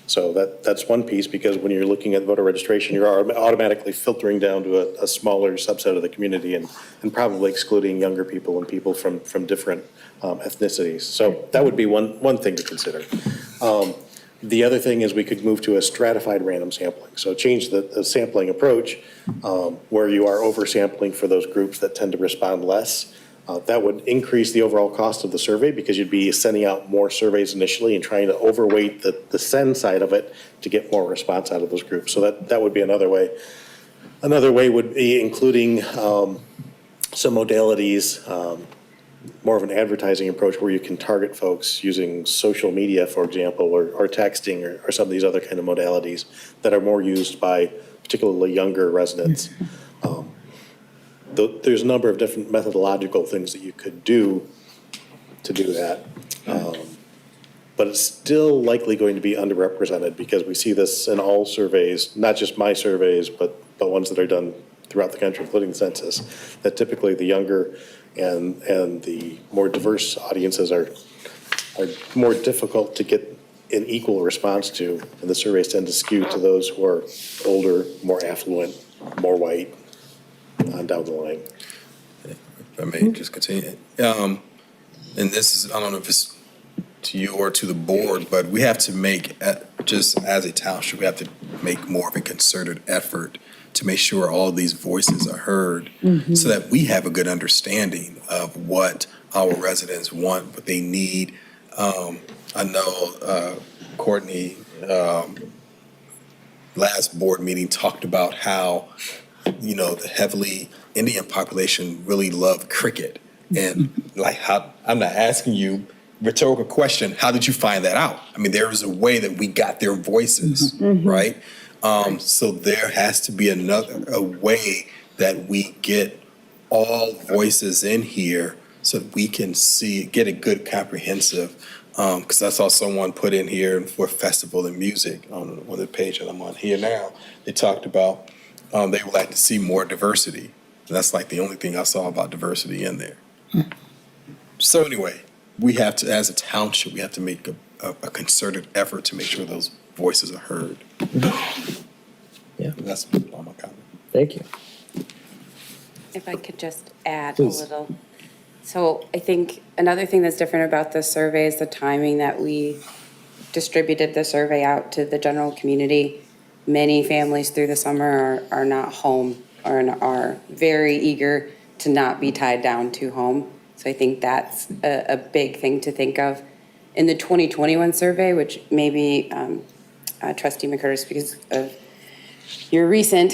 So that's one piece, because when you're looking at voter registration, you're automatically filtering down to a smaller subset of the community and probably excluding younger people and people from different ethnicities. So that would be one thing to consider. The other thing is we could move to a stratified random sampling. So change the sampling approach where you are oversampling for those groups that tend to respond less. That would increase the overall cost of the survey because you'd be sending out more surveys initially and trying to overweight the send side of it to get more response out of those groups. So that would be another way. Another way would be including some modalities, more of an advertising approach where you can target folks using social media, for example, or texting or some of these other kind of modalities that are more used by particularly younger residents. There's a number of different methodological things that you could do to do that. But it's still likely going to be underrepresented because we see this in all surveys, not just my surveys, but ones that are done throughout the country, including the census, that typically the younger and the more diverse audiences are more difficult to get an equal response to, and the surveys tend to skew to those who are older, more affluent, more white, on down the line. If I may just continue. And this is, I don't know if it's to you or to the board, but we have to make, just as a township, we have to make more of a concerted effort to make sure all these voices are heard so that we have a good understanding of what our residents want, what they need. I know Courtney, last board meeting talked about how, the heavily Indian population really love cricket. And I'm not asking you rhetorical question, how did you find that out? I mean, there is a way that we got their voices, right? So there has to be a way that we get all voices in here so that we can get a good comprehensive, because I saw someone put in here for festival and music on one of the pages that I'm on here now. They talked about they would like to see more diversity. And that's like the only thing I saw about diversity in there. So anyway, we have to, as a township, we have to make a concerted effort to make sure those voices are heard. Yeah. That's all my comment. Thank you. If I could just add Please. a little. So I think another thing that's different about this survey is the timing that we distributed the survey out to the general community. Many families through the summer are not home or are very eager to not be tied down to home. So I think that's a big thing to think of. In the 2021 survey, which maybe Trustee McCurtis, because of your recent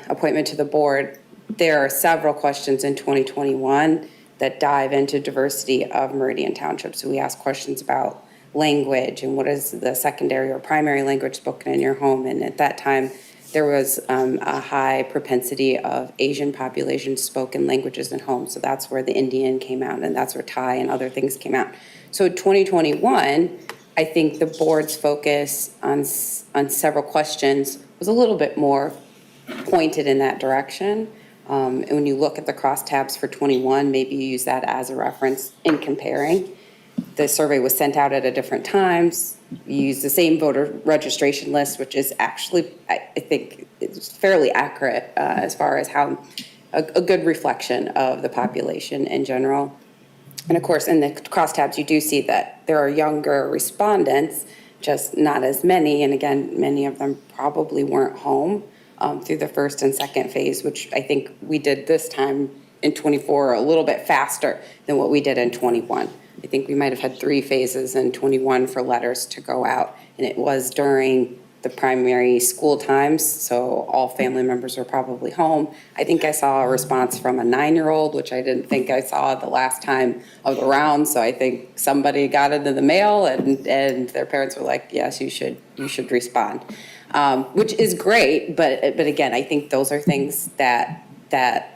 appointment to the board, there are several questions in 2021 that dive into diversity of Meridian Township. So we ask questions about language and what is the secondary or primary language spoken in your home. And at that time, there was a high propensity of Asian population spoken languages in homes. So that's where the Indian came out, and that's where Thai and other things came out. So 2021, I think the board's focus on several questions was a little bit more pointed in that direction. And when you look at the crosstabs for 21, maybe you use that as a reference in comparing. The survey was sent out at different times. You use the same voter registration list, which is actually, I think, it's fairly accurate as far as how a good reflection of the population in general. And of course, in the crosstabs, you do see that there are younger respondents, just not as many. And again, many of them probably weren't home through the first and second phase, which I think we did this time in 24 a little bit faster than what we did in 21. I think we might have had 3 phases in 21 for letters to go out, and it was during the primary school times, so all family members were probably home. I think I saw a response from a 9-year-old, which I didn't think I saw the last time of the round, so I think somebody got it in the mail, and their parents were like, yes, you should respond, which is great, but again, I think those are things that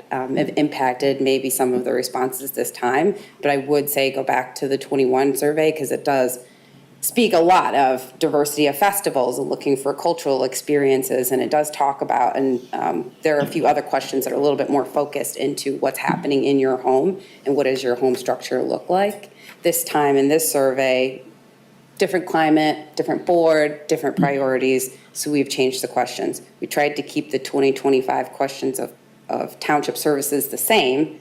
have impacted maybe some of the responses this time. But I would say go back to the 21 survey because it does speak a lot of diversity of festivals and looking for cultural experiences. And it does talk about, and there are a few other questions that are a little bit more focused into what's happening in your home and what does your home structure look like. This time in this survey, different climate, different board, different priorities. So we've changed the questions. We tried to keep the 2025 questions of township services the same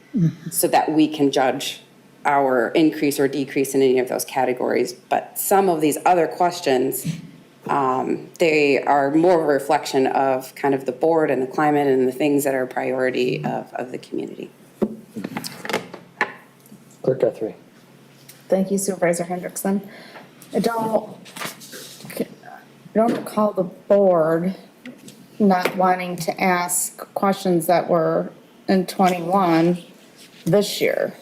so that we can judge our increase or decrease in any of those categories. But some of these other questions, they are more of a reflection of kind of the board and the climate and the things that are a priority of the community. Clerk Guthrie. Thank you Supervisor Hendrickson. I don't recall the board not wanting to ask questions that were in 21 this year.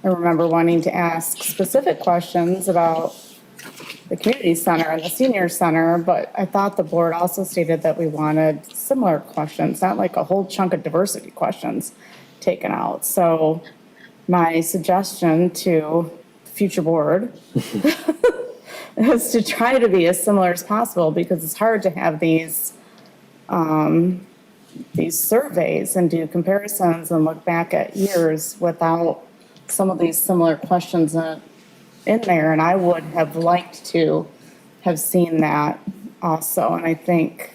I remember wanting to ask specific questions about the community center and the senior center, but I thought the board also stated that we wanted similar questions, not like a whole chunk of diversity questions taken out. So my suggestion to the future board is to try to be as similar as possible, because it's hard to have these surveys and do comparisons and look back at years without some of these similar questions in there. And I would have liked to have seen that also. And I think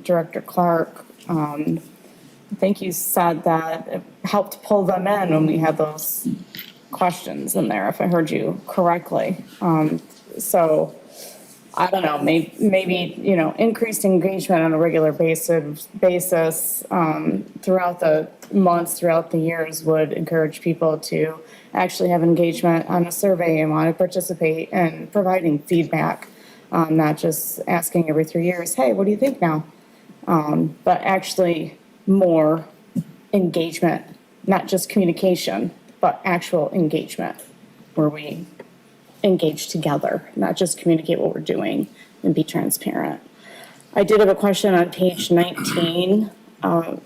Director Clark, I think you said that it helped pull them in when we had those questions in there, if I heard you correctly. So I don't know, maybe, you know, increased engagement on a regular basis throughout the months, throughout the years would encourage people to actually have engagement on a survey and want to participate in providing feedback, not just asking every 3 years, hey, what do you think now? But actually more engagement, not just communication, but actual engagement where we engage together, not just communicate what we're doing and be transparent. I did have a question on page 19. I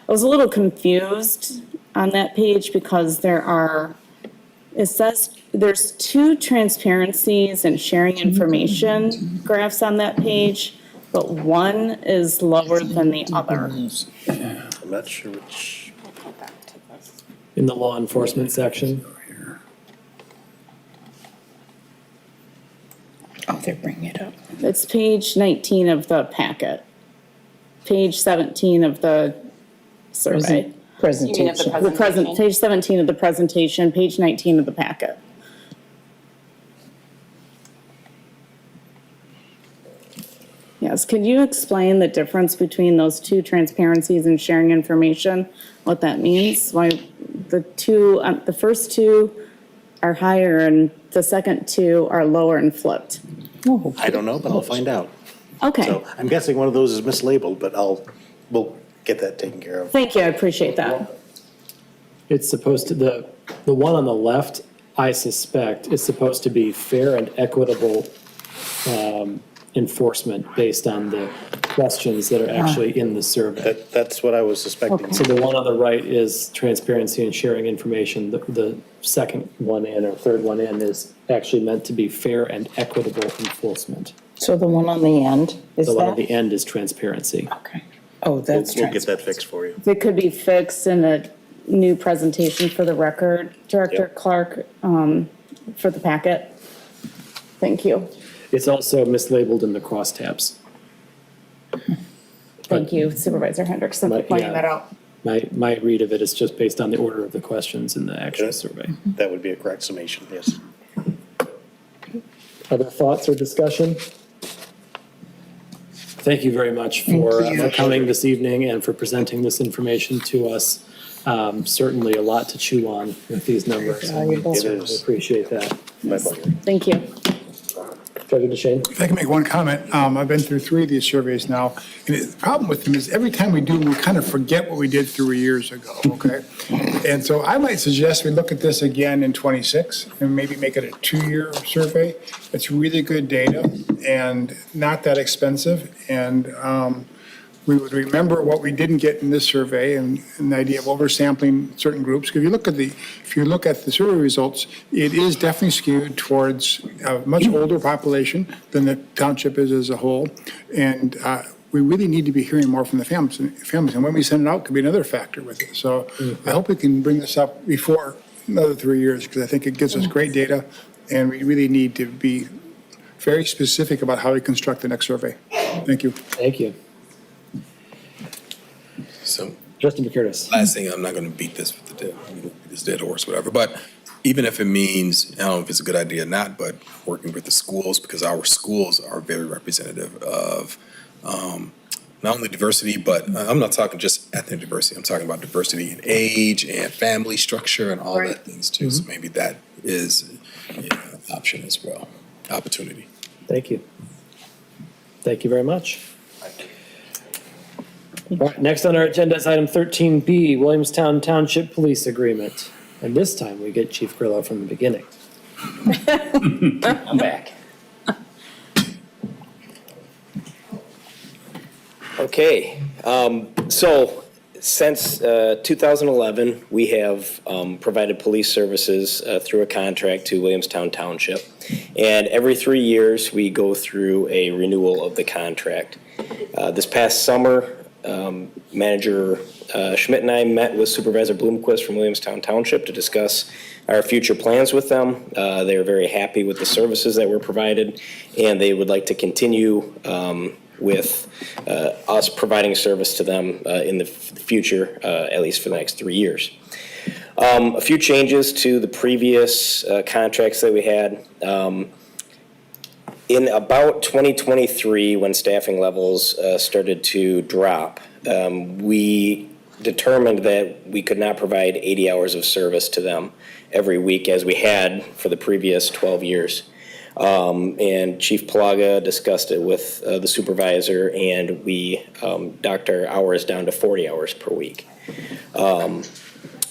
was a little confused on that page because it says there's 2 transparencies and sharing information graphs on that page, but one is lower than the other. I'm not sure which. In the law enforcement section. Oh, they're bringing it up. It's page 19 of the packet. Page 17 of the survey. Presentation. Page 17 of the presentation, page 19 of the packet. Yes, could you explain the difference between those 2 transparencies and sharing information? What that means? Why the first 2 are higher and the second 2 are lower and flipped? I don't know, but I'll find out. Okay, So I'm guessing one of those is mislabeled, but we'll get that taken care of. thank you, I appreciate that. It's supposed to, the one on the left, I suspect, is supposed to be fair and equitable enforcement based on the questions that are actually in the survey. That's what I was suspecting. So the one on the right is transparency and sharing information. The second one in or third one in is actually meant to be fair and equitable enforcement. So the one on the end is The one at that? the end is transparency. Okay. Oh, that's We'll get that fixed for you. It could be fixed in a new presentation for the record, Director Yep. Clark, for the packet. Thank you. It's also mislabeled in the crosstabs. Thank you Supervisor Hendrickson for pointing that out. My read of it is just based on the order of the questions in the actual survey. That would be a correct summation, yes. Other thoughts or discussion? Thank you very much for coming this evening and for presenting this information to us. Certainly a lot to chew on with these numbers. Very valuable. I certainly appreciate that. My pleasure. Thank you. Treasurer DeShane? If I can make one comment, I've been through 3 of these surveys now, and the problem with them is every time we do, we kind of forget what we did 3 years ago, okay? And so I might suggest we look at this again in '26 and maybe make it a 2-year survey. It's really good data and not that expensive, and we would remember what we didn't get in this survey and the idea of oversampling certain groups. If you look at the survey results, it is definitely skewed towards a much older population than the township is as a whole. And we really need to be hearing more from the families. And when we send it out could be another factor with it. So I hope we can bring this up before another 3 years, because I think it gives us great data. And we really need to be very specific about how we construct the next survey. Thank you. Thank you. So Justin McCurtis. last thing, I'm not going to beat this dead horse, whatever, but even if it means, I don't know if it's a good idea or not, but working with the schools, because our schools are very representative of not only diversity, but I'm not talking just ethnic diversity. I'm talking about diversity in age and family structure and all that things too. So maybe that is an option as well, opportunity. Thank you. Thank you very much. All right, next on our agenda is item 13B, Williamstown Township Police Agreement. And this time we get Chief Grillo from the beginning. I'm back. Okay, so since 2011, we have provided police services through a contract to Williamstown Township. And every 3 years, we go through a renewal of the contract. This past summer, Manager Schmidt and I met with Supervisor Bloomquist from Williamstown Township to discuss our future plans with them. They are very happy with the services that were provided, and they would like to continue with us providing service to them in the future, at least for the next 3 years. A few changes to the previous contracts that we had. In about 2023, when staffing levels started to drop, we determined that we could not provide 80 hours of service to them every week as we had for the previous 12 years. And Chief Palaga discussed it with the supervisor, and we docked our hours down to 40 hours per week.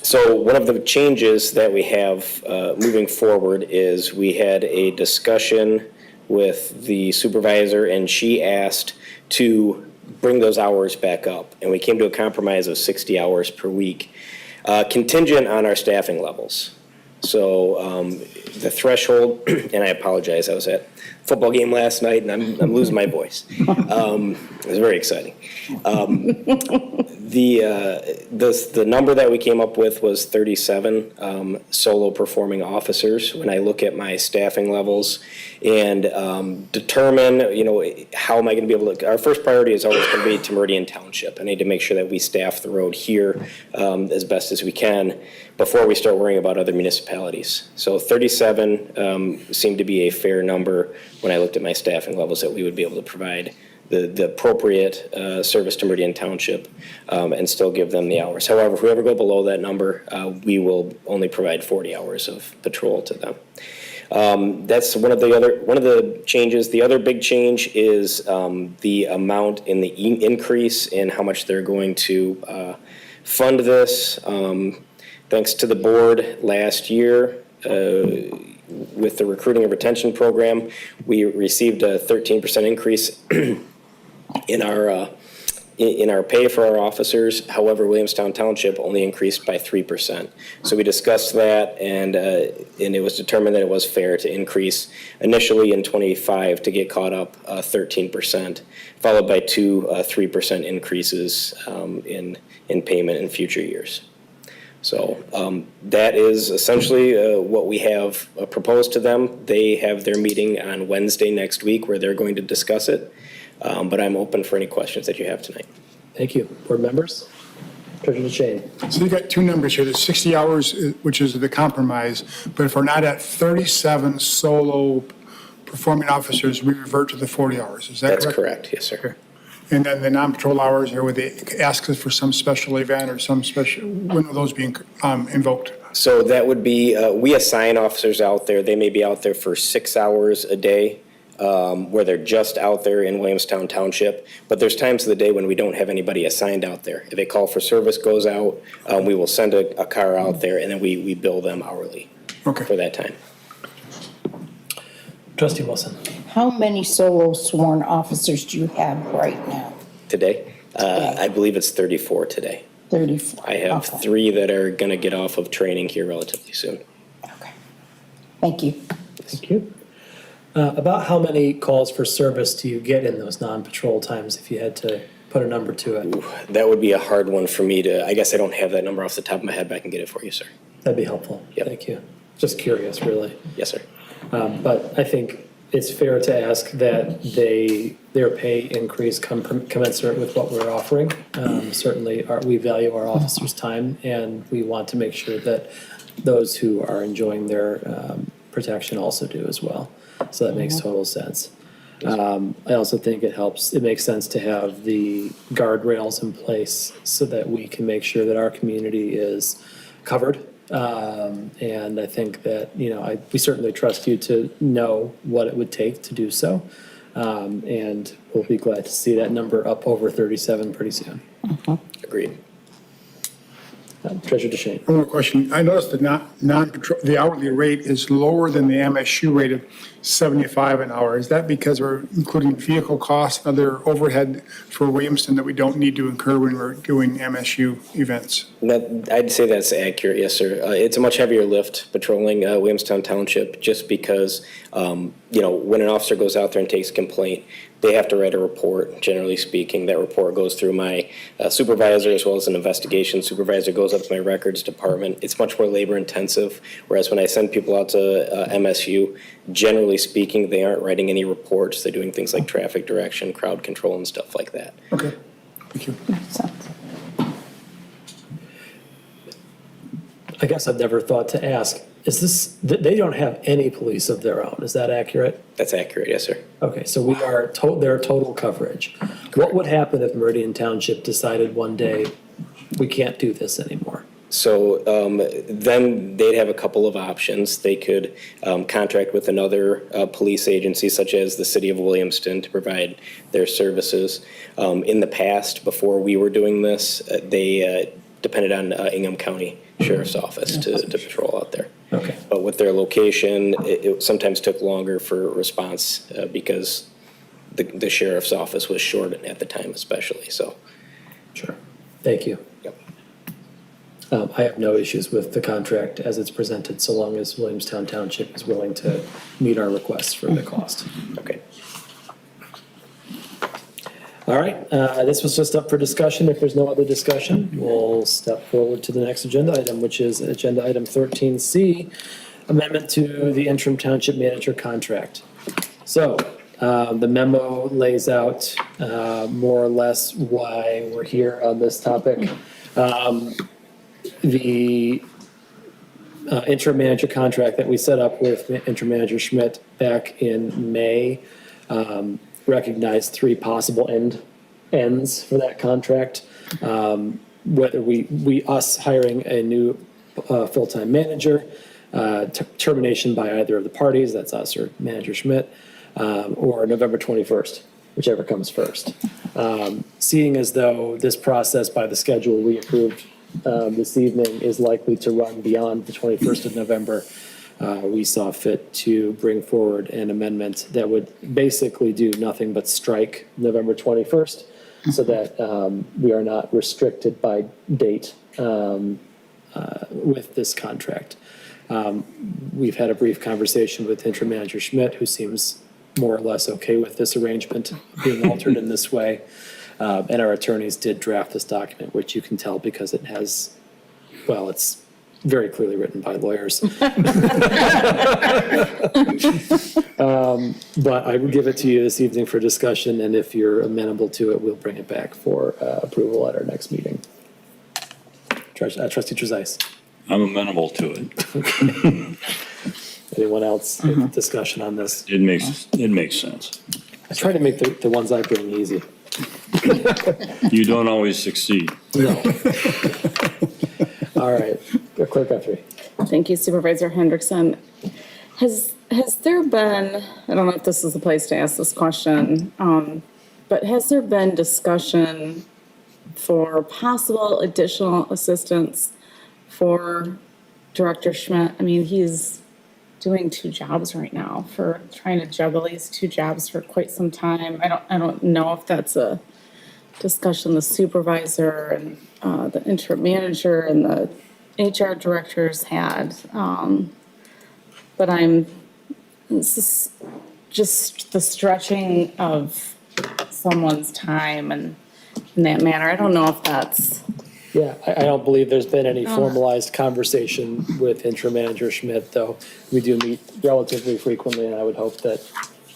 So one of the changes that we have moving forward is we had a discussion with the supervisor, and she asked to bring those hours back up. And we came to a compromise of 60 hours per week, contingent on our staffing levels. So the threshold, and I apologize, I was at a football game last night and I'm losing my voice. It was very exciting. The number that we came up with was 37 solo performing officers. When I look at my staffing levels and determine, how am I going to be able to, our first priority is always going to be to Meridian Township. I need to make sure that we staff the road here as best as we can before we start worrying about other municipalities. So 37 seemed to be a fair number when I looked at my staffing levels that we would be able to provide the appropriate service to Meridian Township and still give them the hours. However, if we ever go below that number, we will only provide 40 hours of patrol to them. That's one of the changes. The other big change is the amount in the increase in how much they're going to fund this. Thanks to the board last year, with the recruiting and retention program, we received a 13% increase in our pay for our officers. However, Williamstown Township only increased by 3%. So we discussed that, and it was determined that it was fair to increase initially in 25 to get caught up 13%, followed by two 3% increases in payment in future years. So that is essentially what we have proposed to them. They have their meeting on Wednesday next week where they're going to discuss it. But I'm open for any questions that you have tonight. Thank you. Board members? Treasurer Shane. So you got two numbers here, the 60 hours, which is the compromise, but if we're not at 37 solo performing officers, we revert to the 40 hours, is that correct? That's correct, yes, sir. Okay. And then the non-patrol hours, or would they ask us for some special event or some special, when are those being invoked? So that would be, we assign officers out there. They may be out there for 6 hours a day, where they're just out there in Williamstown Township. But there's times of the day when we don't have anybody assigned out there. If a call for service goes out, we will send a car out there, and then we bill them hourly for that time. Trustee Wilson. How many solo sworn officers do you have right now? Today? I believe it's 34 today. 34. I have 3 that are going to get off of training here relatively soon. Okay. Thank you. Thank you. About how many calls for service do you get in those non-patrol times if you had to put a number to it? Ooh, that would be a hard one for me to, I guess I don't have that number off the top of my head, but I can get it for you, sir. That'd be helpful. Yep. Thank you. Just curious, really. Yes, sir. But I think it's fair to ask that their pay increase commensurate with what we're offering. Certainly, we value our officers' time, and we want to make sure that those who are enjoying their protection also do as well. So that makes total sense. I also think it makes sense to have the guardrails in place so that we can make sure that our community is covered. And I think that, we certainly trust you to know what it would take to do so. And we'll be glad to see that number up over 37 pretty soon. Agreed. Treasurer DeShane. One more question. I noticed that the hourly rate is lower than the MSU rate of 75 an hour. Is that because we're including vehicle costs and other overhead for Williamston that we don't need to incur when we're doing MSU events? I'd say that's accurate, yes, sir. It's a much heavier lift patrolling Williamstown Township just because, when an officer goes out there and takes a complaint, they have to write a report, generally speaking. That report goes through my supervisor as well as an investigation supervisor, goes up to my records department. It's much more labor intensive, whereas when I send people out to MSU, generally speaking, they aren't writing any reports. They're doing things like traffic direction, crowd control, and stuff like that. Okay, thank you. I guess I've never thought to ask, they don't have any police of their own, is that accurate? That's accurate, yes, sir. Okay, so we are their total coverage. What would happen if Meridian Township decided one day, we can't do this anymore? So then they'd have a couple of options. They could contract with another police agency, such as the City of Williamston, to provide their services. In the past, before we were doing this, they depended on Ingham County Sheriff's Office to patrol out there. Okay. But with their location, it sometimes took longer for response because the sheriff's office was short at the time especially, so. Sure, thank you. Yep. I have no issues with the contract as it's presented, so long as Williamstown Township is willing to meet our requests for the cost. Okay. All right, this was just up for discussion. If there's no other discussion, we'll step forward to the next agenda item, which is agenda item 13C, amendment to the interim township manager contract. So the memo lays out more or less why we're here on this topic. The interim manager contract that we set up with interim manager Schmidt back in May recognized three possible ends for that contract. Whether us hiring a new full-time manager, termination by either of the parties, that's us or Manager Schmidt, or November 21st, whichever comes first. Seeing as though this process by the schedule we approved this evening is likely to run beyond the 21st of November, we saw fit to bring forward an amendment that would basically do nothing but strike November 21st so that we are not restricted by date with this contract. We've had a brief conversation with interim manager Schmidt, who seems more or less okay with this arrangement being altered in this way. And our attorneys did draft this document, which you can tell because it has, well, it's very clearly written by lawyers. But I will give it to you this evening for discussion, and if you're amenable to it, we'll bring it back for approval at our next meeting. Trustee Trezise. I'm amenable to it. Anyone else discussion on this? It makes sense. I try to make the ones I bring easy. You don't always succeed. No. All right, Clerk Guthrie. Thank you Supervisor Hendrickson. Has there been, I don't know if this is the place to ask this question, but has there been discussion for possible additional assistance for Director Schmidt? I mean, he's doing two jobs right now, for trying to juggle these two jobs for quite some time. I don't know if that's a discussion the supervisor and the interim manager and the HR directors had. But this is just the stretching of someone's time and in that manner. I don't know if that's. Yeah, I don't believe there's been any formalized conversation with interim manager Schmidt, though we do meet relatively frequently, and I would hope that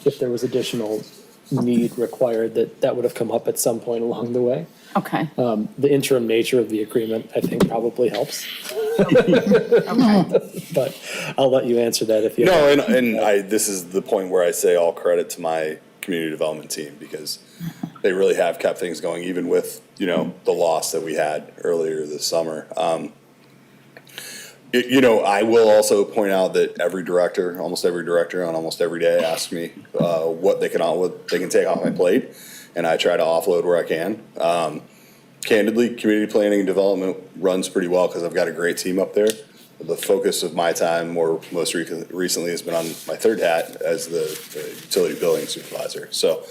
if there was additional need required, that would have come up at some point along the way. Okay. The interim nature of the agreement, I think, probably helps. But I'll let you answer that if you. No, and this is the point where I say all credit to my community development team, because they really have kept things going, even with, the loss that we had earlier this summer. I will also point out that almost every director on almost every day asks me what they can take off my plate, and I try to offload where I can. Candidly, community planning and development runs pretty well because I've got a great team up there. The focus of my time most recently has been on my third hat as the utility billing supervisor. So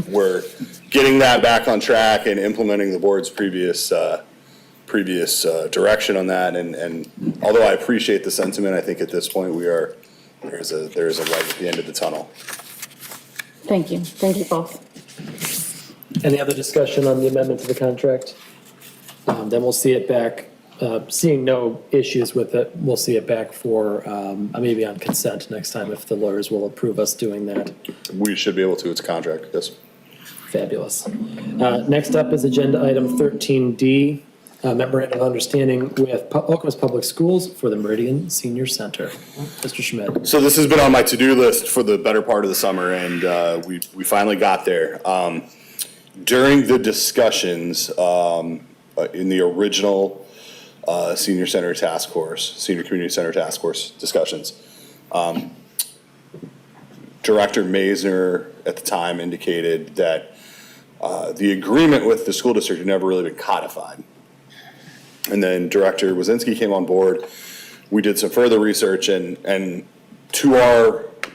we're getting that back on track and implementing the board's previous direction on that. And although I appreciate the sentiment, I think at this point there is a light at the end of the tunnel. Thank you. Thank you both. Any other discussion on the amendment to the contract? Then we'll see it back. Seeing no issues with it, we'll see it back for maybe on consent next time if the lawyers will approve us doing that. We should be able to. It's a contract, yes. Fabulous. Next up is agenda item 13D, memorandum of understanding with Okemos Public Schools for the Meridian Senior Center. Mr. Schmidt. So this has been on my to-do list for the better part of the summer, and we finally got there. During the discussions in the original Senior Community Center Task Force discussions, Director Maisner at the time indicated that the agreement with the school district had never really been codified. And then Director Wazinski came on board. We did some further research, and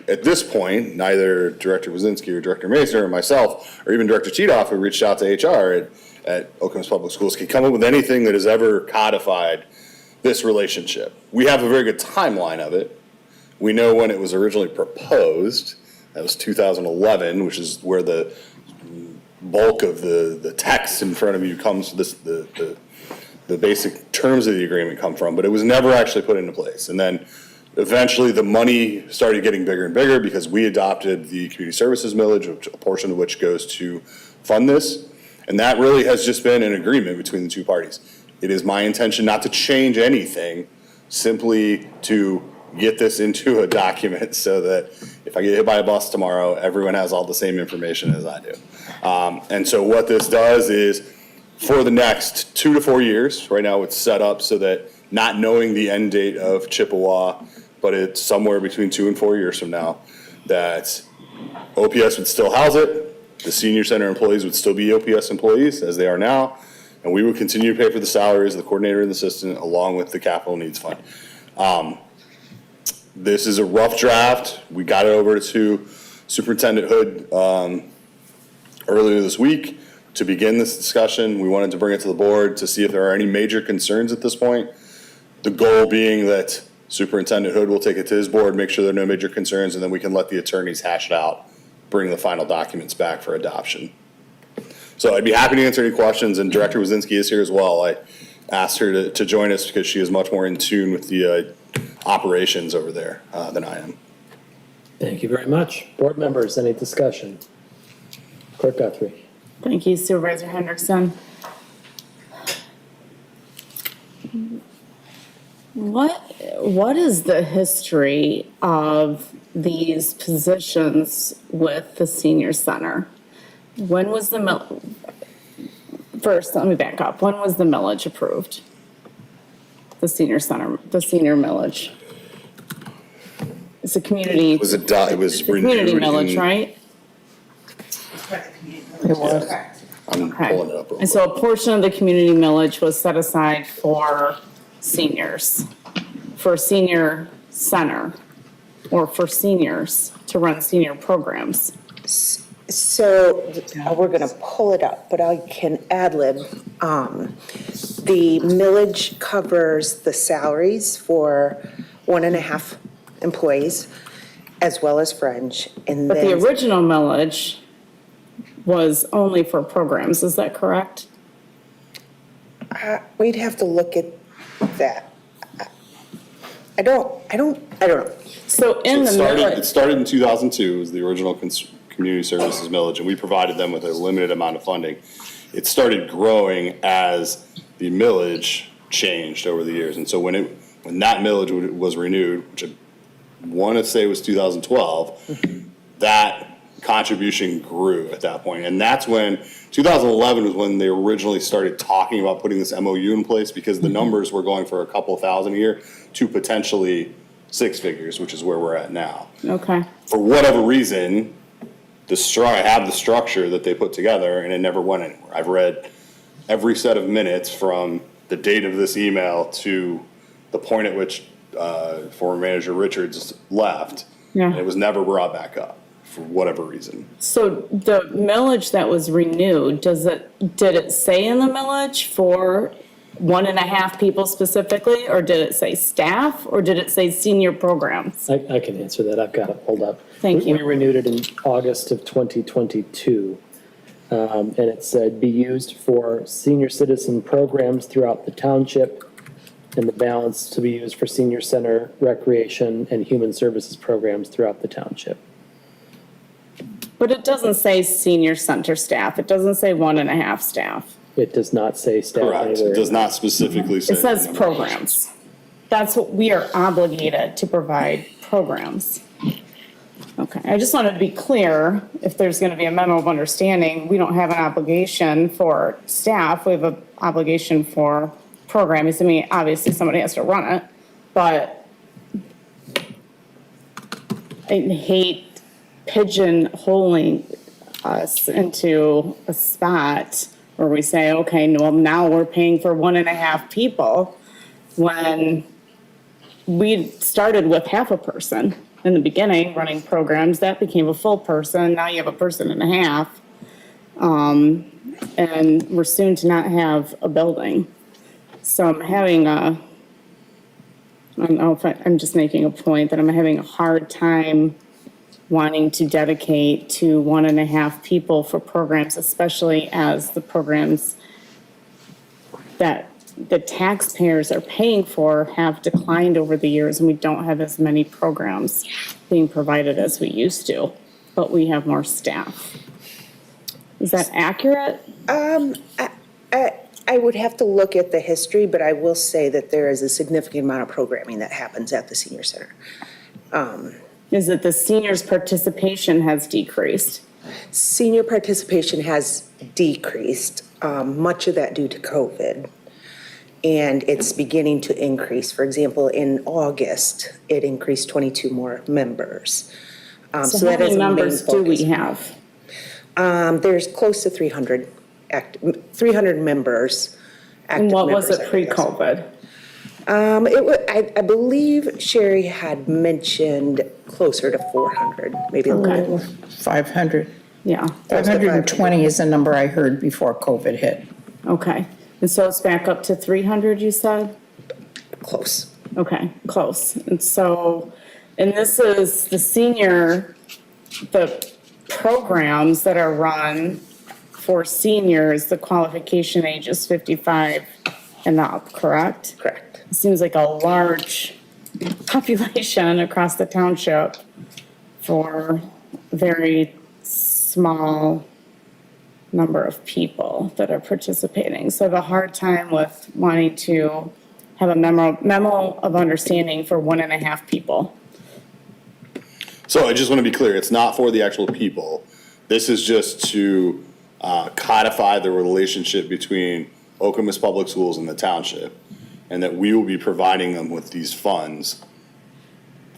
at this point, neither Director Wazinski or Director Maisner or myself, or even Director Cheetoff, who reached out to HR at Okemos Public Schools, can come up with anything that has ever codified this relationship. We have a very good timeline of it. We know when it was originally proposed. That was 2011, which is where the bulk of the text in front of you comes, the basic terms of the agreement come from, but it was never actually put into place. And then eventually the money started getting bigger and bigger because we adopted the community services millage, a portion of which goes to fund this. And that really has just been an agreement between the two parties. It is my intention not to change anything, simply to get this into a document so that if I get hit by a bus tomorrow, everyone has all the same information as I do. And so what this does is, for the next 2 to 4 years, right now it's set up so that, not knowing the end date of Chippewa, but it's somewhere between 2 and 4 years from now, that OPS would still house it. The senior center employees would still be OPS employees as they are now, and we would continue to pay for the salaries of the coordinator and the assistant along with the capital needs fund. This is a rough draft. We got it over to Superintendent Hood earlier this week to begin this discussion. We wanted to bring it to the board to see if there are any major concerns at this point. The goal being that Superintendent Hood will take it to his board, make sure there are no major concerns, and then we can let the attorneys hash it out, bring the final documents back for adoption. So I'd be happy to answer any questions, and Director Wazinski is here as well. I asked her to join us because she is much more in tune with the operations over there than I am. Thank you very much. Board members, any discussion? Clerk Guthrie. Thank you, Supervisor Hendrickson. What is the history of these positions with the senior center? When was first, let me back up. When was the millage approved? The senior center, the senior millage. It's a community. It was renewed. Community millage, right? It was. I'm pulling it up. And so a portion of the community millage was set aside for seniors, for senior center, or for seniors to run senior programs. So we're going to pull it up, but I can ad lib. The millage covers the salaries for 1.5 employees as well as fringe. And But then the original millage was only for programs, is that correct? we'd have to look at that. I don't know. So in the millage. It started in 2002 as the original community services millage, and we provided them with a limited amount of funding. It started growing as the millage changed over the years, and so when that millage was renewed, which I want to say was 2012, that contribution grew at that point. And that's when, 2011 was when they originally started talking about putting this MOU in place, because the numbers were going for a couple thousand a year to potentially six figures, which is where we're at now. Okay. For whatever reason, I have the structure that they put together and it never went anywhere. I've read every set of minutes from the date of this email to the point at which former manager Richards left. Yeah. And it was never brought back up for whatever reason. So the millage that was renewed, did it say in the millage for 1.5 people specifically, or did it say staff, or did it say senior programs? I can answer that. I've got it pulled up. Thank you. We renewed it in August of 2022. And it said, be used for senior citizen programs throughout the township, and the balance to be used for senior center, recreation, and human services programs throughout the township. But it doesn't say senior center staff. It doesn't say 1.5 staff. It does not say staff Correct. anywhere. It does not specifically say. It says programs. That's what we are obligated to provide, programs. Okay, I just wanted to be clear, if there's gonna be a memo of understanding, we don't have an obligation for staff, we have an obligation for programs. I mean, obviously, somebody has to run it, but I hate pigeonholing us into a spot where we say, okay, well, now we're paying for 1.5 people, when we started with half a person in the beginning running programs. That became a full person. Now you have a person and a half. And we're soon to not have a building. So I'm having I don't know if I'm just making a point that I'm having a hard time wanting to dedicate to 1.5 people for programs, especially as the programs that the taxpayers are paying for have declined over the years, and we don't have as many programs being provided as we used to, but we have more staff. Is that accurate? I would have to look at the history, but I will say that there is a significant amount of programming that happens at the senior center. Is it the seniors' participation has decreased? Senior participation has decreased, much of that due to COVID. And it's beginning to increase. For example, in August, it increased 22 more members. So how many members do we have? There's close to 300 members. And what was it pre-COVID? I believe Sherry had mentioned closer to 400, maybe a little. 500. Yeah. 520 is the number I heard before COVID hit. Okay. And so it's back up to 300, you said? Close. Okay, close. And so, and this is the programs that are run for seniors, the qualification age is 55 and up, correct? Correct. It seems like a large population across the township for a very small number of people that are participating. So I have a hard time with wanting to have a memo of understanding for 1.5 people. So I just want to be clear, it's not for the actual people. This is just to codify the relationship between Okemos Public Schools and the township, and that we will be providing them with these funds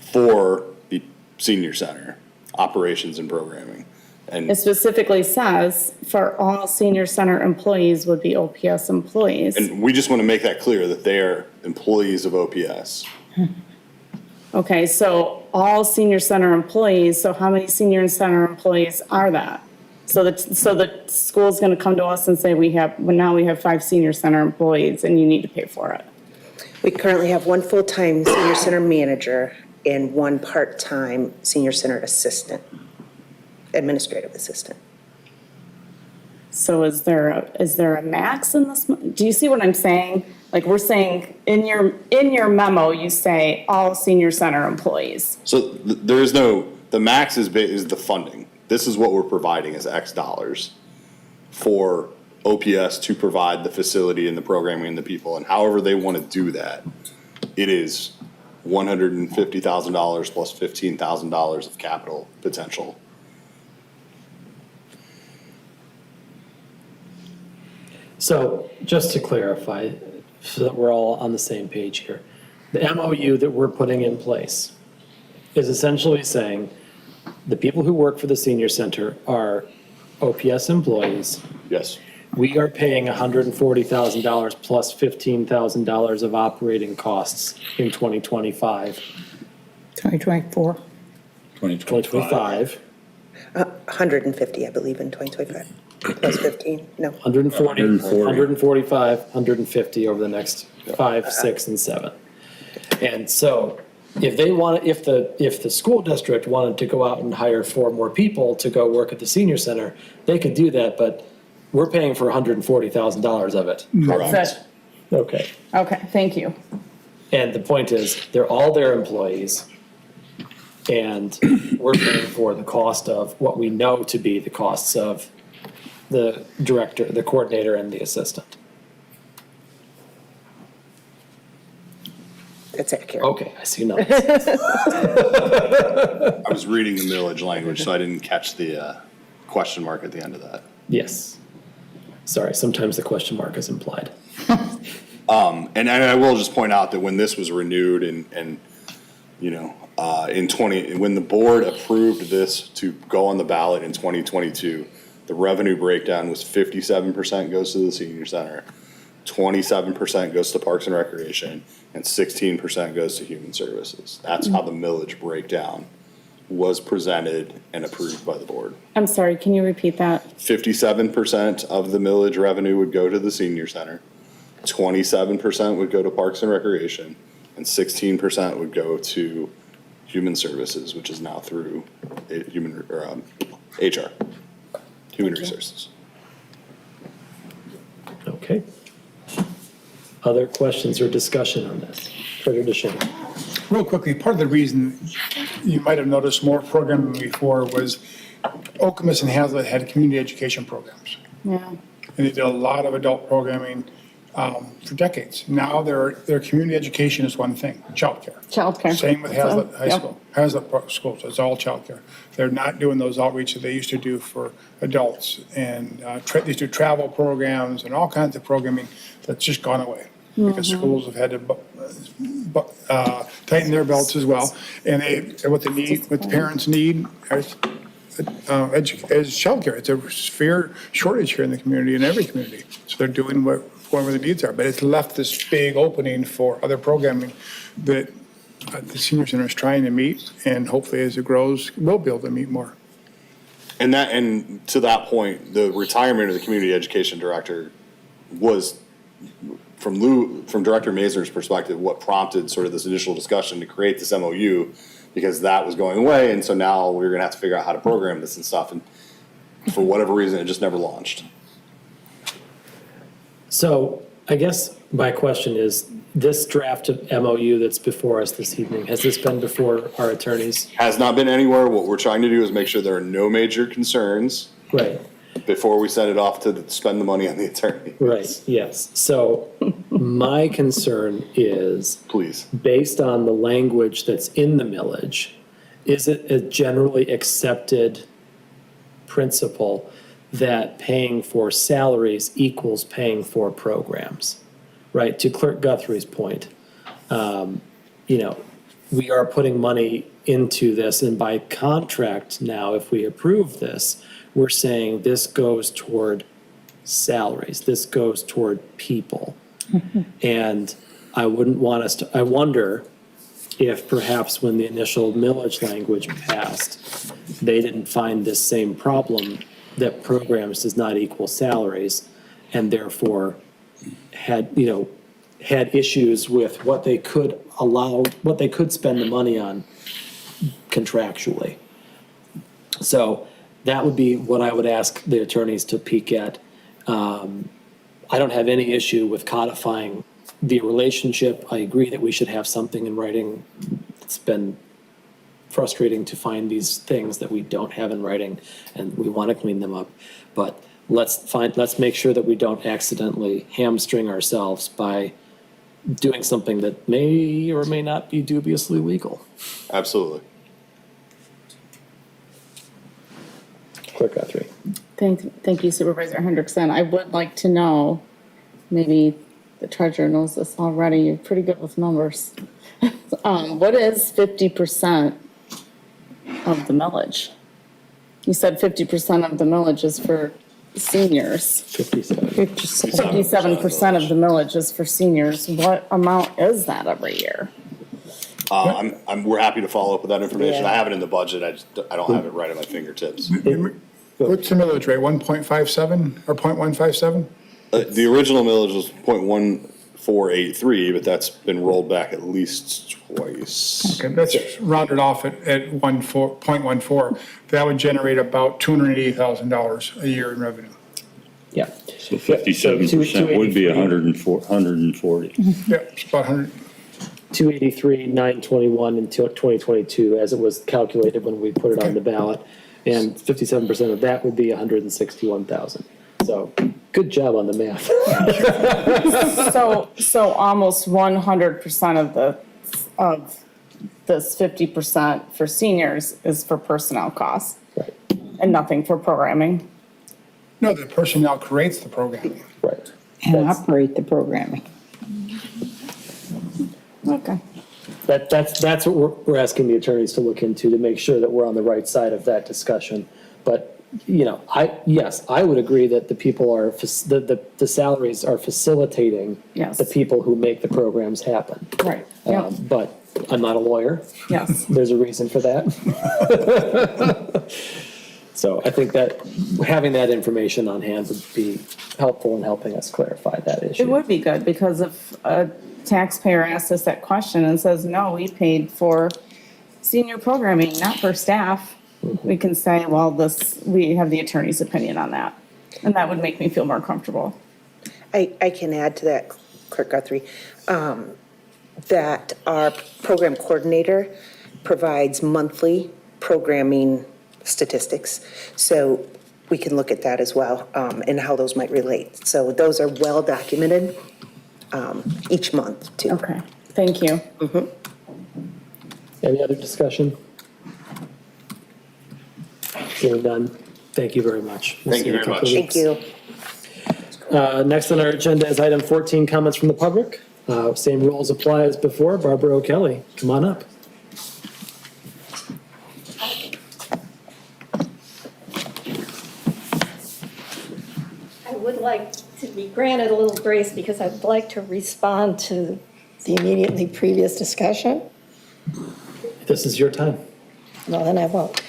for the senior center operations and programming. And It specifically says for all senior center employees would be OPS employees. And we just want to make that clear that they are employees of OPS. Okay, so all senior center employees, so how many senior center employees are that? So the school's gonna come to us and say, now we have 5 senior center employees and you need to pay for it. We currently have 1 full-time senior center manager and 1 part-time senior center assistant, administrative assistant. So is there a max in this? Do you see what I'm saying? Like, we're saying in your memo, you say all senior center employees. So there is the max is the funding. This is what we're providing as X dollars for OPS to provide the facility and the programming and the people, and however they want to do that, it is $150,000 plus $15,000 of capital potential. So just to clarify, so that we're all on the same page here, the MOU that we're putting in place is essentially saying the people who work for the senior center are OPS employees. Yes. We are paying $140,000 plus $15,000 of operating costs in 2025. 2024. 2025. 150, I believe, in 2025, plus 15, no. 140, 140. 145, 150 over the next 5, 6, and 7. And so if they want, if the school district wanted to go out and hire 4 more people to go work at the senior center, they could do that, but we're paying for $140,000 of it. That's it. Okay. Okay, thank you. And the point is, they're all their employees. And we're paying for the cost of what we know to be the costs of the director, the coordinator, and the assistant. That's accurate. Okay, I see now. I was reading the millage language, so I didn't catch the question mark at the end of that. Yes. Sorry, sometimes the question mark is implied. And I will just point out that when this was renewed and you know, when the board approved this to go on the ballot in 2022, the revenue breakdown was 57% goes to the senior center, 27% goes to Parks and Recreation, and 16% goes to Human Services. That's how the millage breakdown was presented and approved by the board. I'm sorry, can you repeat that? 57% of the millage revenue would go to the senior center, 27% would go to Parks and Recreation, and 16% would go to Human Services, which is now through HR, Human Resources. Okay. Other questions or discussion on this? Treasurer DeShane. Real quickly, part of the reason you might have noticed more programming before was Okemos and Hazlet had community education programs. Yeah. And they did a lot of adult programming for decades. Now their community education is one thing, childcare. Childcare. Same with That's Hazlet all. High Yep. School, Hazlet Schools, it's all childcare. They're not doing those outreach that they used to do for adults. And they used to do travel programs and all kinds of programming that's just gone away. Because schools have had to tighten their belts as well. And what they need, what the parents need is childcare. It's a severe shortage here in the community, in every community. So they're doing whatever the needs are. But it's left this big opening for other programming that the senior center is trying to meet. And hopefully as it grows, we'll be able to meet more. And to that point, the retirement of the community education director was, from Director Mazur's perspective, what prompted sort of this initial discussion to create this MOU, because that was going away, and so now we're gonna have to figure out how to program this and stuff, and for whatever reason, it just never launched. So I guess my question is, this draft of MOU that's before us this evening, has this been before our attorneys? Has not been anywhere. What we're trying to do is make sure there are no major concerns Right. before we send it off to spend the money on the attorney. Right, yes. So my concern is, Please. based on the language that's in the millage, is it a generally accepted principle that paying for salaries equals paying for programs? Right, to Clerk Guthrie's point, we are putting money into this, and by contract now, if we approve this, we're saying this goes toward salaries, this goes toward people. And I wouldn't want us to, I wonder if perhaps when the initial millage language passed, they didn't find this same problem, that programs does not equal salaries, and therefore had issues with what they could allow, what they could spend the money on contractually. So that would be what I would ask the attorneys to peek at. I don't have any issue with codifying the relationship. I agree that we should have something in writing. It's been frustrating to find these things that we don't have in writing, and we want to clean them up. But let's make sure that we don't accidentally hamstring ourselves by doing something that may or may not be dubiously legal. Absolutely. Clerk Guthrie. Thank you Supervisor Hendrickson. I would like to know maybe the treasurer knows this already, you're pretty good with numbers. What is 50% of the millage? You said 50% of the millage is for seniors. 57% of the millage is for seniors. What amount is that every year? We're happy to follow up with that information. Yeah. I have it in the budget. I don't have it right at my fingertips. What's the millage rate, 1.57 or 0.157? The original millage was 0.1483, but that's been rolled back at least twice. Okay, that's rounded off at 0.14. That would generate about $280,000 a year in revenue. Yeah. So 57% would be 140. Yeah, it's about 100. 283, 921 in 2022, as it was calculated when we put it on the ballot. And 57% of that would be 161,000. So good job on the math. So almost 100% of this 50% for seniors is for personnel costs. Right. And nothing for programming. No, the personnel creates the programming. Right. And operate the programming. Okay. That's what we're asking the attorneys to look into, to make sure that we're on the right side of that discussion. But, you know, I would agree that the people are, the salaries are facilitating Yes. the people who make the programs happen. Right. Yep. But I'm not a lawyer. Yes. There's a reason for that. So I think that having that information on hand would be helpful in helping us clarify that issue. It would be good, because if a taxpayer asks us that question and says, no, we paid for senior programming, not for staff, we can say, well, we have the attorney's opinion on that. And that would make me feel more comfortable. I can add to that, Clerk Guthrie, that our program coordinator provides monthly programming statistics. So we can look at that as well, and how those might relate. So those are well documented each month, too. Okay, thank you. Any other discussion? Seeing none, thank you very much. We'll Thank you see in a very couple much. of weeks. Thank you. Next on our agenda is item 14, comments from the public. Same rules apply as before. Barbara O'Kelly, come on up. I would like to be granted a little grace because I'd like to respond to the immediately previous discussion. This is your time. No, then I won't.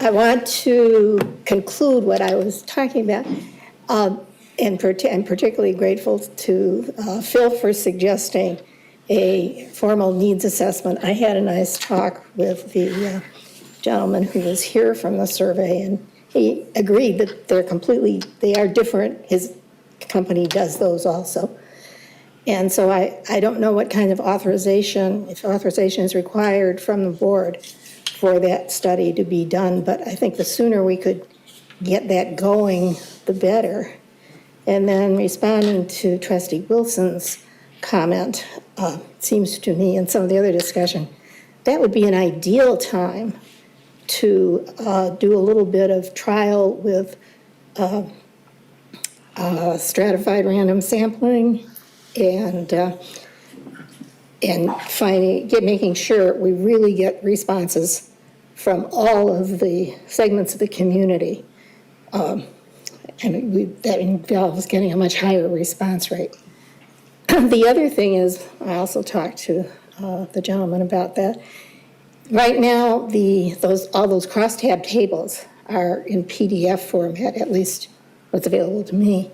I want to conclude what I was talking about, and I'm particularly grateful to Phil for suggesting a formal needs assessment. I had a nice talk with the gentleman who was here from the survey, and he agreed that they are different. His company does those also. And so I don't know what kind of authorization, if authorization is required from the board for that study to be done, but I think the sooner we could get that going, the better. And then responding to Trustee Wilson's comment, seems to me, and some of the other discussion, that would be an ideal time to do a little bit of trial with stratified random sampling and making sure we really get responses from all of the segments of the community. And that involves getting a much higher response rate. The other thing is, I also talked to the gentleman about that. Right now, all those crosstab tables are in PDF format, at least what's available to me.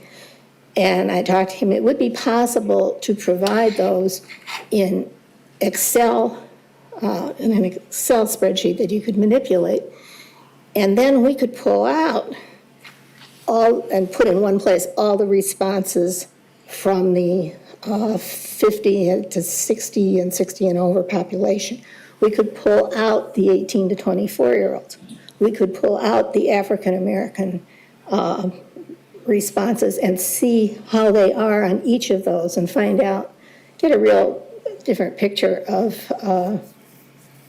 And I talked to him, it would be possible to provide those in Excel, in an Excel spreadsheet that you could manipulate. And then we could pull out and put in one place all the responses from the 50 to 60 and 60 and over population. We could pull out the 18 to 24-year-olds. We could pull out the African-American responses and see how they are on each of those and get a real different picture of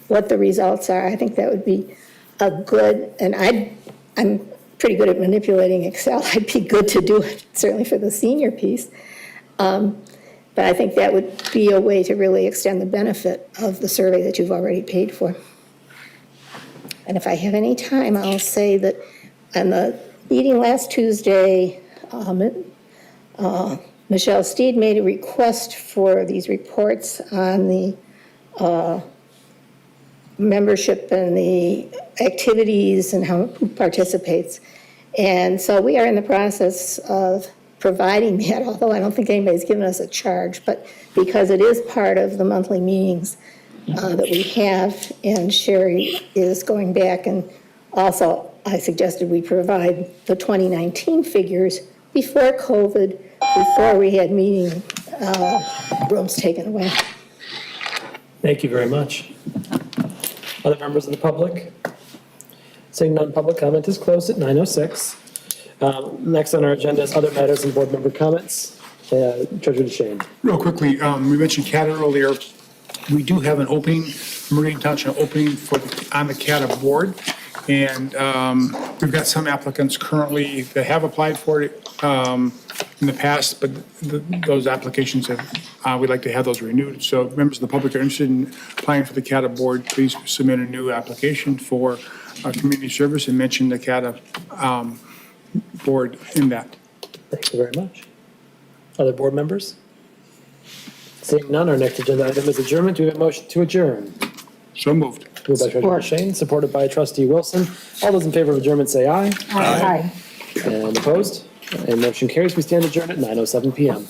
what the results are. I think that would be a good, and I'm pretty good at manipulating Excel. I'd be good to do it, certainly for the senior piece. But I think that would be a way to really extend the benefit of the survey that you've already paid for. And if I have any time, I'll say that on the meeting last Tuesday, Michelle Steed made a request for these reports on the membership and the activities and who participates. And so we are in the process of providing that, although I don't think anybody's given us a charge, but because it is part of the monthly meetings that we have, and Sherry is going back, and also I suggested we provide the 2019 figures before COVID, before we had meeting rooms taken away. Thank you very much. Other members of the public? Seeing none, public comment is closed at 9:06. Next on our agenda is other matters and board member comments. Treasurer DeShane. Real quickly, we mentioned CATA earlier. We do have an opening, Meridian Township opening on the CATA board. And we've got some applicants currently that have applied for it in the past, but those applications we'd like to have those renewed. So members of the public are interested in applying for the CATA board, please submit a new application for community service and mention the CATA board in that. Thank you very much. Other board members? Seeing none, our next agenda item is adjournment. Do we have a motion to adjourn? So moved. Moved by Treasurer DeShane, supported by Trustee Wilson. All those in favor of adjournment say aye. Aye. And opposed? And motion carries. We stand adjourned at 9:07 PM.